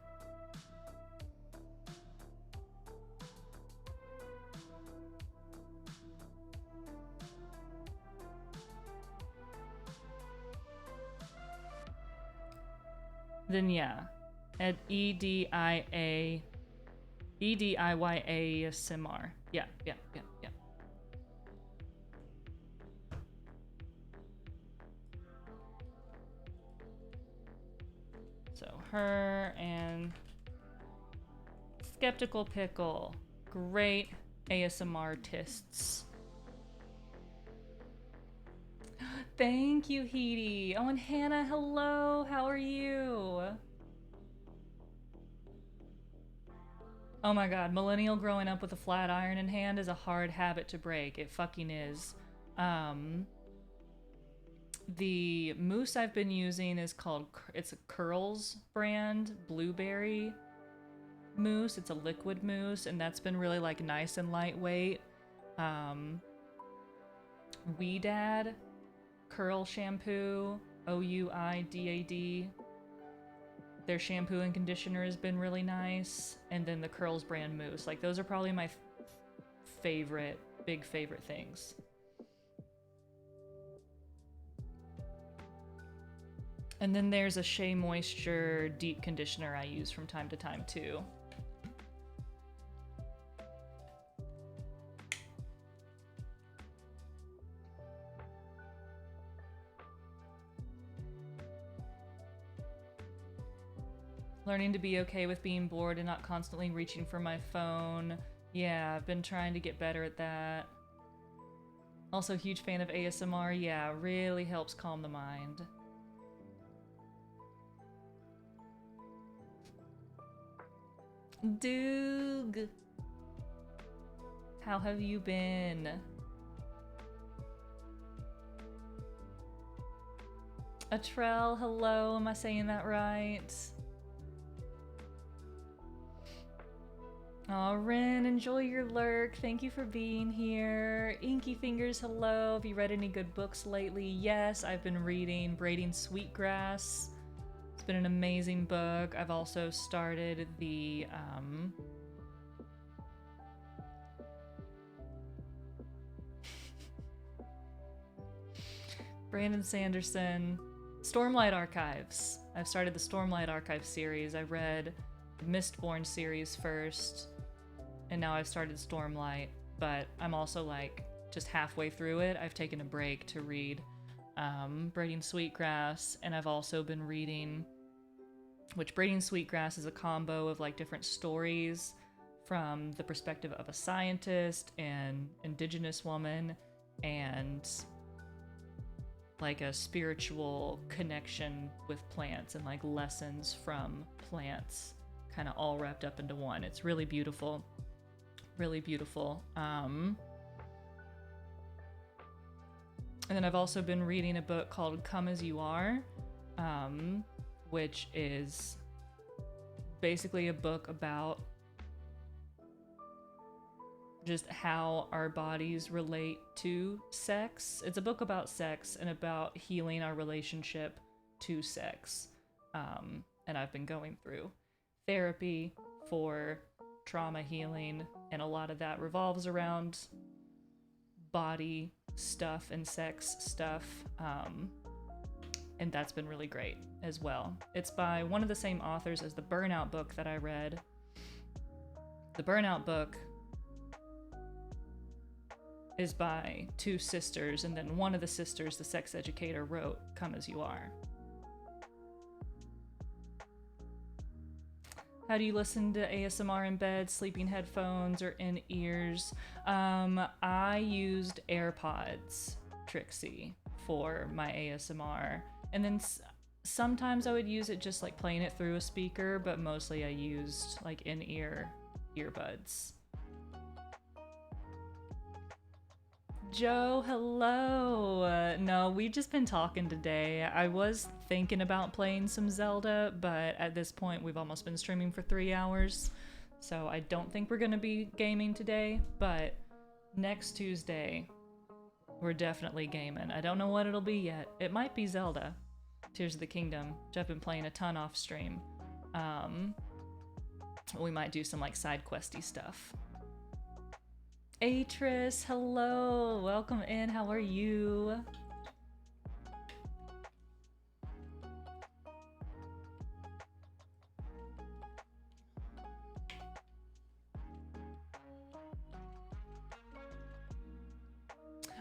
Then yeah, at EDIYA ASMR. Yeah. her and Skeptical Pickle. Great ASMR artists. Thank you, Heidi. Oh, and Hannah, hello. How are you? Oh my god, millennial growing up with a flat iron in hand is a hard habit to break. It fucking is. The mousse I've been using is called, it's a Curls brand blueberry mousse. It's a liquid mousse, and that's been really like nice and lightweight. Ouidad curl shampoo, Ouidad. Their shampoo and conditioner has been really nice, and then the Curls brand mousse. Like, those are probably my big favorite things. And then there's a Shea Moisture deep conditioner I use from time to time too. Learning to be okay with being bored and not constantly reaching for my phone. Yeah, I've been trying to get better at that. Also, huge fan of ASMR. Yeah, really helps calm the mind. Doog! How have you been? Atrell, hello, am I saying that right? Aw, Ren, enjoy your lurk. Thank you for being here. Inky Fingers, hello. Have you read any good books lately? Yes, I've been reading Braiding Sweetgrass. It's been an amazing book. I've also started the, Brandon Sanderson, Stormlight Archives. I've started the Stormlight Archives series. I read the Mistborn series first, and now I've started Stormlight, but I'm also like just halfway through it. I've taken a break to read Braiding Sweetgrass, and I've also been reading, which Braiding Sweetgrass is a combo of like different stories from the perspective of a scientist and indigenous woman, and like a spiritual connection with plants and like lessons from plants kind of all wrapped up into one. It's really beautiful. Really beautiful. And then I've also been reading a book called Come As You Are, which is basically a book about just how our bodies relate to sex. It's a book about sex and about healing our relationship to sex. And I've been going through therapy for trauma healing, and a lot of that revolves around body stuff and sex stuff. And that's been really great as well. It's by one of the same authors as the Burnout book that I read. The Burnout book is by two sisters, and then one of the sisters, the sex educator, wrote Come As You Are. How do you listen to ASMR in bed, sleeping headphones, or in ears? I used AirPods, Trixie, for my ASMR. And then sometimes I would use it just like playing it through a speaker, but mostly I used like in-ear earbuds. Joe, hello. No, we've just been talking today. I was thinking about playing some Zelda, but at this point we've almost been streaming for 3 hours, so I don't think we're gonna be gaming today, but next Tuesday we're definitely gaming. I don't know what it'll be yet. It might be Zelda, Tears of the Kingdom, which I've been playing a ton off stream. We might do some like side questy stuff. Atris, hello, welcome in, how are you?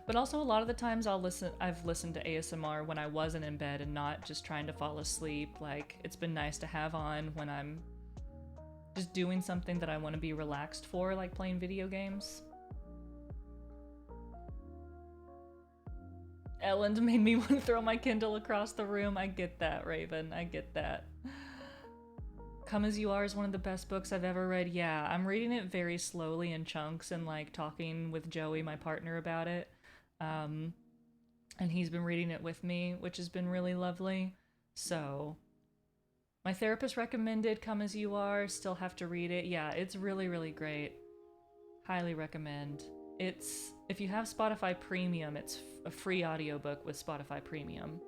But also a lot of the times I've listened to ASMR when I wasn't in bed and not just trying to fall asleep. Like, it's been nice to have on when I'm just doing something that I want to be relaxed for, like playing video games. Ellen made me want to throw my Kindle across the room. I get that, Raven. I get that. Come As You Are is one of the best books I've ever read. Yeah, I'm reading it very slowly in chunks and like talking with Joey, my partner, about it. And he's been reading it with me, which has been really lovely. So my therapist recommended Come As You Are. Still have to read it. Yeah, it's really, really great. Highly recommend. It's, if you have Spotify Premium, it's a free audiobook with Spotify Premium.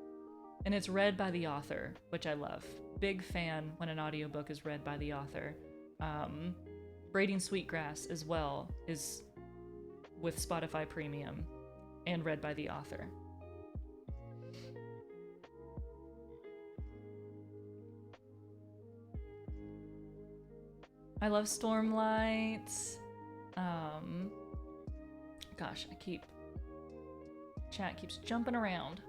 And it's read by the author, which I love. Big fan when an audiobook is read by the author. Braiding Sweetgrass as well is with Spotify Premium and read by the author. I love Stormlight. Gosh, chat keeps jumping around.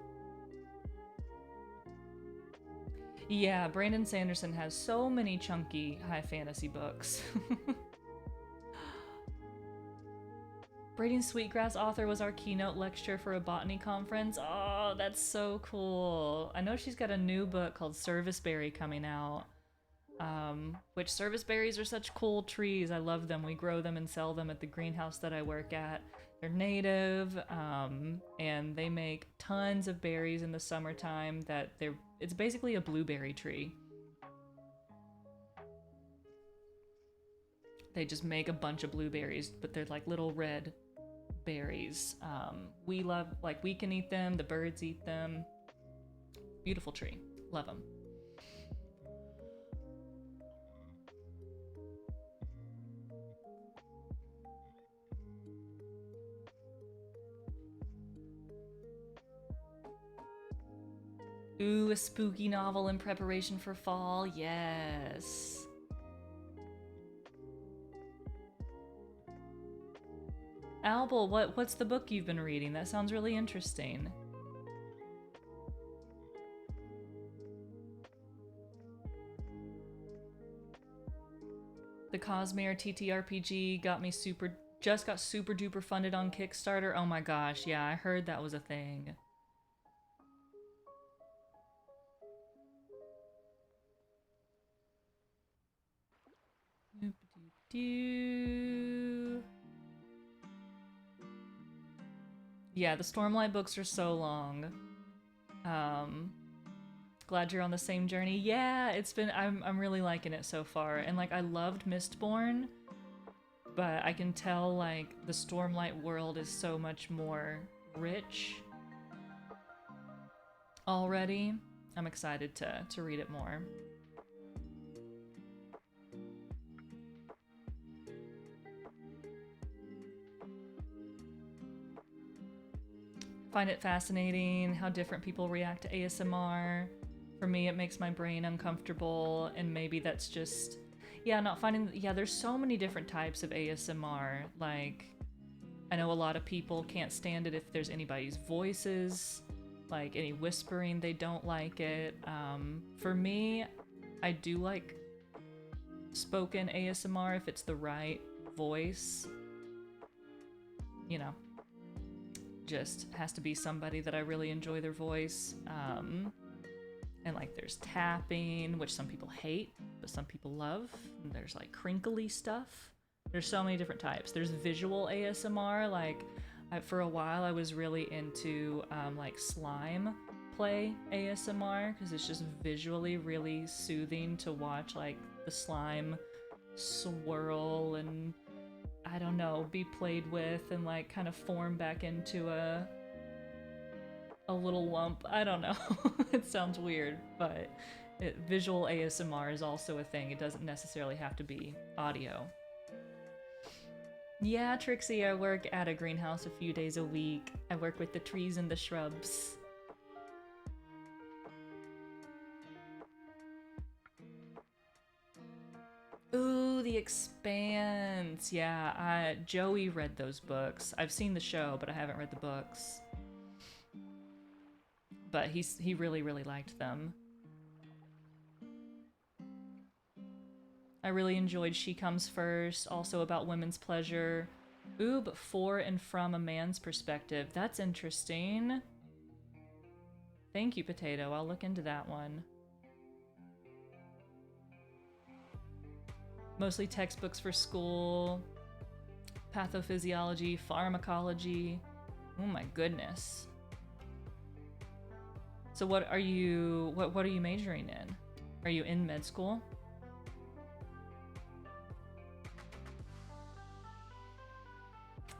Yeah, Brandon Sanderson has so many chunky high fantasy books. Braiding Sweetgrass author was our keynote lecturer for a botany conference. Oh, that's so cool. I know she's got a new book called Serviceberry coming out. Which serviceberries are such cool trees. I love them. We grow them and sell them at the greenhouse that I work at. They're native, and they make tons of berries in the summertime it's basically a blueberry tree. They just make a bunch of blueberries, but they're like little red berries. We can eat them, the birds eat them. Beautiful tree. Love them. Ooh, a spooky novel in preparation for fall. Yes. Albel, what's the book you've been reading? That sounds really interesting. The Cosmere TTRPG just got super duper funded on Kickstarter. Oh my gosh, yeah, I heard that was a thing. Yeah, the Stormlight books are so long. Glad you're on the same journey. Yeah, I'm really liking it so far. And like, I loved Mistborn, but I can tell like the Stormlight world is so much more rich already. I'm excited to read it more. Find it fascinating how different people react to ASMR. For me, it makes my brain uncomfortable, and maybe that's just, there's so many different types of ASMR. Like, I know a lot of people can't stand it if there's anybody's voices, like any whispering, they don't like it. For me, I do like spoken ASMR if it's the right voice. You know, just has to be somebody that I really enjoy their voice. And like there's tapping, which some people hate, but some people love. And there's like crinkly stuff. There's so many different types. There's visual ASMR, like for a while I was really into like slime play ASMR, because it's just visually really soothing to watch like the slime swirl and, I don't know, be played with and like kind of form back into a little lump. I don't know. It sounds weird, but visual ASMR is also a thing. It doesn't necessarily have to be audio. Yeah, Trixie, I work at a greenhouse a few days a week. I work with the trees and the shrubs. Ooh, The Expanse. Yeah, Joey read those books. I've seen the show, but I haven't read the books. But he really, really liked them. I really enjoyed She Comes First, also about women's pleasure. Ooh, but for and from a man's perspective. That's interesting. Thank you, Potato. I'll look into that one. Mostly textbooks for school, pathophysiology, pharmacology. Oh my goodness. So what are you majoring in? Are you in med school?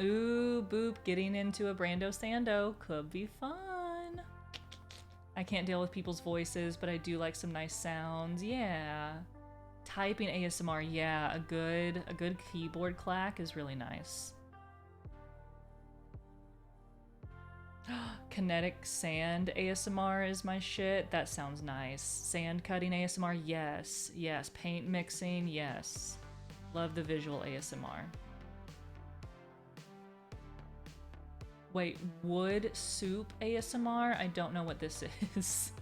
Ooh, boop, getting into a Brando Sando could be fun. I can't deal with people's voices, but I do like some nice sounds. Yeah. Typing ASMR, yeah, a good keyboard clack is really nice. Kinetic sand ASMR is my shit. That sounds nice. Sand cutting ASMR, yes. Yes. Paint mixing, yes. Love the visual ASMR. Wait, wood soup ASMR? I don't know what this is.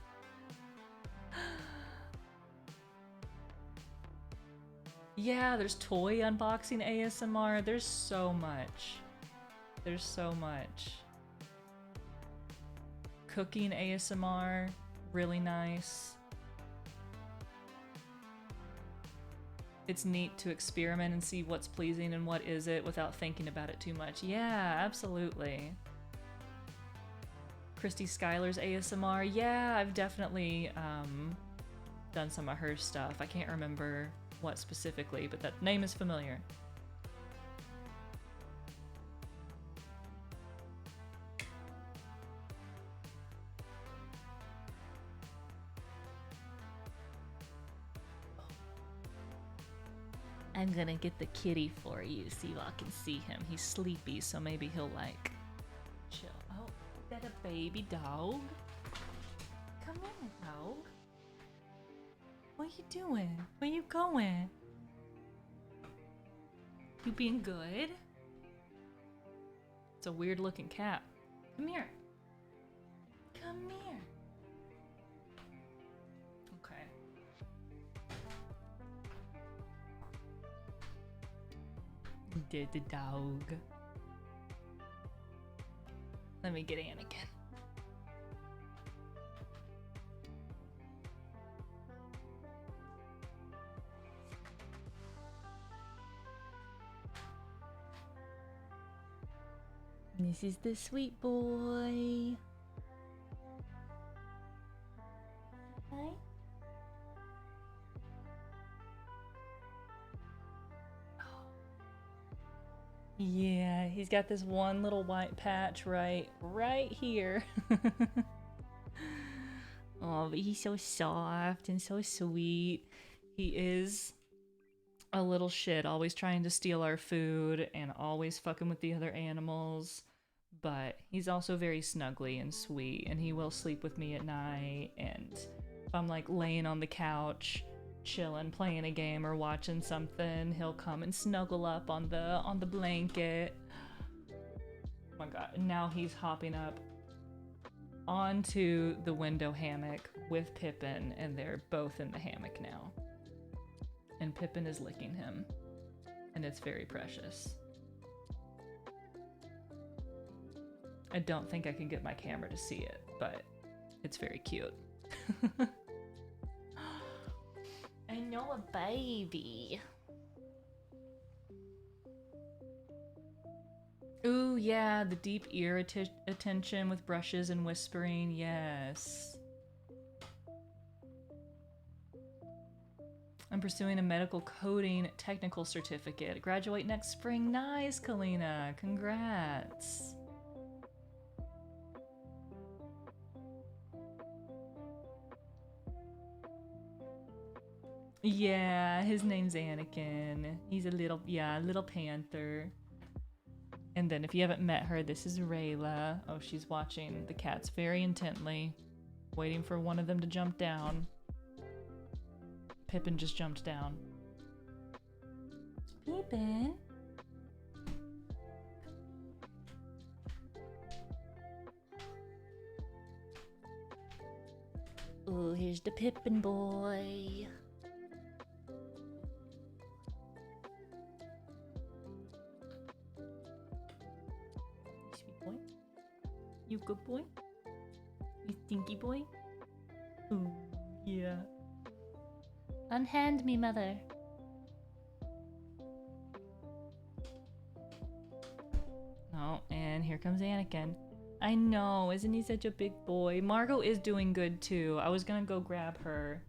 Yeah, there's toy unboxing ASMR. There's so much. There's so much. Cooking ASMR, really nice. It's neat to experiment and see what's pleasing and what isn't without thinking about it too much. Yeah, absolutely. Christy Schuyler's ASMR. Yeah, I've definitely done some of her stuff. I can't remember what specifically, but that name is familiar. I'm gonna get the kitty for you so I can see him. He's sleepy, so maybe he'll like chill. Oh, is that a baby dog? Come in, dog. What you doing? Where you going? You being good? It's a weird looking cat. Come here. Come here. Okay. Did the dog. Let me get Anakin. This is the sweet boy. Hi. Yeah, he's got this one little white patch right here. Oh, but he's so soft and so sweet. He is a little shit, always trying to steal our food and always fucking with the other animals. But he's also very snuggly and sweet, and he will sleep with me at night. And if I'm like laying on the couch, chilling, playing a game or watching something, he'll come and snuggle up on the blanket. Oh my god, and now he's hopping up onto the window hammock with Pippin, and they're both in the hammock now. And Pippin is licking him, and it's very precious. I don't think I can get my camera to see it, but it's very cute. I know, a baby. Ooh, yeah, the deep ear attention with brushes and whispering, yes. I'm pursuing a medical coding technical certificate. Graduate next spring. Nice, Kalina. Congrats. Yeah, his name's Anakin. He's a little panther. And then if you haven't met her, this is Rayla. Oh, she's watching the cats very intently, waiting for one of them to jump down. Pippin just jumped down. Pippin. Oh, here's the Pippin boy. Sweet boy. You good boy? You stinky boy? Oh, yeah. Unhand me, mother. Oh, and here comes Anakin. I know, isn't he such a big boy? Margot is doing good too. I was gonna go grab her.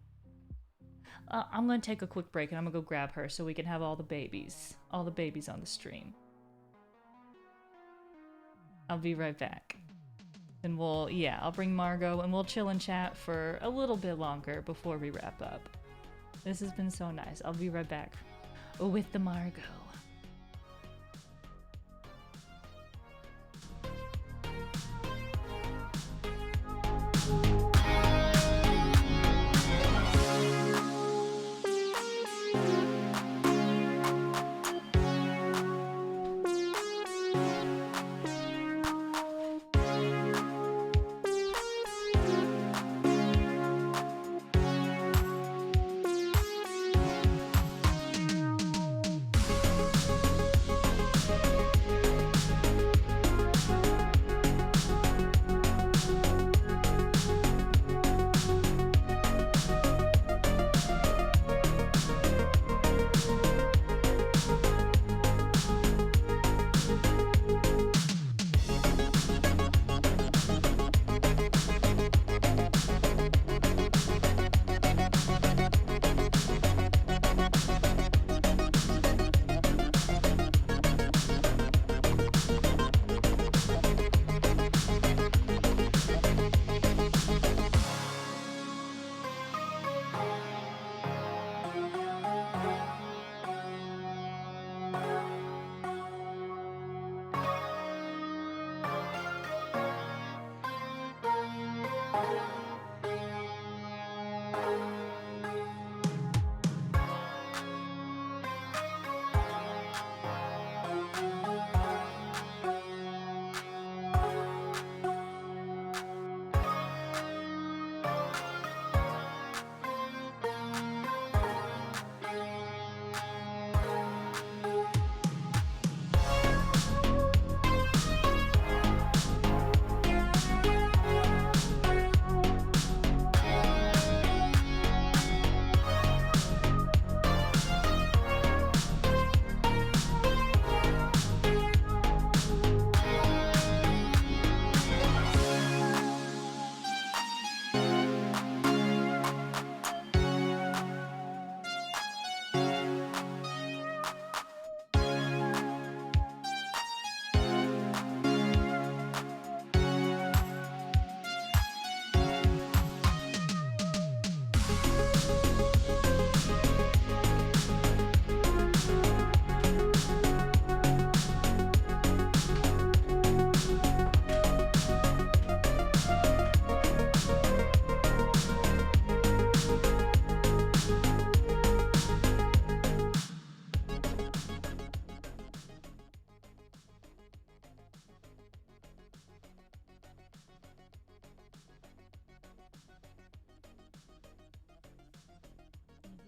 I'm gonna take a quick break and I'm gonna go grab her so we can have all the babies on the stream. I'll be right back. And I'll bring Margot and we'll chill and chat for a little bit longer before we wrap up. This has been so nice. I'll be right back with the Margot.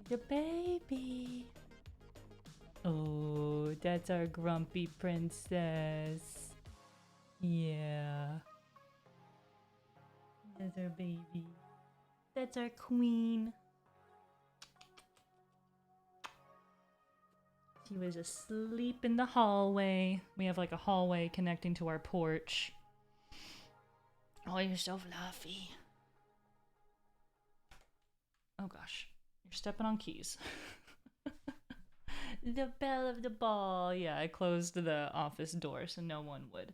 The baby. Oh, that's our grumpy princess. Yeah. That's our baby. That's our queen. She was asleep in the hallway. We have like a hallway connecting to our porch. Oh, you're so fluffy. Oh gosh. You're stepping on keys. The belle of the ball. Yeah, I closed the office door so no one would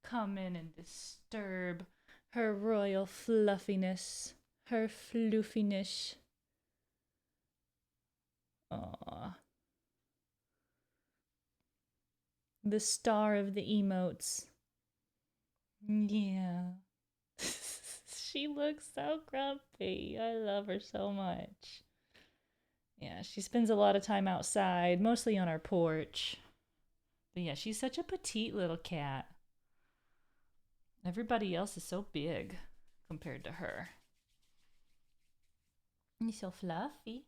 come in and disturb her royal fluffiness. Her floofiness. Aww. The star of the emotes. Yeah. She looks so grumpy. I love her so much. Yeah, she spends a lot of time outside, mostly on our porch. But yeah, she's such a petite little cat. Everybody else is so big compared to her. He's so fluffy.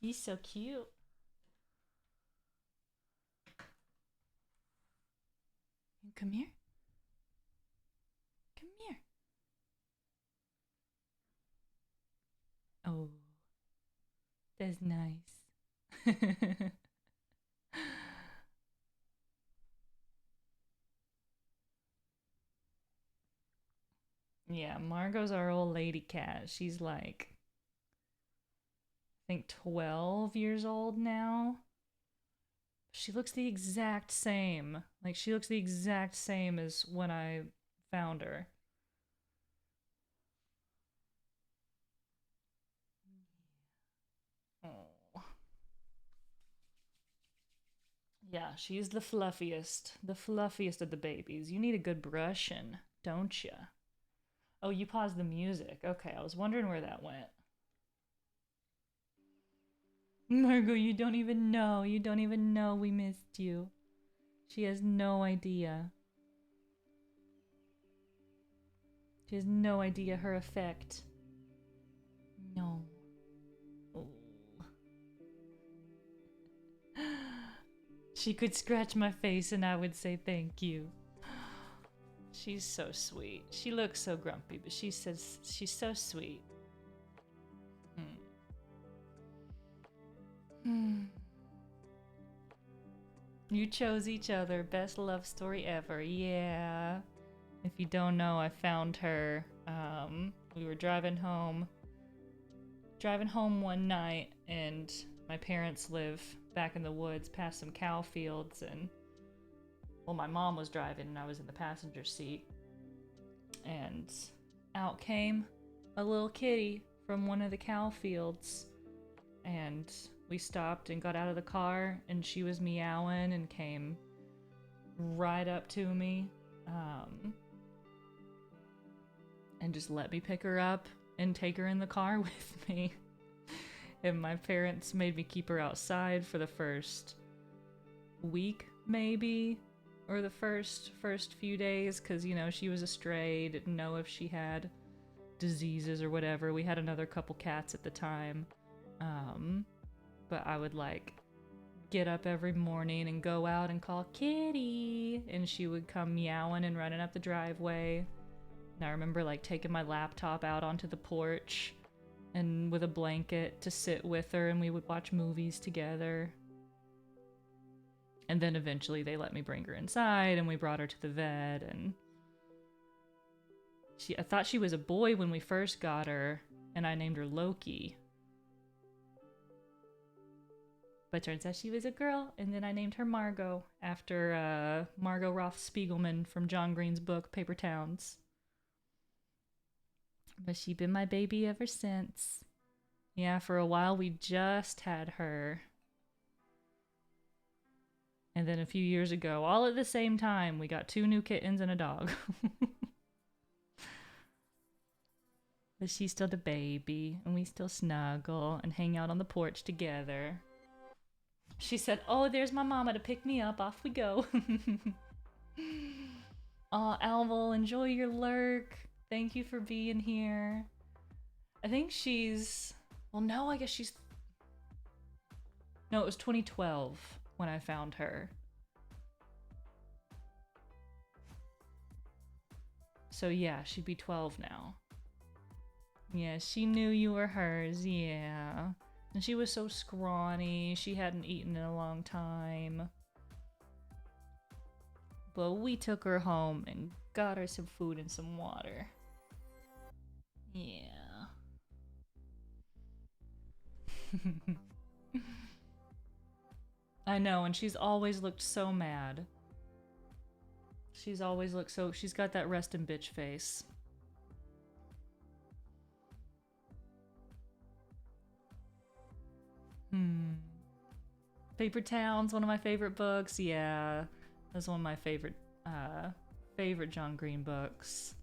He's so cute. Come here. Come here. Oh, that's nice. Yeah, Margot's our old lady cat. She's like, I think 12 years old now. She looks the exact same. Like, she looks the exact same as when I found her. Oh. Yeah, she's the fluffiest of the babies. You need a good brushing, don't you? Oh, you paused the music. Okay, I was wondering where that went. Margot, you don't even know. You don't even know we missed you. She has no idea. She has no idea her effect. No. Oh. She could scratch my face and I would say thank you. She's so sweet. She looks so grumpy, but she says she's so sweet. You chose each other. Best love story ever. Yeah. If you don't know, I found her. We were driving home one night, and my parents live back in the woods past some cow fields, and well, my mom was driving and I was in the passenger seat, and out came a little kitty from one of the cow fields, and we stopped and got out of the car, and she was meowing and came right up to me, and just let me pick her up and take her in the car with me. And my parents made me keep her outside for the first week, maybe, or the first few days, because, you know, she was a stray, didn't know if she had diseases or whatever. We had another couple cats at the time, but I would, like, get up every morning and go out and call Kitty, and she would come meowing and running up the driveway. And I remember, like, taking my laptop out onto the porch and with a blanket to sit with her, and we would watch movies together. And then eventually they let me bring her inside, and we brought her to the vet, and I thought she was a boy when we first got her, and I named her Loki. But turns out she was a girl, and then I named her Margot, after Margot Roth Spiegelman from John Green's book, Paper Towns. But she's been my baby ever since. Yeah, for a while we just had her. And then a few years ago, all at the same time, we got 2 new kittens and a dog. But she's still the baby, and we still snuggle and hang out on the porch together. She said, "Oh, there's my mama to pick me up. Off we go." Aw, Alval, enjoy your lurk. Thank you for being here. I think she's... Well, no, I guess she's... No, it was 2012 when I found her. So yeah, she'd be 12 now. Yeah, she knew you were hers, yeah. And she was so scrawny, she hadn't eaten in a long time. But we took her home and got her some food and some water. Yeah. I know, and she's always looked so mad. She's always looked so... She's got that restin' bitch face. Paper Towns, one of my favorite books. Yeah, that's one of my favorite John Green books.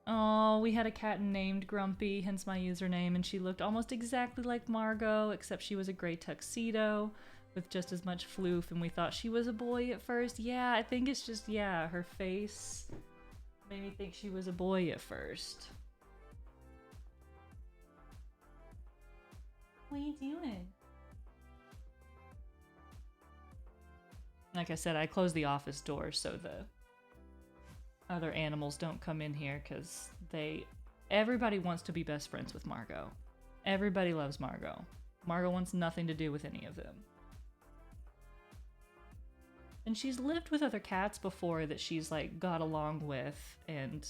Oh, we had a cat named Grumpy, hence my username, and she looked almost exactly like Margot, except she was a gray tuxedo with just as much floof, and we thought she was a boy at first. Yeah, I think it's just, yeah, her face made me think she was a boy at first. What are you doing? Like I said, I closed the office door so the other animals don't come in here because everybody wants to be best friends with Margot. Everybody loves Margot. Margot wants nothing to do with any of them. And she's lived with other cats before that she's like got along with and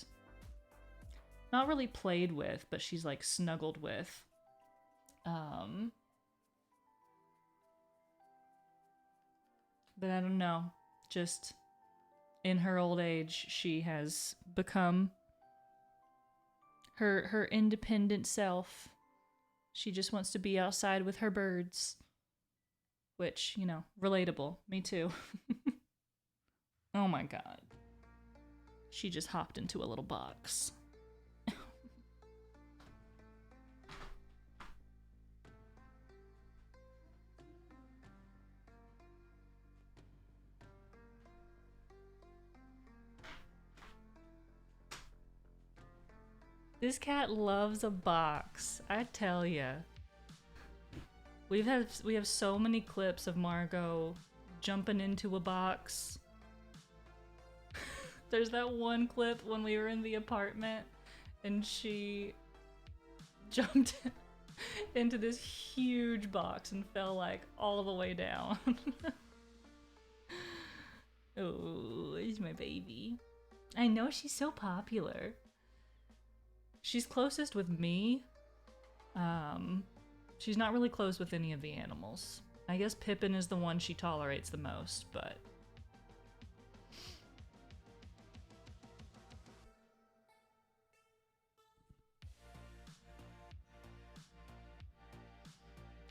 not really played with, but she's like snuggled with. But I don't know, just in her old age, she has become her independent self. She just wants to be outside with her birds. Which, you know, relatable. Me too. Oh my god. She just hopped into a little box. This cat loves a box, I tell ya. We have so many clips of Margot jumping into a box. There's that one clip when we were in the apartment and she jumped into this huge box and fell like all the way down. Oh, it's my baby. I know, she's so popular. She's closest with me. She's not really close with any of the animals. I guess Pippin is the one she tolerates the most, but...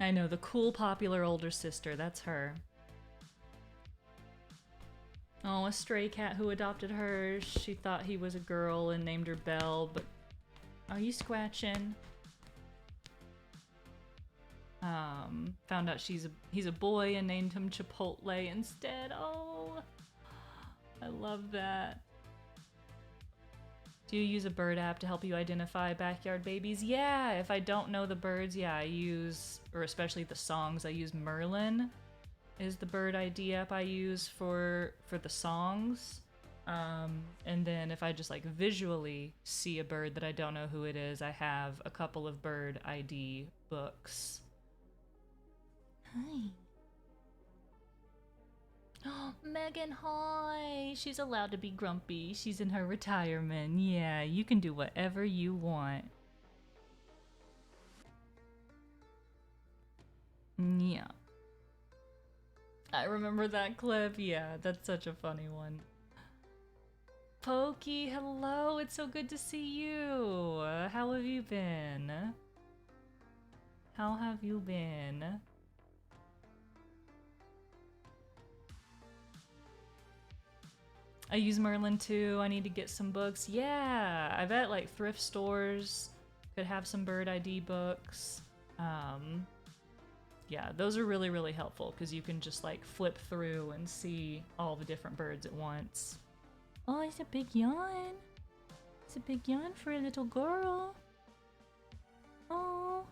I know, the cool, popular older sister, that's her. Oh, a stray cat who adopted her. She thought he was a girl and named her Belle, but... Are you scratching? Found out he's a boy and named him Chipotle instead. Oh, I love that. Do you use a bird app to help you identify backyard babies? Yeah, if I don't know the birds, yeah, I use, or especially the songs, I use Merlin is the bird ID app I use for the songs. And then if I just like visually see a bird that I don't know who it is, I have a couple of bird ID books. Hi. Oh, Megan, hi! She's allowed to be grumpy. She's in her retirement. Yeah, you can do whatever you want. Yeah. I remember that clip. Yeah, that's such a funny one. Pokey, hello! It's so good to see you! How have you been? How have you been? I use Merlin too. I need to get some books. Yeah, I bet like thrift stores could have some bird ID books. Yeah, those are really, really helpful because you can just like flip through and see all the different birds at once. Oh, it's a big yawn. It's a big yawn for a little girl. Oh.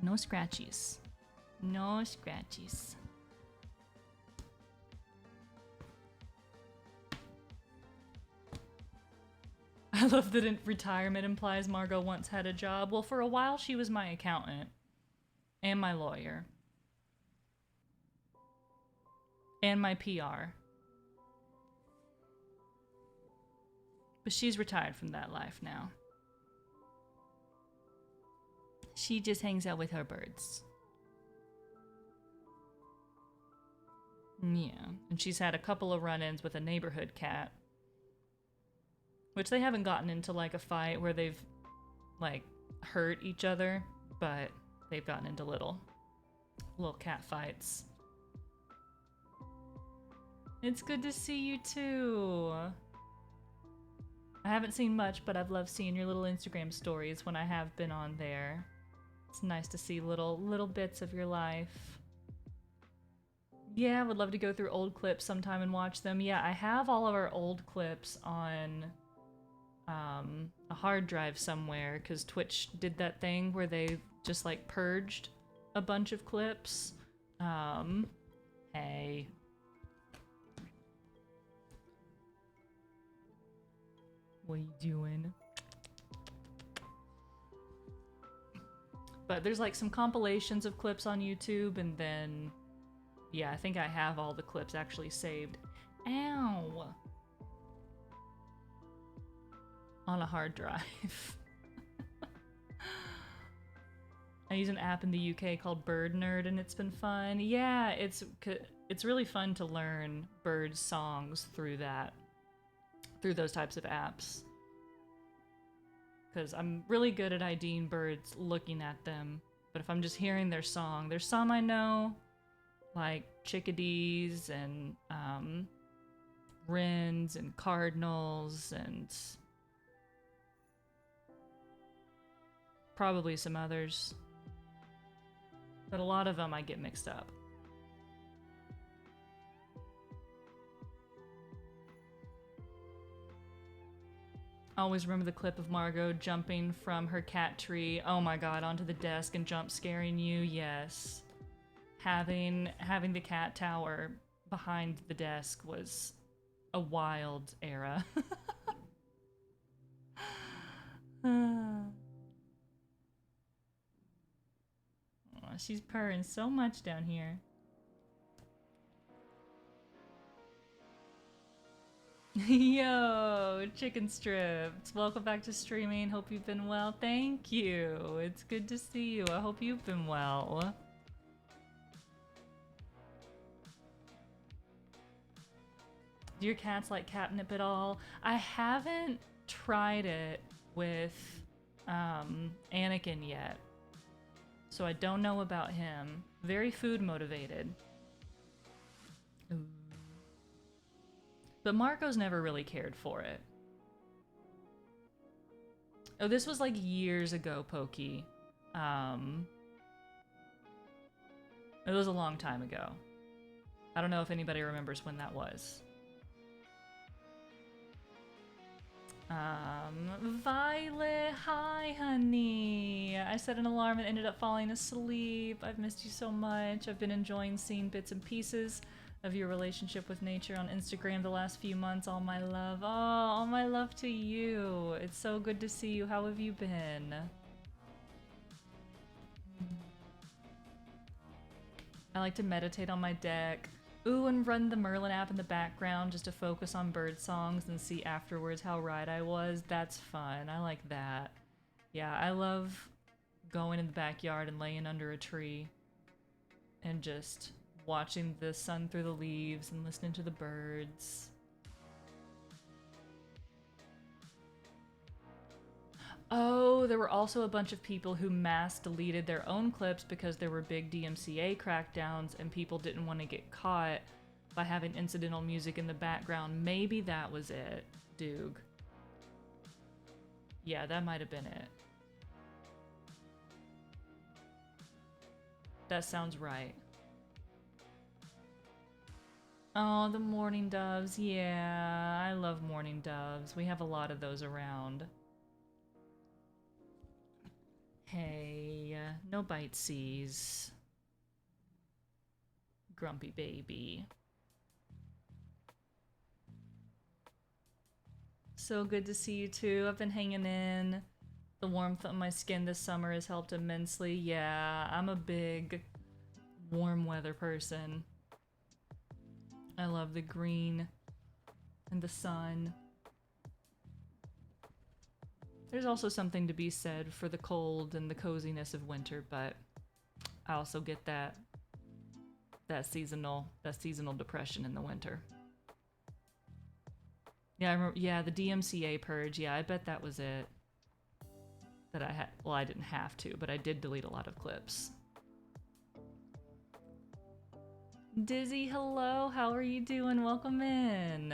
No scratchies. No scratchies. I love that retirement implies Margot once had a job. Well, for a while she was my accountant. And my lawyer. And my PR. But she's retired from that life now. She just hangs out with her birds. Yeah, and she's had a couple of run-ins with a neighborhood cat. Which they haven't gotten into like a fight where they've like hurt each other, but they've gotten into little cat fights. It's good to see you too. I haven't seen much, but I've loved seeing your little Instagram stories when I have been on there. It's nice to see little bits of your life. Yeah, I would love to go through old clips sometime and watch them. Yeah, I have all of our old clips on a hard drive somewhere because Twitch did that thing where they just like purged a bunch of clips. Hey. What are you doing? But there's like some compilations of clips on YouTube, and then yeah, I think I have all the clips actually saved. Ow! On a hard drive. I use an app in the UK called Bird Nerd, and it's been fun. Yeah, it's really fun to learn bird songs through those types of apps. Because I'm really good at IDing birds looking at them, but if I'm just hearing their song, there's some I know, like chickadees and wrens and cardinals and probably some others, but a lot of them I get mixed up. I always remember the clip of Margot jumping from her cat tree, oh my god, onto the desk and jump scaring you. Yes. Having the cat tower behind the desk was a wild era. Oh, she's purring so much down here. Yo, chicken strips. Welcome back to streaming. Hope you've been well. Thank you. It's good to see you. I hope you've been well. Do your cats like catnip at all? I haven't tried it with Anakin yet, so I don't know about him. Very food motivated. Ooh. But Marco's never really cared for it. Oh, this was like years ago, Pokey. It was a long time ago. I don't know if anybody remembers when that was. Violet, hi honey. I set an alarm and ended up falling asleep. I've missed you so much. I've been enjoying seeing bits and pieces of your relationship with nature on Instagram the last few months. All my love. Oh, all my love to you. It's so good to see you. How have you been? I like to meditate on my deck. Ooh, and run the Merlin app in the background just to focus on bird songs and see afterwards how right I was. That's fun. I like that. Yeah, I love going in the backyard and laying under a tree and just watching the sun through the leaves and listening to the birds. Oh, there were also a bunch of people who mass deleted their own clips because there were big DMCA crackdowns and people didn't want to get caught by having incidental music in the background. Maybe that was it, Doog. Yeah, that might have been it. That sounds right. Oh, the mourning doves. Yeah, I love mourning doves. We have a lot of those around. Hey, no bite seas. Grumpy baby. So good to see you too. I've been hanging in. The warmth on my skin this summer has helped immensely. Yeah, I'm a big warm weather person. I love the green and the sun. There's also something to be said for the cold and the coziness of winter, but I also get that seasonal depression in the winter. Yeah, I remember, yeah, the DMCA purge. Yeah, I bet that was it. That I had. Well, I didn't have to, but I did delete a lot of clips. Dizzy, hello. How are you doing? Welcome in.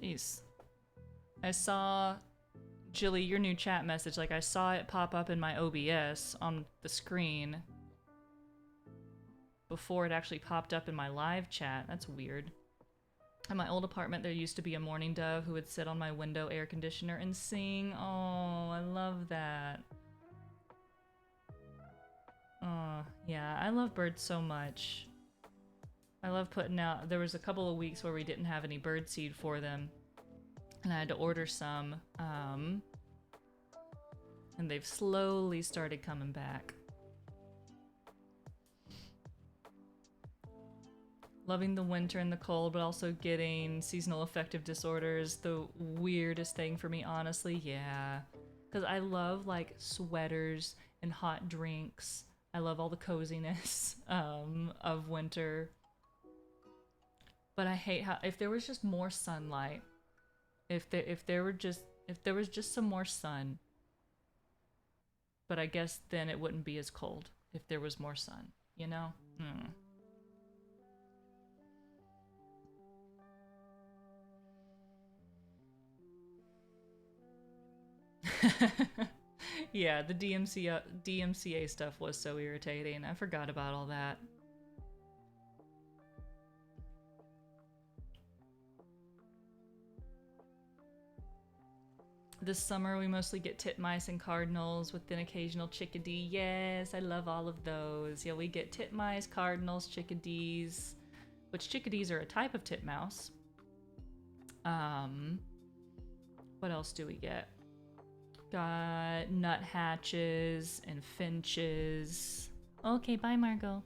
Jeez. I saw, Jilly, your new chat message. Like, I saw it pop up in my OBS on the screen before it actually popped up in my live chat. That's weird. In my old apartment, there used to be a mourning dove who would sit on my window air conditioner and sing. Oh, I love that. Oh, yeah, I love birds so much. I love putting out, there was a couple of weeks where we didn't have any bird seed for them, and I had to order some, and they've slowly started coming back. Loving the winter and the cold, but also getting seasonal affective disorders. The weirdest thing for me, honestly, yeah. Because I love, like, sweaters and hot drinks. I love all the coziness of winter. But I hate how, if there was just more sunlight, if there was just some more sun, but I guess then it wouldn't be as cold if there was more sun, you know? Yeah, the DMCA stuff was so irritating. I forgot about all that. This summer we mostly get titmice and cardinals with an occasional chickadee. Yes, I love all of those. Yeah, we get titmice, cardinals, chickadees, which chickadees are a type of titmouse. What else do we get? Got nuthatches and finches. Okay, bye, Margot.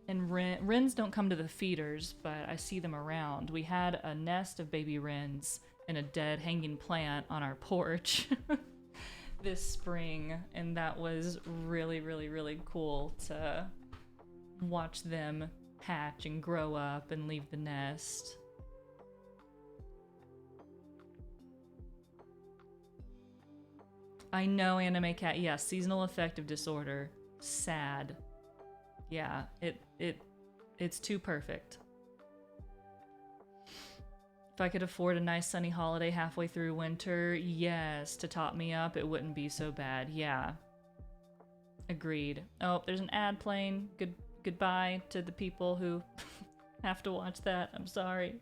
And wrens don't come to the feeders, but I see them around. We had a nest of baby wrens in a dead hanging plant on our porch this spring, and that was really, really, really cool to watch them hatch and grow up and leave the nest. I know, Anime Cat. Yeah, seasonal affective disorder. Sad. Yeah, it's too perfect. If I could afford a nice sunny holiday halfway through winter, yes, to top me up, it wouldn't be so bad. Yeah. Agreed. Oh, there's an ad playing. Goodbye to the people who have to watch that. I'm sorry.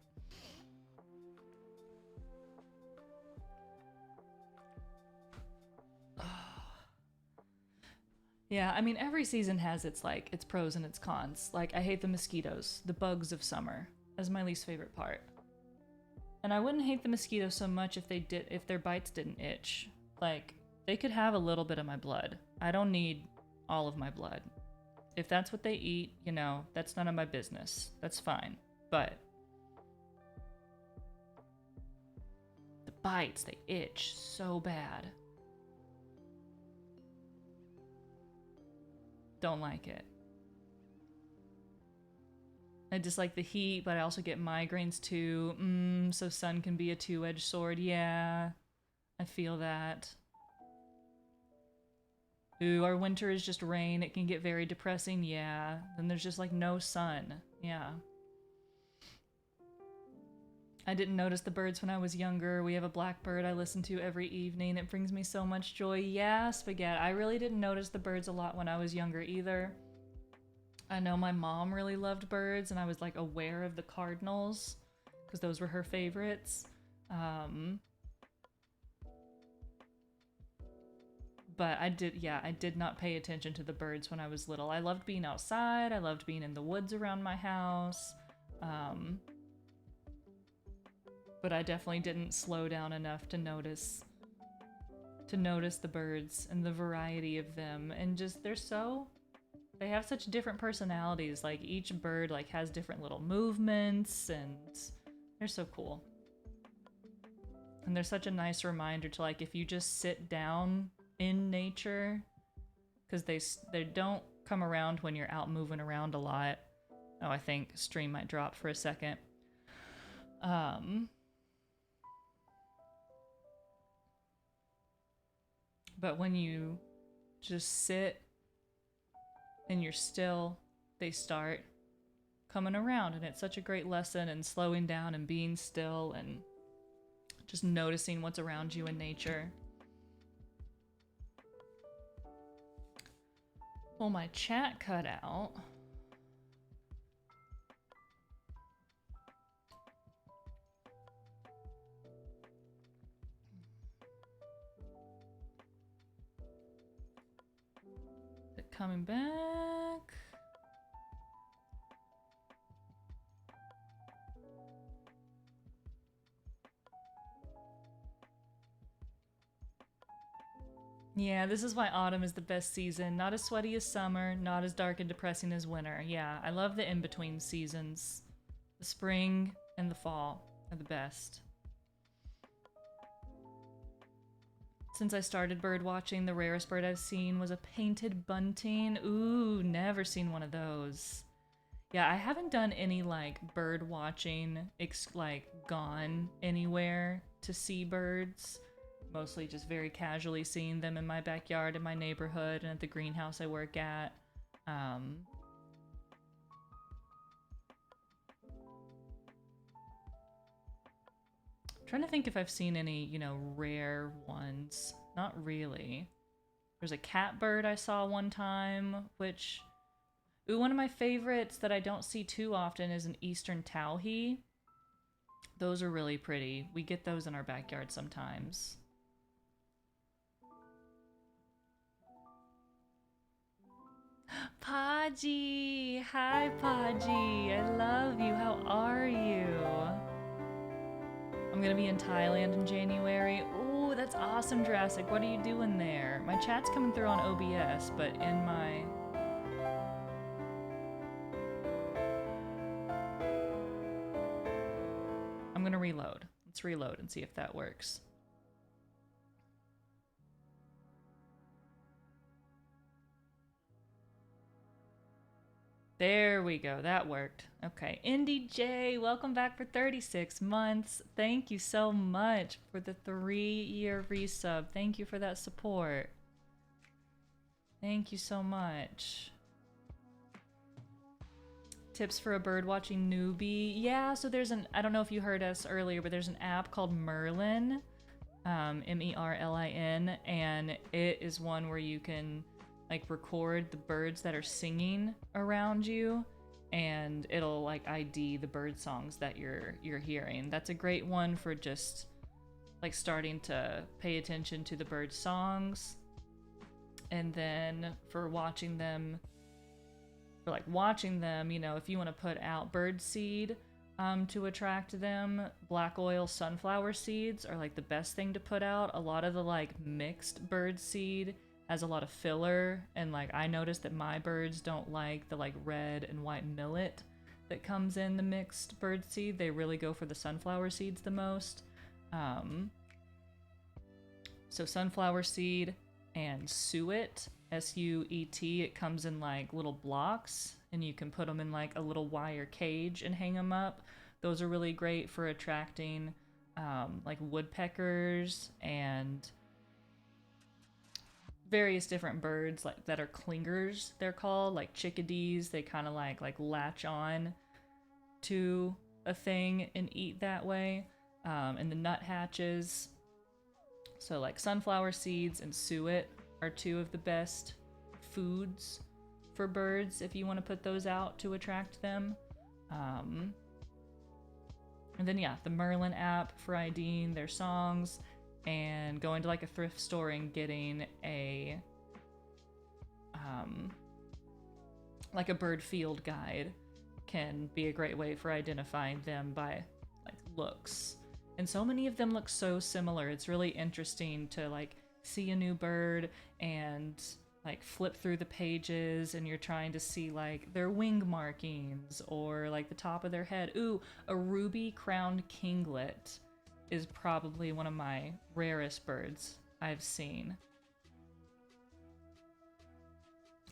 Yeah, I mean, every season has its pros and its cons. Like, I hate the mosquitoes, the bugs of summer. That's my least favorite part. And I wouldn't hate the mosquitoes so much if their bites didn't itch. Like, they could have a little bit of my blood. I don't need all of my blood. If that's what they eat, you know, that's none of my business. That's fine. But the bites, they itch so bad. Don't like it. I dislike the heat, but I also get migraines too. So sun can be a two-edged sword. Yeah, I feel that. Ooh, our winter is just rain. It can get very depressing. Yeah, then there's just like no sun. Yeah. I didn't notice the birds when I was younger. We have a blackbird I listen to every evening. It brings me so much joy. Yeah, Spaghetti. I really didn't notice the birds a lot when I was younger either. I know my mom really loved birds, and I was like aware of the cardinals because those were her favorites. But I did not pay attention to the birds when I was little. I loved being outside. I loved being in the woods around my house. But I definitely didn't slow down enough to notice the birds and the variety of them, and just they have such different personalities. Like, each bird like has different little movements, and they're so cool. And they're such a nice reminder to, like, if you just sit down in nature, because they don't come around when you're out moving around a lot. Oh, I think stream might drop for a second. But when you just sit and you're still, they start coming around, and it's such a great lesson in slowing down and being still and just noticing what's around you in nature. Well, my chat cut out. Is it coming back? Yeah, this is why autumn is the best season. Not as sweaty as summer, not as dark and depressing as winter. Yeah, I love the in-between seasons. The spring and the fall are the best. Since I started bird watching, the rarest bird I've seen was a painted bunting. Ooh, never seen one of those. Yeah, I haven't done any like bird watching, like gone anywhere to see birds. Mostly just very casually seeing them in my backyard, in my neighborhood, and at the greenhouse I work at. Trying to think if I've seen any, you know, rare ones. Not really. There's a catbird I saw one time, which... Ooh, one of my favorites that I don't see too often is an eastern towhee. Those are really pretty. We get those in our backyard sometimes. Podgy! Hi, Podgy! I love you. How are you? I'm gonna be in Thailand in January. Ooh, that's awesome, Jurassic. What are you doing there? My chat's coming through on OBS, but in my... I'm gonna reload. Let's reload and see if that works. There we go. That worked. Okay. Indy J, welcome back for 36 months. Thank you so much for the 3-year resub. Thank you for that support. Thank you so much. Tips for a birdwatching newbie. Yeah, so there's an, I don't know if you heard us earlier, but there's an app called Merlin, M-E-R-L-I-N, and it is one where you can like record the birds that are singing around you, and it'll like ID the bird songs that you're hearing. That's a great one for just like starting to pay attention to the bird songs, and then for watching them, you know, if you want to put out bird seed to attract them, black oil sunflower seeds are like the best thing to put out. A lot of the like mixed bird seed has a lot of filler, and like I noticed that my birds don't like the like red and white millet that comes in the mixed bird seed. They really go for the sunflower seeds the most. So sunflower seed and suet, S-U-E-T, it comes in like little blocks, and you can put them in like a little wire cage and hang them up. Those are really great for attracting like woodpeckers and various different birds like that are clingers, they're called, like chickadees. They kind of like latch on to a thing and eat that way. And the nuthatches. So like sunflower seeds and suet are two of the best foods for birds if you want to put those out to attract them. And then yeah, the Merlin app for IDing their songs, and going to like a thrift store and getting a like a bird field guide can be a great way for identifying them by like looks. And so many of them look so similar. It's really interesting to like see a new bird and like flip through the pages, and you're trying to see like their wing markings or like the top of their head. Ooh, a ruby crowned kinglet is probably one of my rarest birds I've seen.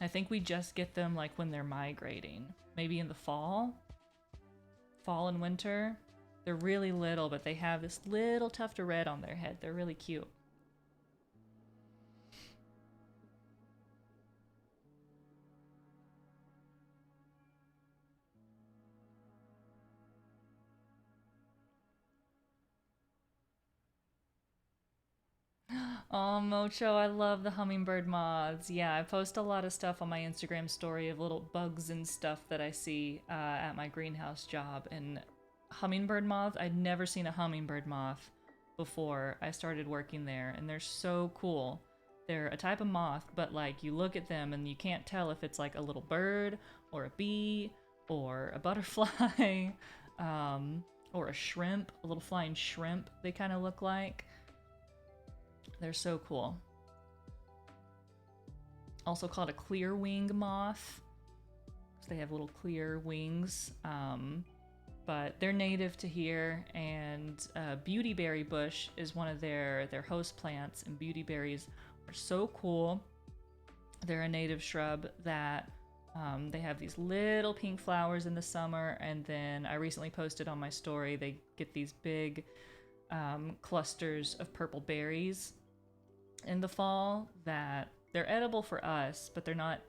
I think we just get them like when they're migrating. Maybe in the fall and winter. They're really little, but they have this little tuft of red on their head. They're really cute. Oh, Mocho, I love the hummingbird moths. Yeah, I post a lot of stuff on my Instagram story of little bugs and stuff that I see at my greenhouse job. And hummingbird moths, I'd never seen a hummingbird moth before I started working there, and they're so cool. They're a type of moth, but like you look at them and you can't tell if it's like a little bird or a bee or a butterfly or a shrimp, a little flying shrimp they kind of look like. They're so cool. Also called a clear wing moth. So they have little clear wings. But they're native to here, and beautyberry bush is one of their host plants, and beautyberries are so cool. They're a native shrub that they have these little pink flowers in the summer, and then I recently posted on my story they get these big clusters of purple berries in the fall that they're edible for us, but they're not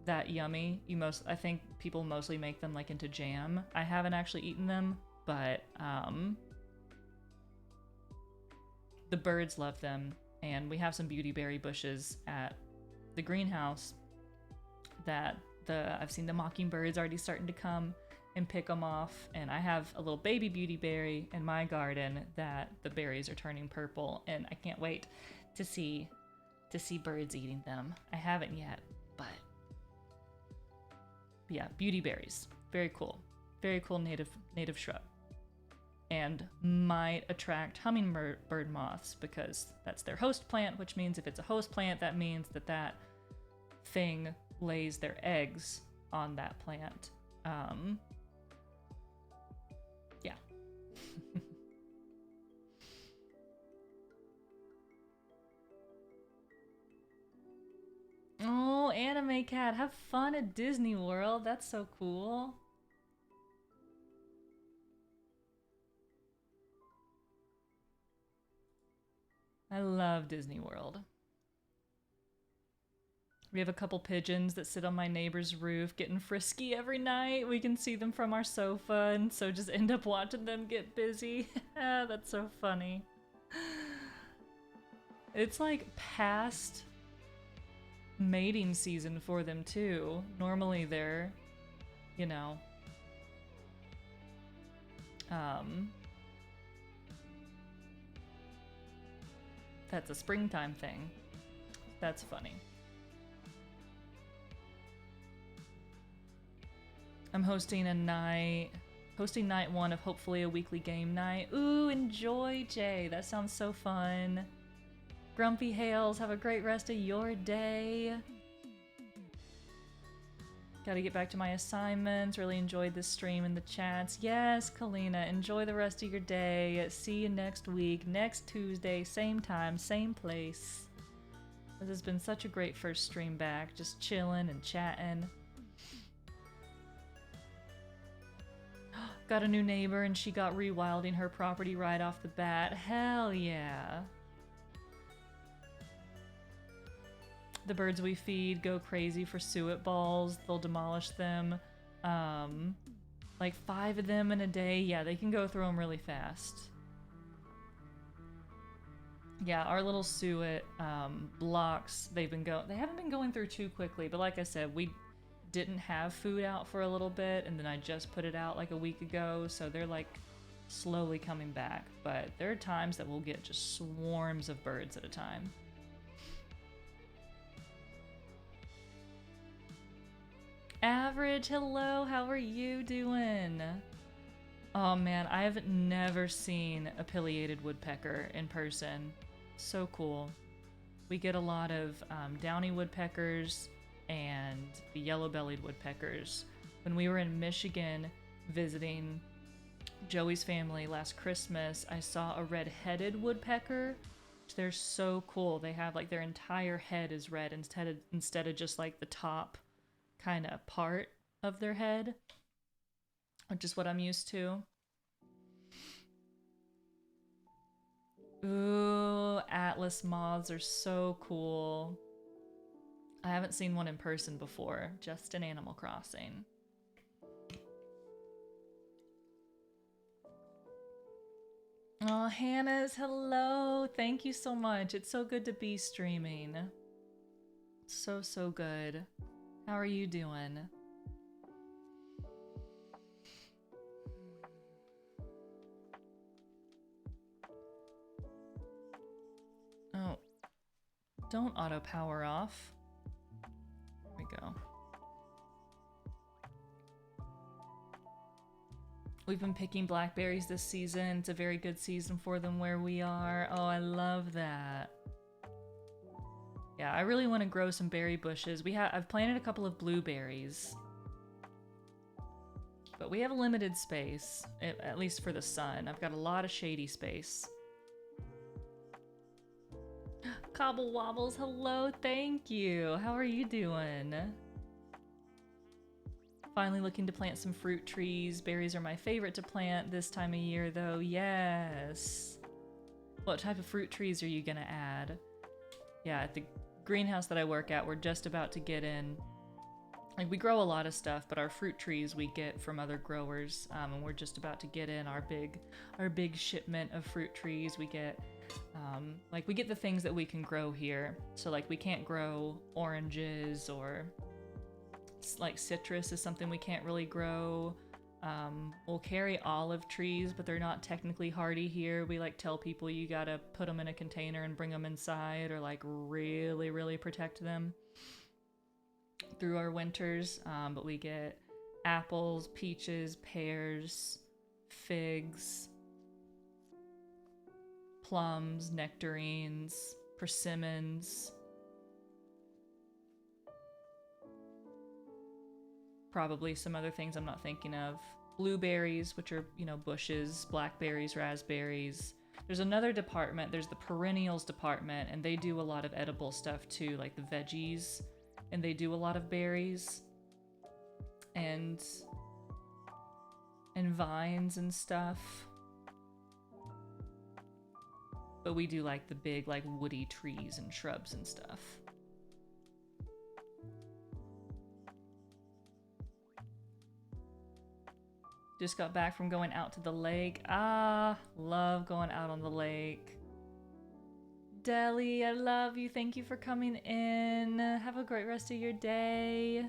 that yummy. I think people mostly make them like into jam. I haven't actually eaten them, but the birds love them, and we have some beautyberry bushes at the greenhouse that I've seen the mockingbirds already starting to come and pick them off, and I have a little baby beautyberry in my garden that the berries are turning purple, and I can't wait to see birds eating them. I haven't yet, but yeah, beautyberries, very cool native shrub, and might attract hummingbird moths because that's their host plant, which means if it's a host plant, that means that thing lays their eggs on that plant. Yeah. Oh, Anime Cat, have fun at Disney World. That's so cool. I love Disney World. We have a couple pigeons that sit on my neighbor's roof getting frisky every night. We can see them from our sofa, and so just end up watching them get busy. That's so funny. It's like past mating season for them too. Normally they're, you know, that's a springtime thing. That's funny. I'm hosting night 1 of hopefully a weekly game night. Ooh, enjoy, Jay. That sounds so fun. Grumpy Hales, have a great rest of your day. Gotta get back to my assignments. Really enjoyed this stream and the chats. Yes, Kalina, enjoy the rest of your day. See you next week, next Tuesday, same time, same place. This has been such a great first stream back, just chilling and chatting. Got a new neighbor and she got rewilding her property right off the bat. Hell yeah. The birds we feed go crazy for suet balls. They'll demolish them. Like 5 of them in a day. Yeah, they can go through them really fast. Yeah, our little suet blocks, they haven't been going through too quickly, but like I said, we didn't have food out for a little bit, and then I just put it out like a week ago, so they're like slowly coming back. But there are times that we'll get just swarms of birds at a time. Average, hello, how are you doing? Oh man, I've never seen a pileated woodpecker in person. So cool. We get a lot of downy woodpeckers and the yellow-bellied woodpeckers. When we were in Michigan visiting Joey's family last Christmas, I saw a red-headed woodpecker They're so cool. They have like their entire head is red instead of just like the top kind of part of their head, which is what I'm used to. Ooh, Atlas moths are so cool. I haven't seen one in person before, just in Animal Crossing. Oh, Hannah's, hello. Thank you so much. It's so good to be streaming. So good. How are you doing? Oh, don't auto power off. There we go. We've been picking blackberries this season. It's a very good season for them where we are. Oh, I love that. Yeah, I really want to grow some berry bushes. I've planted a couple of blueberries. But we have a limited space, at least for the sun. I've got a lot of shady space. Cobble Wobbles, hello, thank you. How are you doing? Finally looking to plant some fruit trees. Berries are my favorite to plant this time of year, though. Yes. What type of fruit trees are you gonna add? Yeah, at the greenhouse that I work at, we're just about to get in. Like, we grow a lot of stuff, but our fruit trees we get from other growers, and we're just about to get in our big shipment of fruit trees. We get, like, we get the things that we can grow here. So, like, we can't grow oranges or, like, citrus is something we can't really grow. We'll carry olive trees, but they're not technically hardy here. We, like, tell people you gotta put them in a container and bring them inside, or, like, really, really protect them through our winters. But we get apples, peaches, pears, figs, plums, nectarines, persimmons, probably some other things I'm not thinking of. Blueberries, which are, you know, bushes, blackberries, raspberries. There's another department, there's the perennials department, and they do a lot of edible stuff too, like the veggies, and they do a lot of berries and vines and stuff. But we do like the big, like, woody trees and shrubs and stuff. Just got back from going out to the lake. Ah, love going out on the lake. Deli, I love you. Thank you for coming in. Have a great rest of your day.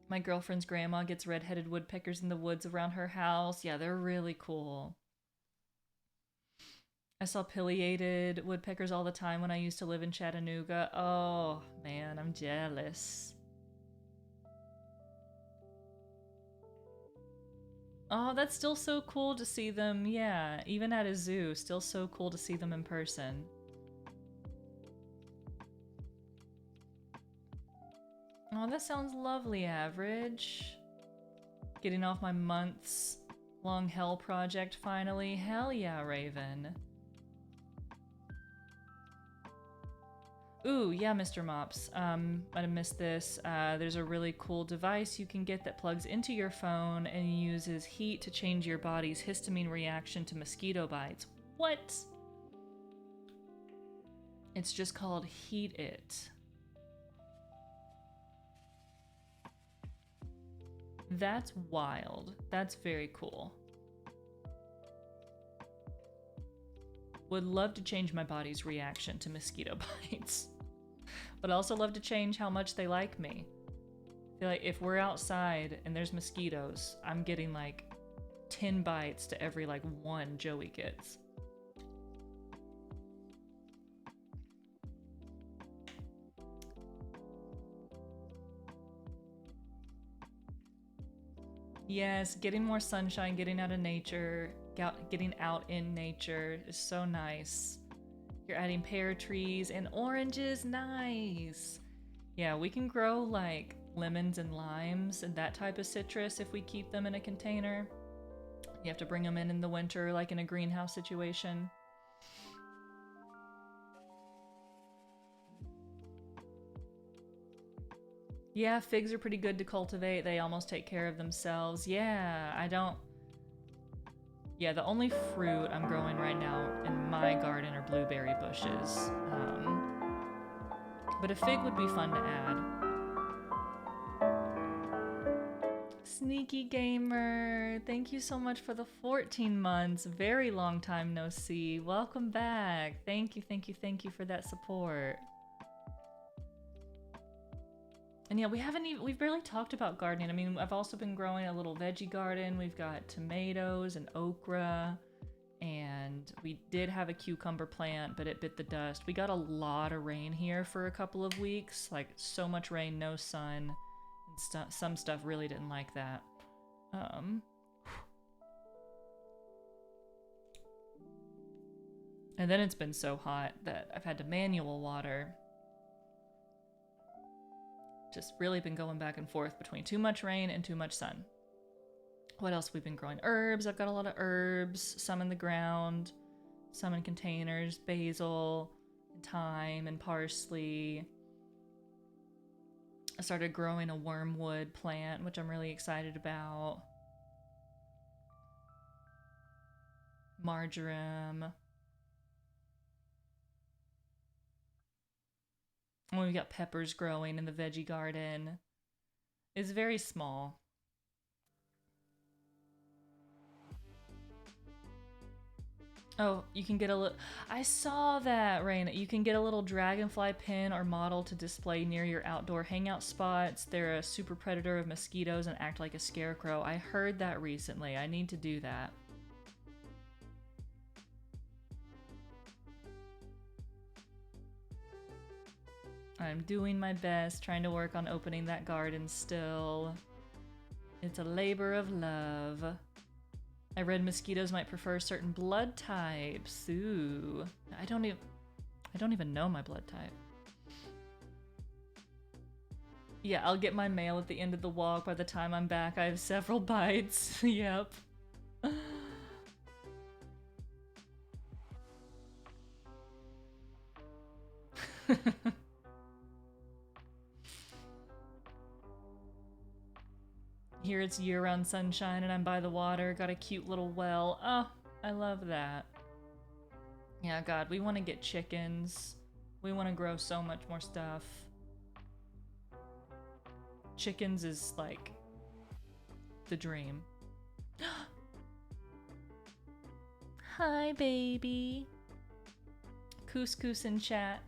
My girlfriend's grandma gets red-headed woodpeckers in the woods around her house. Yeah, they're really cool. I saw pileated woodpeckers all the time when I used to live in Chattanooga. Oh, man, I'm jealous. Oh, that's still so cool to see them. Yeah, even at a zoo, still so cool to see them in person. Oh, that sounds lovely, Average. Getting off my months-long hell project finally. Hell yeah, Raven. Ooh, yeah, Mr. Mops. Might have missed this. There's a really cool device you can get that plugs into your phone and uses heat to change your body's histamine reaction to mosquito bites. What? It's just called Heat It. That's wild. That's very cool. Would love to change my body's reaction to mosquito bites. But I also love to change how much they like me. I feel like if we're outside and there's mosquitoes, I'm getting like 10 bites to every like 1 Joey gets. Yes, getting more sunshine, getting out of nature, getting out in nature is so nice. You're adding pear trees and oranges, nice. Yeah, we can grow like lemons and limes and that type of citrus if we keep them in a container. You have to bring them in the winter, like in a greenhouse situation. Yeah, figs are pretty good to cultivate. They almost take care of themselves. Yeah, I don't... Yeah, the only fruit I'm growing right now in my garden are blueberry bushes. But a fig would be fun to add. Sneaky Gamer, thank you so much for the 14 months. Very long time no see. Welcome back. Thank you, thank you, thank you for that support. And yeah, we've barely talked about gardening. I mean, I've also been growing a little veggie garden. We've got tomatoes and okra, and we did have a cucumber plant, but it bit the dust. We got a lot of rain here for a couple of weeks, like so much rain, no sun, and some stuff really didn't like that. And then it's been so hot that I've had to manual water. Just really been going back and forth between too much rain and too much sun. What else we've been growing? Herbs. I've got a lot of herbs, some in the ground, some in containers, basil, and thyme, and parsley. I started growing a wormwood plant, which I'm really excited about. Marjoram. And we've got peppers growing in the veggie garden. It's very small. Oh, you can get a little... I saw that, Raina. You can get a little dragonfly pin or model to display near your outdoor hangout spots. They're a super predator of mosquitoes and act like a scarecrow. I heard that recently. I need to do that. I'm doing my best, trying to work on opening that garden still. It's a labor of love. I read mosquitoes might prefer certain blood types. Ooh. I don't even know my blood type. Yeah, I'll get my mail at the end of the walk. By the time I'm back, I have several bites. Yep. Here it's year-round sunshine and I'm by the water. Got a cute little well. Oh, I love that. Yeah, God, we want to get chickens. We want to grow so much more stuff. Chickens is like the dream. Hi, baby. Couscous in chat.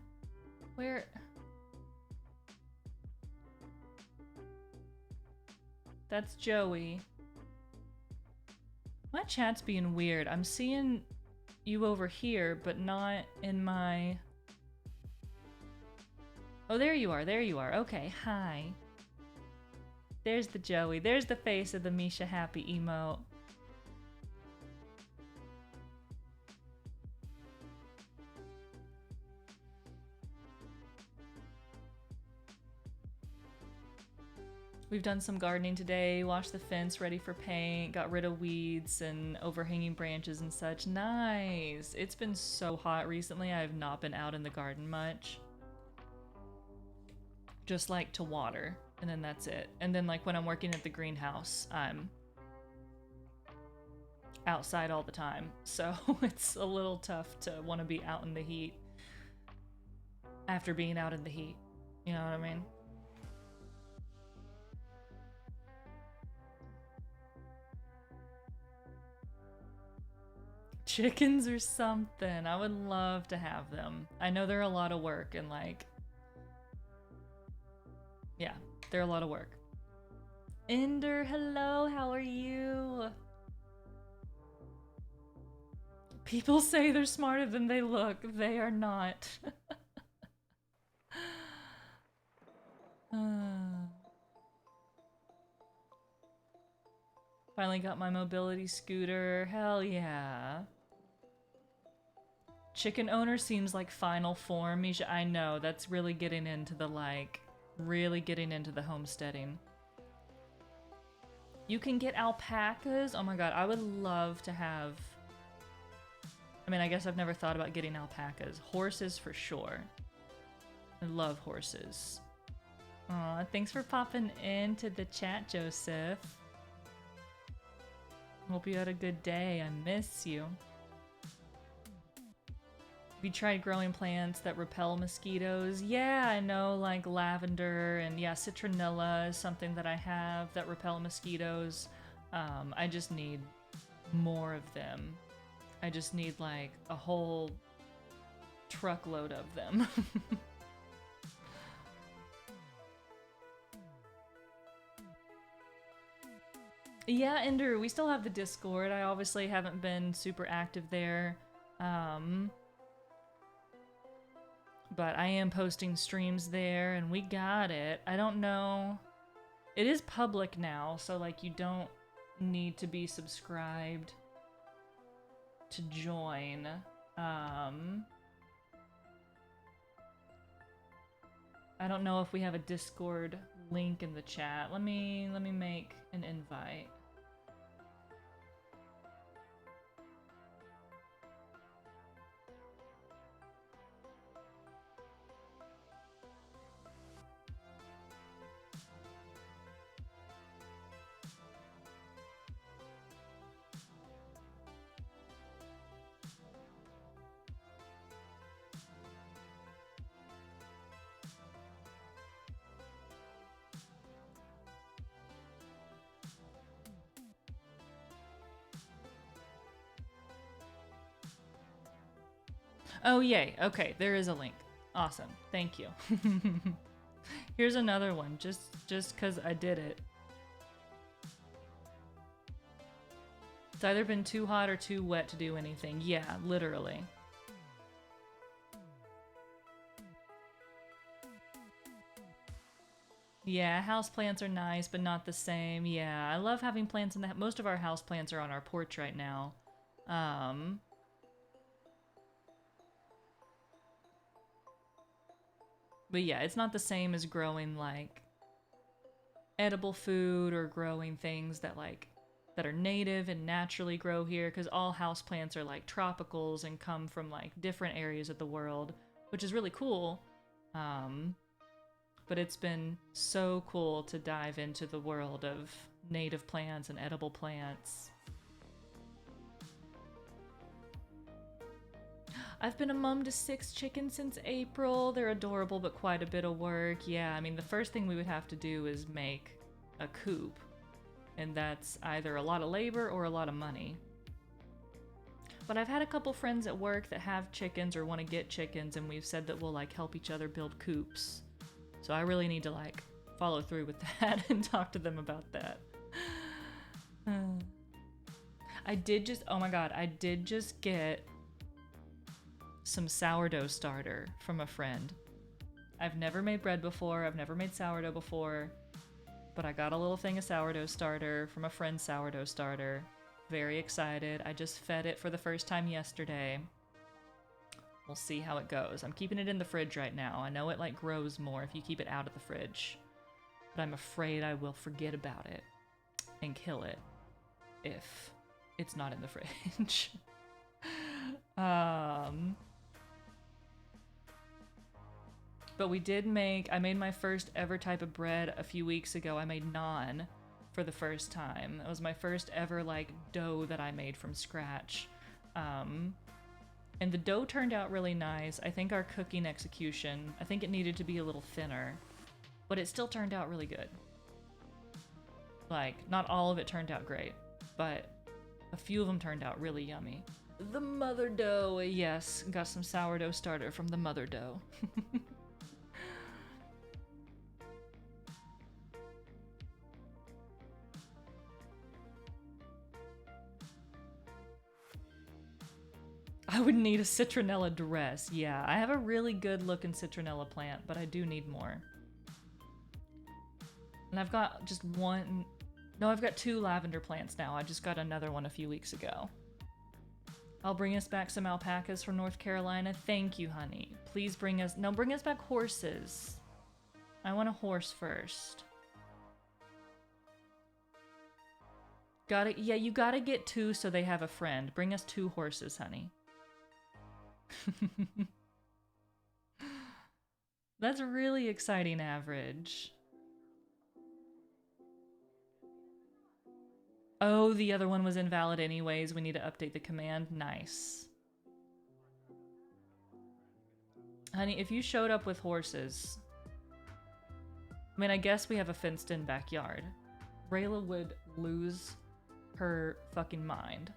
Where... That's Joey. My chat's being weird. I'm seeing you over here, but not in my... Oh, there you are. There you are. Okay, hi. There's the Joey. There's the face of the Misha happy emote. We've done some gardening today, washed the fence ready for paint, got rid of weeds and overhanging branches and such. Nice! It's been so hot recently, I have not been out in the garden much. Just like to water, and then that's it. And then like when I'm working at the greenhouse, I'm outside all the time. So it's a little tough to want to be out in the heat after being out in the heat. You know what I mean? Chickens or something. I would love to have them. I know they're a lot of work and like... Yeah, they're a lot of work. Ender, hello, how are you? People say they're smarter than they look. They are not. Finally got my mobility scooter. Hell yeah. Chicken owner seems like final form, Misha. I know, that's really getting into the like Really getting into the homesteading. You can get alpacas. Oh my god, I would love to have... I mean, I guess I've never thought about getting alpacas. Horses for sure. I love horses. Aw, thanks for popping into the chat, Joseph. Hope you had a good day. I miss you. Have you tried growing plants that repel mosquitoes? Yeah, I know, like lavender and yeah, citronella is something that I have that repel mosquitoes. I just need more of them. I just need like a whole truckload of them. Yeah, Ender, we still have the Discord. I obviously haven't been super active there. But I am posting streams there, and we got it. I don't know. It is public now, so like you don't need to be subscribed to join. I don't know if we have a Discord link in the chat. Let me make an invite. Oh, yay. Okay, there is a link. Awesome. Thank you. Here's another one, just because I did it. It's either been too hot or too wet to do anything. Yeah, literally. Yeah, houseplants are nice, but not the same. Yeah, I love having plants in the... Most of our houseplants are on our porch right now. But yeah, it's not the same as growing, like, edible food or growing things that, like, that are native and naturally grow here, because all houseplants are, like, tropicals and come from, like, different areas of the world, which is really cool. But it's been so cool to dive into the world of native plants and edible plants. I've been a mom to 6 chickens since April. They're adorable, but quite a bit of work. Yeah, I mean, the first thing we would have to do is make a coop. And that's either a lot of labor or a lot of money. But I've had a couple friends at work that have chickens or want to get chickens, and we've said that we'll, like, help each other build coops. So I really need to, like, follow through with that and talk to them about that. I did just... Oh my god, I did just get some sourdough starter from a friend. I've never made bread before, I've never made sourdough before, but I got a little thing of sourdough starter from a friend's sourdough starter. Very excited. I just fed it for the first time yesterday. We'll see how it goes. I'm keeping it in the fridge right now. I know it like grows more if you keep it out of the fridge, but I'm afraid I will forget about it and kill it if it's not in the fridge. But we did make, I made my first ever type of bread a few weeks ago. I made naan for the first time. It was my first ever like dough that I made from scratch. And the dough turned out really nice. I think our cooking execution, I think it needed to be a little thinner, but it still turned out really good. Like, not all of it turned out great, but a few of them turned out really yummy. The mother dough, yes, got some sourdough starter from the mother dough. I would need a citronella dress. Yeah, I have a really good looking citronella plant, but I do need more. And I've got just one... No, I've got 2 lavender plants now. I just got another one a few weeks ago. I'll bring us back some alpacas from North Carolina. Thank you, honey. Please bring us... No, bring us back horses. I want a horse first. Yeah, you gotta get 2 so they have a friend. Bring us 2 horses, honey. That's a really exciting average. Oh, the other one was invalid anyways. We need to update the command. Nice. Honey, if you showed up with horses... I mean, I guess we have a fenced-in backyard. Rayla would lose her fucking mind.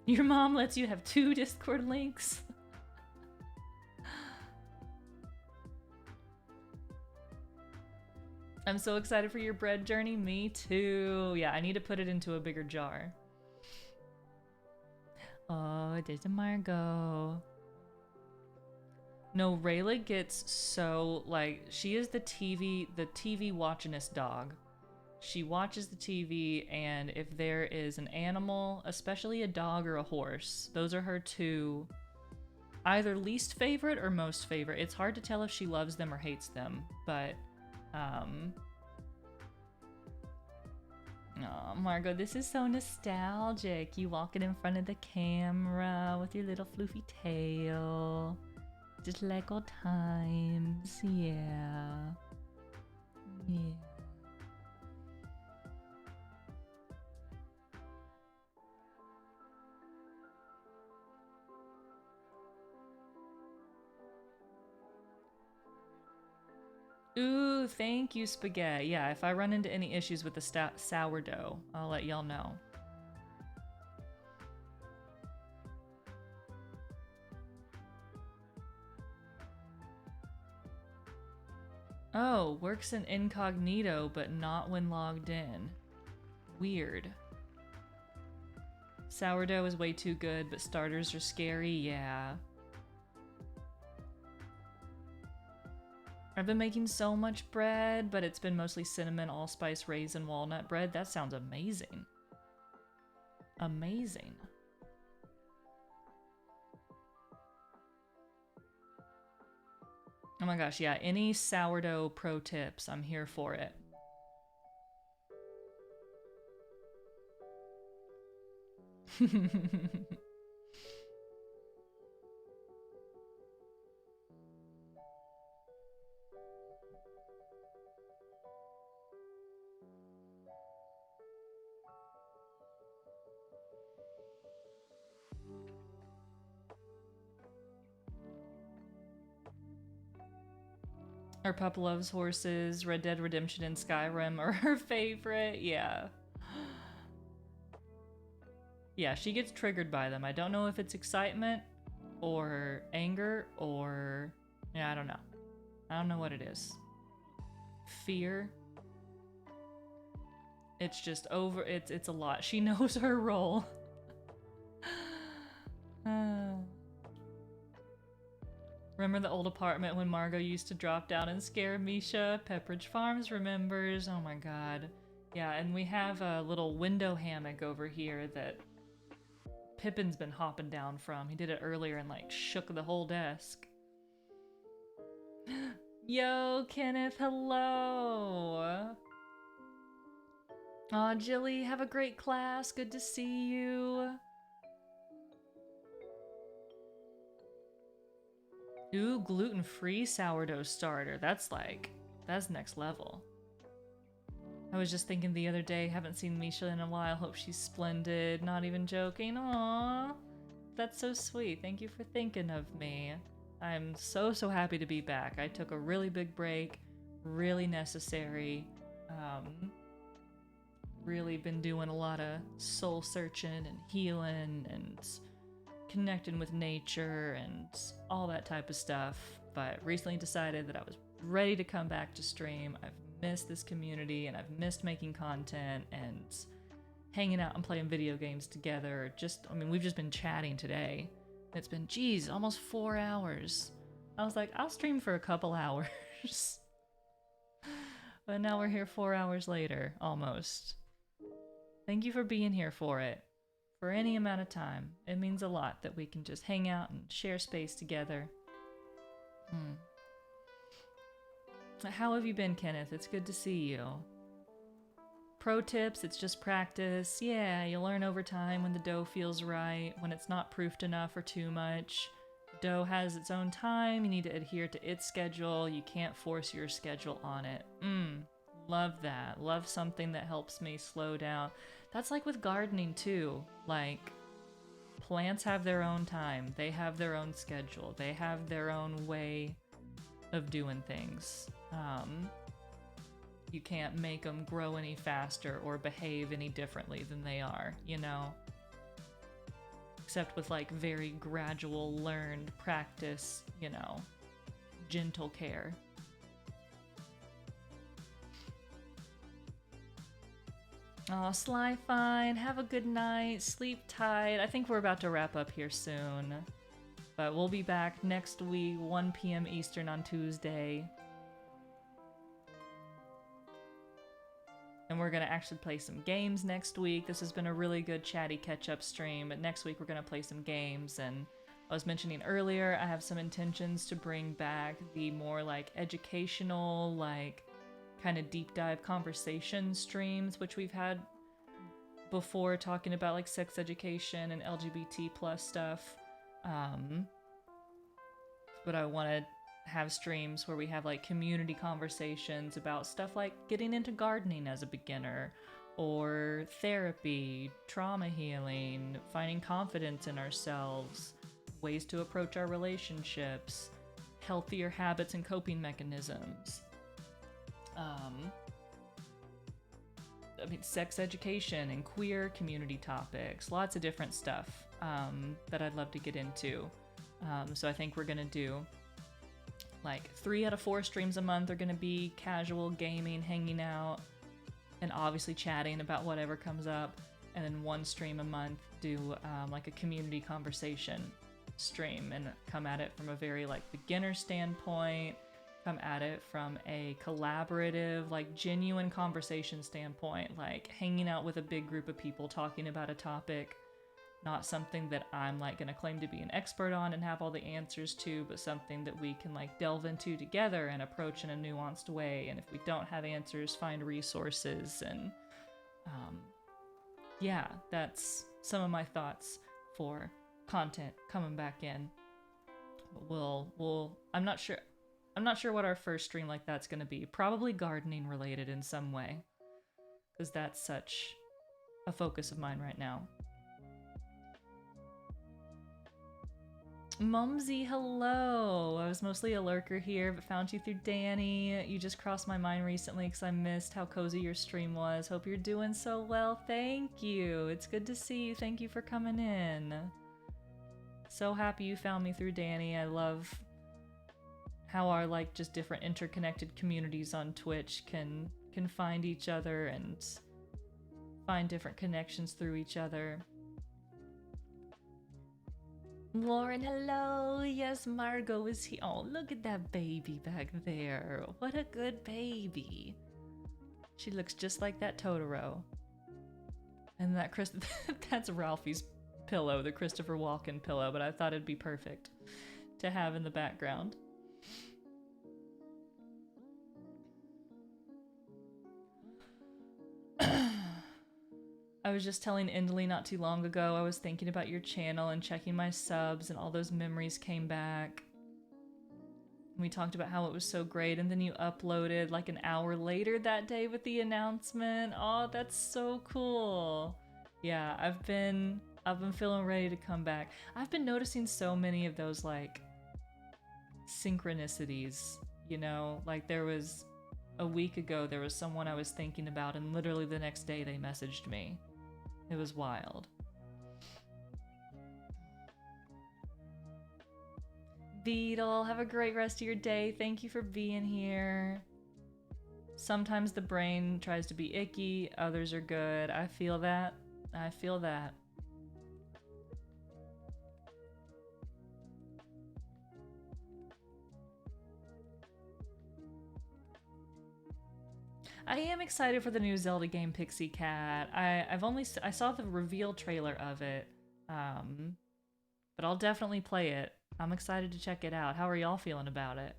Your mom lets you have 2 Discord links? I'm so excited for your bread journey. Me too. Yeah, I need to put it into a bigger jar. Oh, there's a Margot. No, Rayla gets so, like, she is the TV watchingest dog. She watches the TV, and if there is an animal, especially a dog or a horse, those are her 2 either least favorite or most favorite. It's hard to tell if she loves them or hates them, but, oh, Margot, this is so nostalgic. You walking in front of the camera with your little floofy tail. Just like old times. Yeah. Yeah. Ooh, thank you, Spaghetti. Yeah, if I run into any issues with the sourdough, I'll let y'all know. Oh, works in incognito, but not when logged in. Weird. Sourdough is way too good, but starters are scary, yeah. I've been making so much bread, but it's been mostly cinnamon, allspice, raisin, walnut bread. That sounds amazing. Amazing. Oh my gosh, yeah, any sourdough pro tips, I'm here for it. Our pup loves horses. Red Dead Redemption and Skyrim are her favorite. Yeah. Yeah, she gets triggered by them. I don't know if it's excitement or anger or... yeah, I don't know. I don't know what it is. Fear. It's just over... It's a lot. She knows her role. Remember the old apartment when Margot used to drop down and scare Misha? Pepperidge Farms remembers. Oh my god. Yeah, and we have a little window hammock over here that Pippin's been hopping down from. He did it earlier and like shook the whole desk. Yo, Kenneth, hello! Aw, Jilly, have a great class. Good to see you. Ooh, gluten-free sourdough starter. That's next level. I was just thinking the other day, haven't seen Misha in a while. Hope she's splendid. Not even joking. Aww. That's so sweet. Thank you for thinking of me. I'm so happy to be back. I took a really big break. Really necessary. Really been doing a lot of soul searching and healing and connecting with nature and all that type of stuff, but recently decided that I was ready to come back to stream. I've missed this community and I've missed making content and hanging out and playing video games together. I mean, we've just been chatting today. It's been, geez, almost 4 hours. I was like, I'll stream for a couple hours. But now we're here 4 hours later, almost. Thank you for being here for it. for any amount of time. It means a lot that we can just hang out and share space together. How have you been, Kenneth? It's good to see you. Pro tips, it's just practice. Yeah, you learn over time when the dough feels right, when it's not proofed enough or too much. Dough has its own time, you need to adhere to its schedule, you can't force your schedule on it. Love that. Love something that helps me slow down. That's like with gardening too. Like, plants have their own time, they have their own schedule, they have their own way of doing things. You can't make them grow any faster or behave any differently than they are, you know? Except with like very gradual, learned practice, you know, gentle care. Oh, Sly Fine, have a good night, sleep tight. I think we're about to wrap up here soon. But we'll be back next week, 1 p.m. Eastern on Tuesday. And we're going to actually play some games next week. This has been a really good chatty catch-up stream, but next week we're going to play some games. And I was mentioning earlier, I have some intentions to bring back the more like educational, like kind of deep dive conversation streams, which we've had before, talking about like sex education and LGBT plus stuff. But I want to have streams where we have like community conversations about stuff like getting into gardening as a beginner, or therapy, trauma healing, finding confidence in ourselves, ways to approach our relationships, healthier habits and coping mechanisms. I mean, sex education and queer community topics, lots of different stuff that I'd love to get into. So I think we're gonna do like 3 out of 4 streams a month are gonna be casual gaming, hanging out, and obviously chatting about whatever comes up. And then 1 stream a month do like a community conversation stream, and come at it from a very like beginner standpoint, come at it from a collaborative, like genuine conversation standpoint, like hanging out with a big group of people talking about a topic. Not something that I'm like gonna claim to be an expert on and have all the answers to, but something that we can like delve into together and approach in a nuanced way. And if we don't have answers, find resources. And yeah, that's some of my thoughts for content coming back in. But I'm not sure what our first stream like that's gonna be. Probably gardening related in some way, because that's such a focus of mine right now. Mumsy, hello! I was mostly a lurker here, but found you through Danny. You just crossed my mind recently because I missed how cozy your stream was. Hope you're doing so well. Thank you. It's good to see you. Thank you for coming in. So happy you found me through Danny. I love how our like just different interconnected communities on Twitch can find each other and find different connections through each other. Lauren, hello! Yes, Margot is here. Oh, look at that baby back there. What a good baby. She looks just like that Totoro. And that that's Ralphie's pillow, the Christopher Walken pillow, but I thought it'd be perfect to have in the background. I was just telling Indley not too long ago, I was thinking about your channel and checking my subs, and all those memories came back. We talked about how it was so great, and then you uploaded like an hour later that day with the announcement. Oh, that's so cool. Yeah, I've been feeling ready to come back. I've been noticing so many of those like synchronicities, you know, like there was a week ago, there was someone I was thinking about, and literally the next day they messaged me. It was wild. Beetle, have a great rest of your day. Thank you for being here. Sometimes the brain tries to be icky, others are good. I feel that. I feel that. I am excited for the new Zelda game, Pixie Cat. I saw the reveal trailer of it, but I'll definitely play it. I'm excited to check it out. How are y'all feeling about it?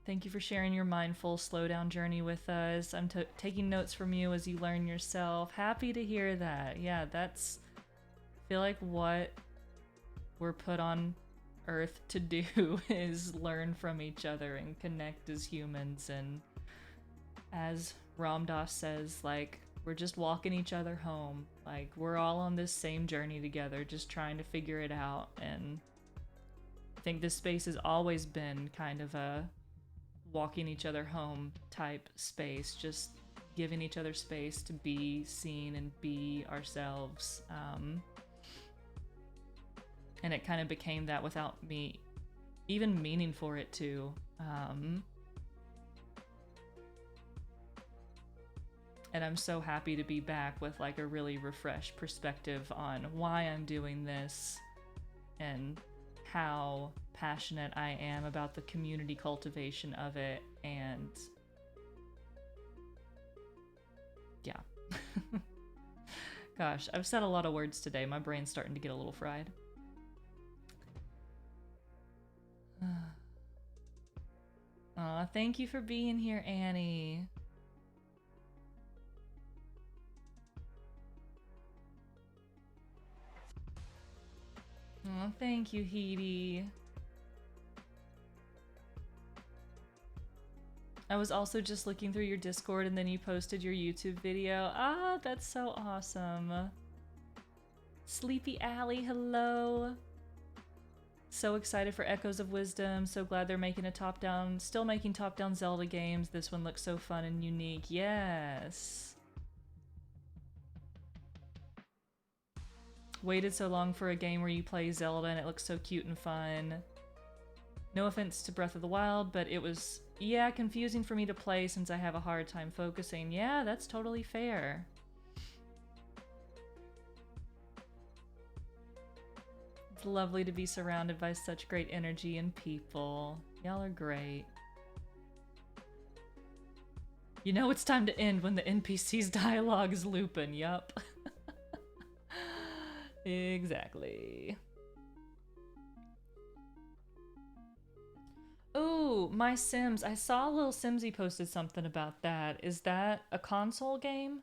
Thank you for sharing your mindful slowdown journey with us. I'm taking notes from you as you learn yourself. Happy to hear that. Yeah, that's, I feel like what we're put on Earth to do is learn from each other and connect as humans. And as Ram Dass says, like, we're just walking each other home. Like, we're all on this same journey together, just trying to figure it out. And I think this space has always been kind of a walking each other home type space, just giving each other space to be seen and be ourselves. And it kind of became that without me even meaning for it to. And I'm so happy to be back with like a really refreshed perspective on why I'm doing this and how passionate I am about the community cultivation of it. And yeah. Gosh, I've said a lot of words today. My brain's starting to get a little fried. Aw, thank you for being here, Annie. Oh, thank you, Heidi. I was also just looking through your Discord and then you posted your YouTube video. Ah, that's so awesome. Sleepy Alley, hello. So excited for Echoes of Wisdom. So glad they're making a top-down, still making top-down Zelda games. This one looks so fun and unique. Yes. Waited so long for a game where you play Zelda and it looks so cute and fun. No offense to Breath of the Wild, but it was, yeah, confusing for me to play since I have a hard time focusing. Yeah, that's totally fair. It's lovely to be surrounded by such great energy and people. Y'all are great. You know it's time to end when the NPC's dialogue is looping, yup. Exactly. Ooh, My Sims. I saw Lil Simsy posted something about that. Is that a console game?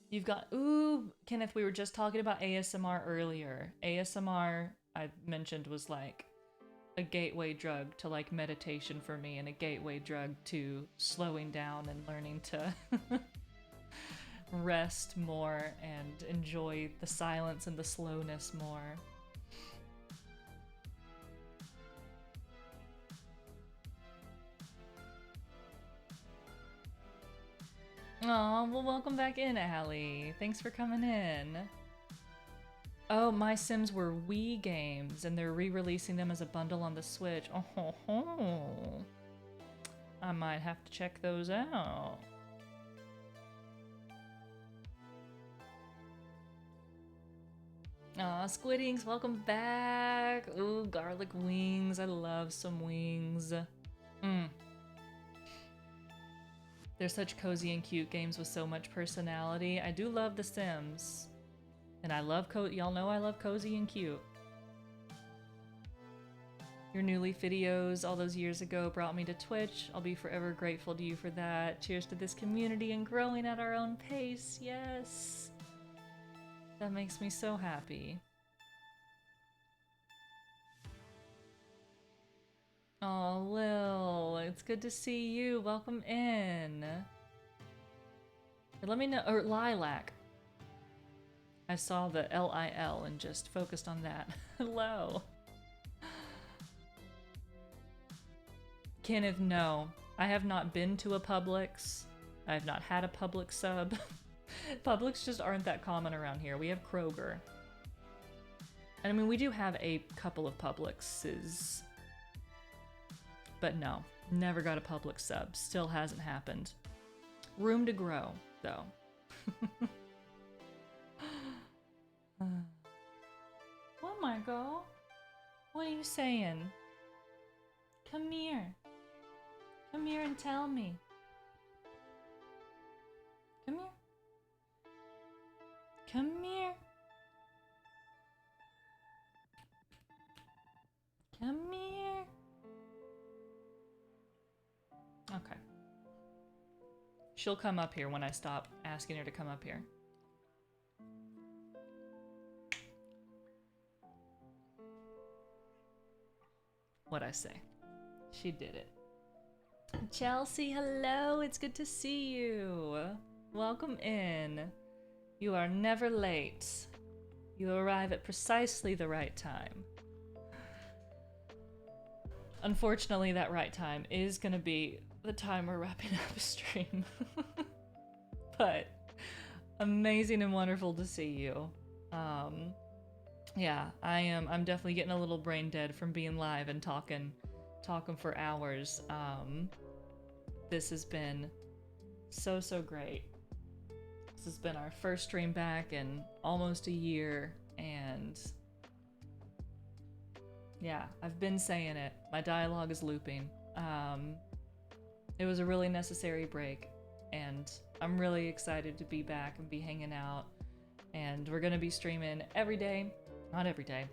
You've got, ooh, Kenneth, we were just talking about ASMR earlier. ASMR, I mentioned, was like a gateway drug to like meditation for me and a gateway drug to slowing down and learning to rest more and enjoy the silence and the slowness more. Aw, well, welcome back in, Allie. Thanks for coming in. Oh, My Sims were Wii games, and they're re-releasing them as a bundle on the Switch. Oh, ho, ho. I might have to check those out. Aw, Squiddings, welcome back. Ooh, garlic wings. I love some wings. They're such cozy and cute games with so much personality. I do love The Sims. And I love y'all know I love cozy and cute. Your New Leaf videos all those years ago brought me to Twitch. I'll be forever grateful to you for that. Cheers to this community and growing at our own pace. Yes. That makes me so happy. Oh, Lil, it's good to see you. Welcome in. Let me know, or Lilac. I saw the L-I-L and just focused on that. Hello. Kenneth, no. I have not been to a Publix. I have not had a Publix sub. Publix just aren't that common around here. We have Kroger. And I mean, we do have a couple of Publixes. But no, never got a Publix sub. Still hasn't happened. Room to grow, though. What, Margot? What are you saying? Come here. Come here and tell me. Come here. Come here. Come here. Okay. She'll come up here when I stop asking her to come up here. What'd I say? She did it. Chelsea, hello. It's good to see you. Welcome in. You are never late. You arrive at precisely the right time. Unfortunately, that right time is gonna be the time we're wrapping up a stream. But amazing and wonderful to see you. Yeah, I'm definitely getting a little brain dead from being live and talking for hours. This has been so great. This has been our first stream back in almost a year, and yeah, I've been saying it. My dialogue is looping. It was a really necessary break, and I'm really excited to be back and be hanging out. And we're gonna be streaming every day. Not every day.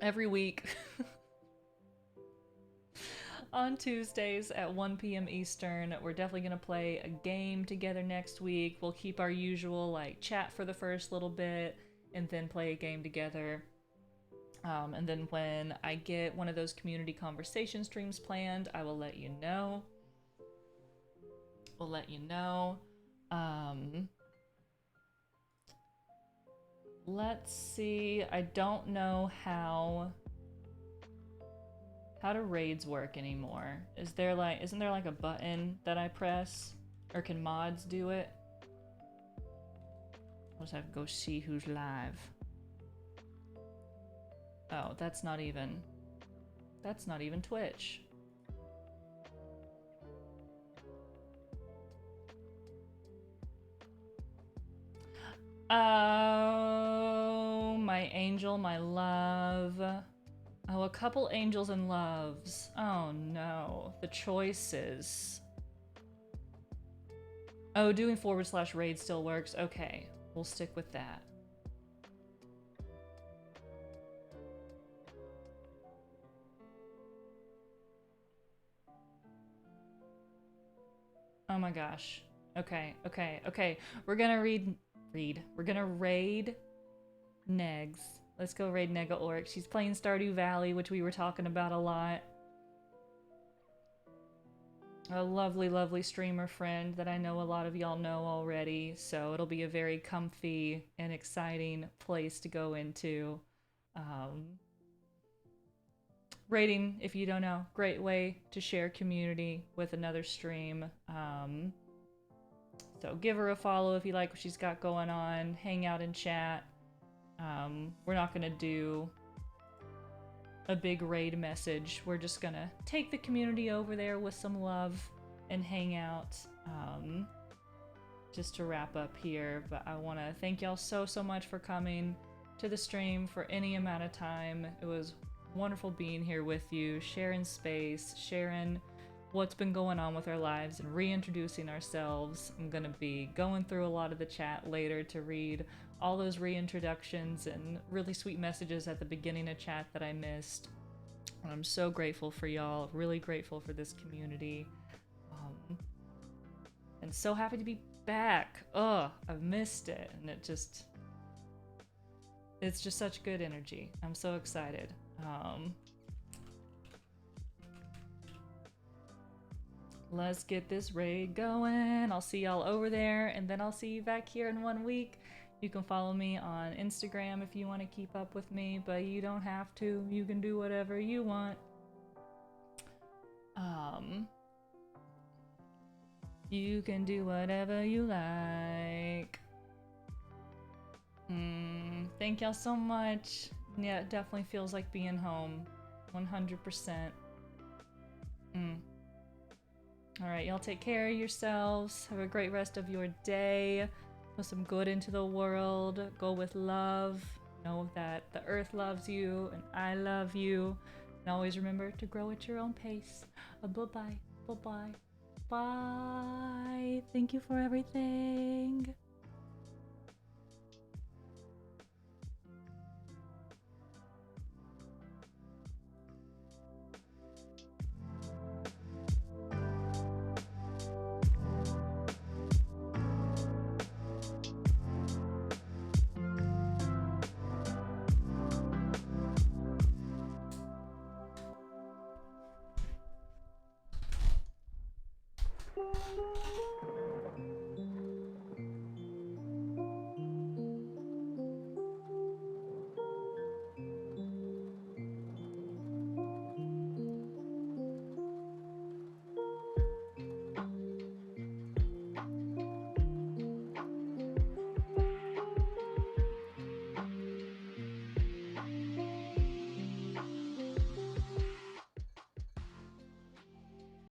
Every week. On Tuesdays at 1 p.m. Eastern. We're definitely gonna play a game together next week. We'll keep our usual, like, chat for the first little bit, and then play a game together. And then when I get one of those community conversation streams planned, I will let you know. We'll let you know. Let's see. I don't know how do raids work anymore. Isn't there like a button that I press? Or can mods do it? I'll just have to go see who's live. Oh, that's not even Twitch. Oh, my angel, my love. Oh, a couple angels and loves. Oh no, the choices. Oh, doing /raid still works. Okay, we'll stick with that. Oh my gosh. Okay. We're gonna we're gonna raid Negs. Let's go raid Nega Orc. She's playing Stardew Valley, which we were talking about a lot. A lovely streamer friend that I know a lot of y'all know already, so it'll be a very comfy and exciting place to go into. Raiding, if you don't know, great way to share community with another stream. So give her a follow if you like what she's got going on. Hang out and chat. We're not gonna do a big raid message. We're just gonna take the community over there with some love and hang out. Just to wrap up here, but I want to thank y'all so much for coming to the stream for any amount of time. It was wonderful being here with you, sharing space, sharing what's been going on with our lives, and reintroducing ourselves. I'm gonna be going through a lot of the chat later to read all those reintroductions and really sweet messages at the beginning of chat that I missed. And I'm so grateful for y'all, really grateful for this community. And so happy to be back. Oh, I've missed it, and it's just such good energy. I'm so excited. Let's get this raid going. I'll see y'all over there, and then I'll see you back here in 1 week. You can follow me on Instagram if you want to keep up with me, but you don't have to. You can do whatever you want. You can do whatever you like. Thank y'all so much. Yeah, it definitely feels like being home. 100%. Alright, y'all take care of yourselves. Have a great rest of your day. put some good into the world, go with love, know that the earth loves you and I love you, and always remember to grow at your own pace. Bye-bye, bye-bye, bye. Thank you for everything.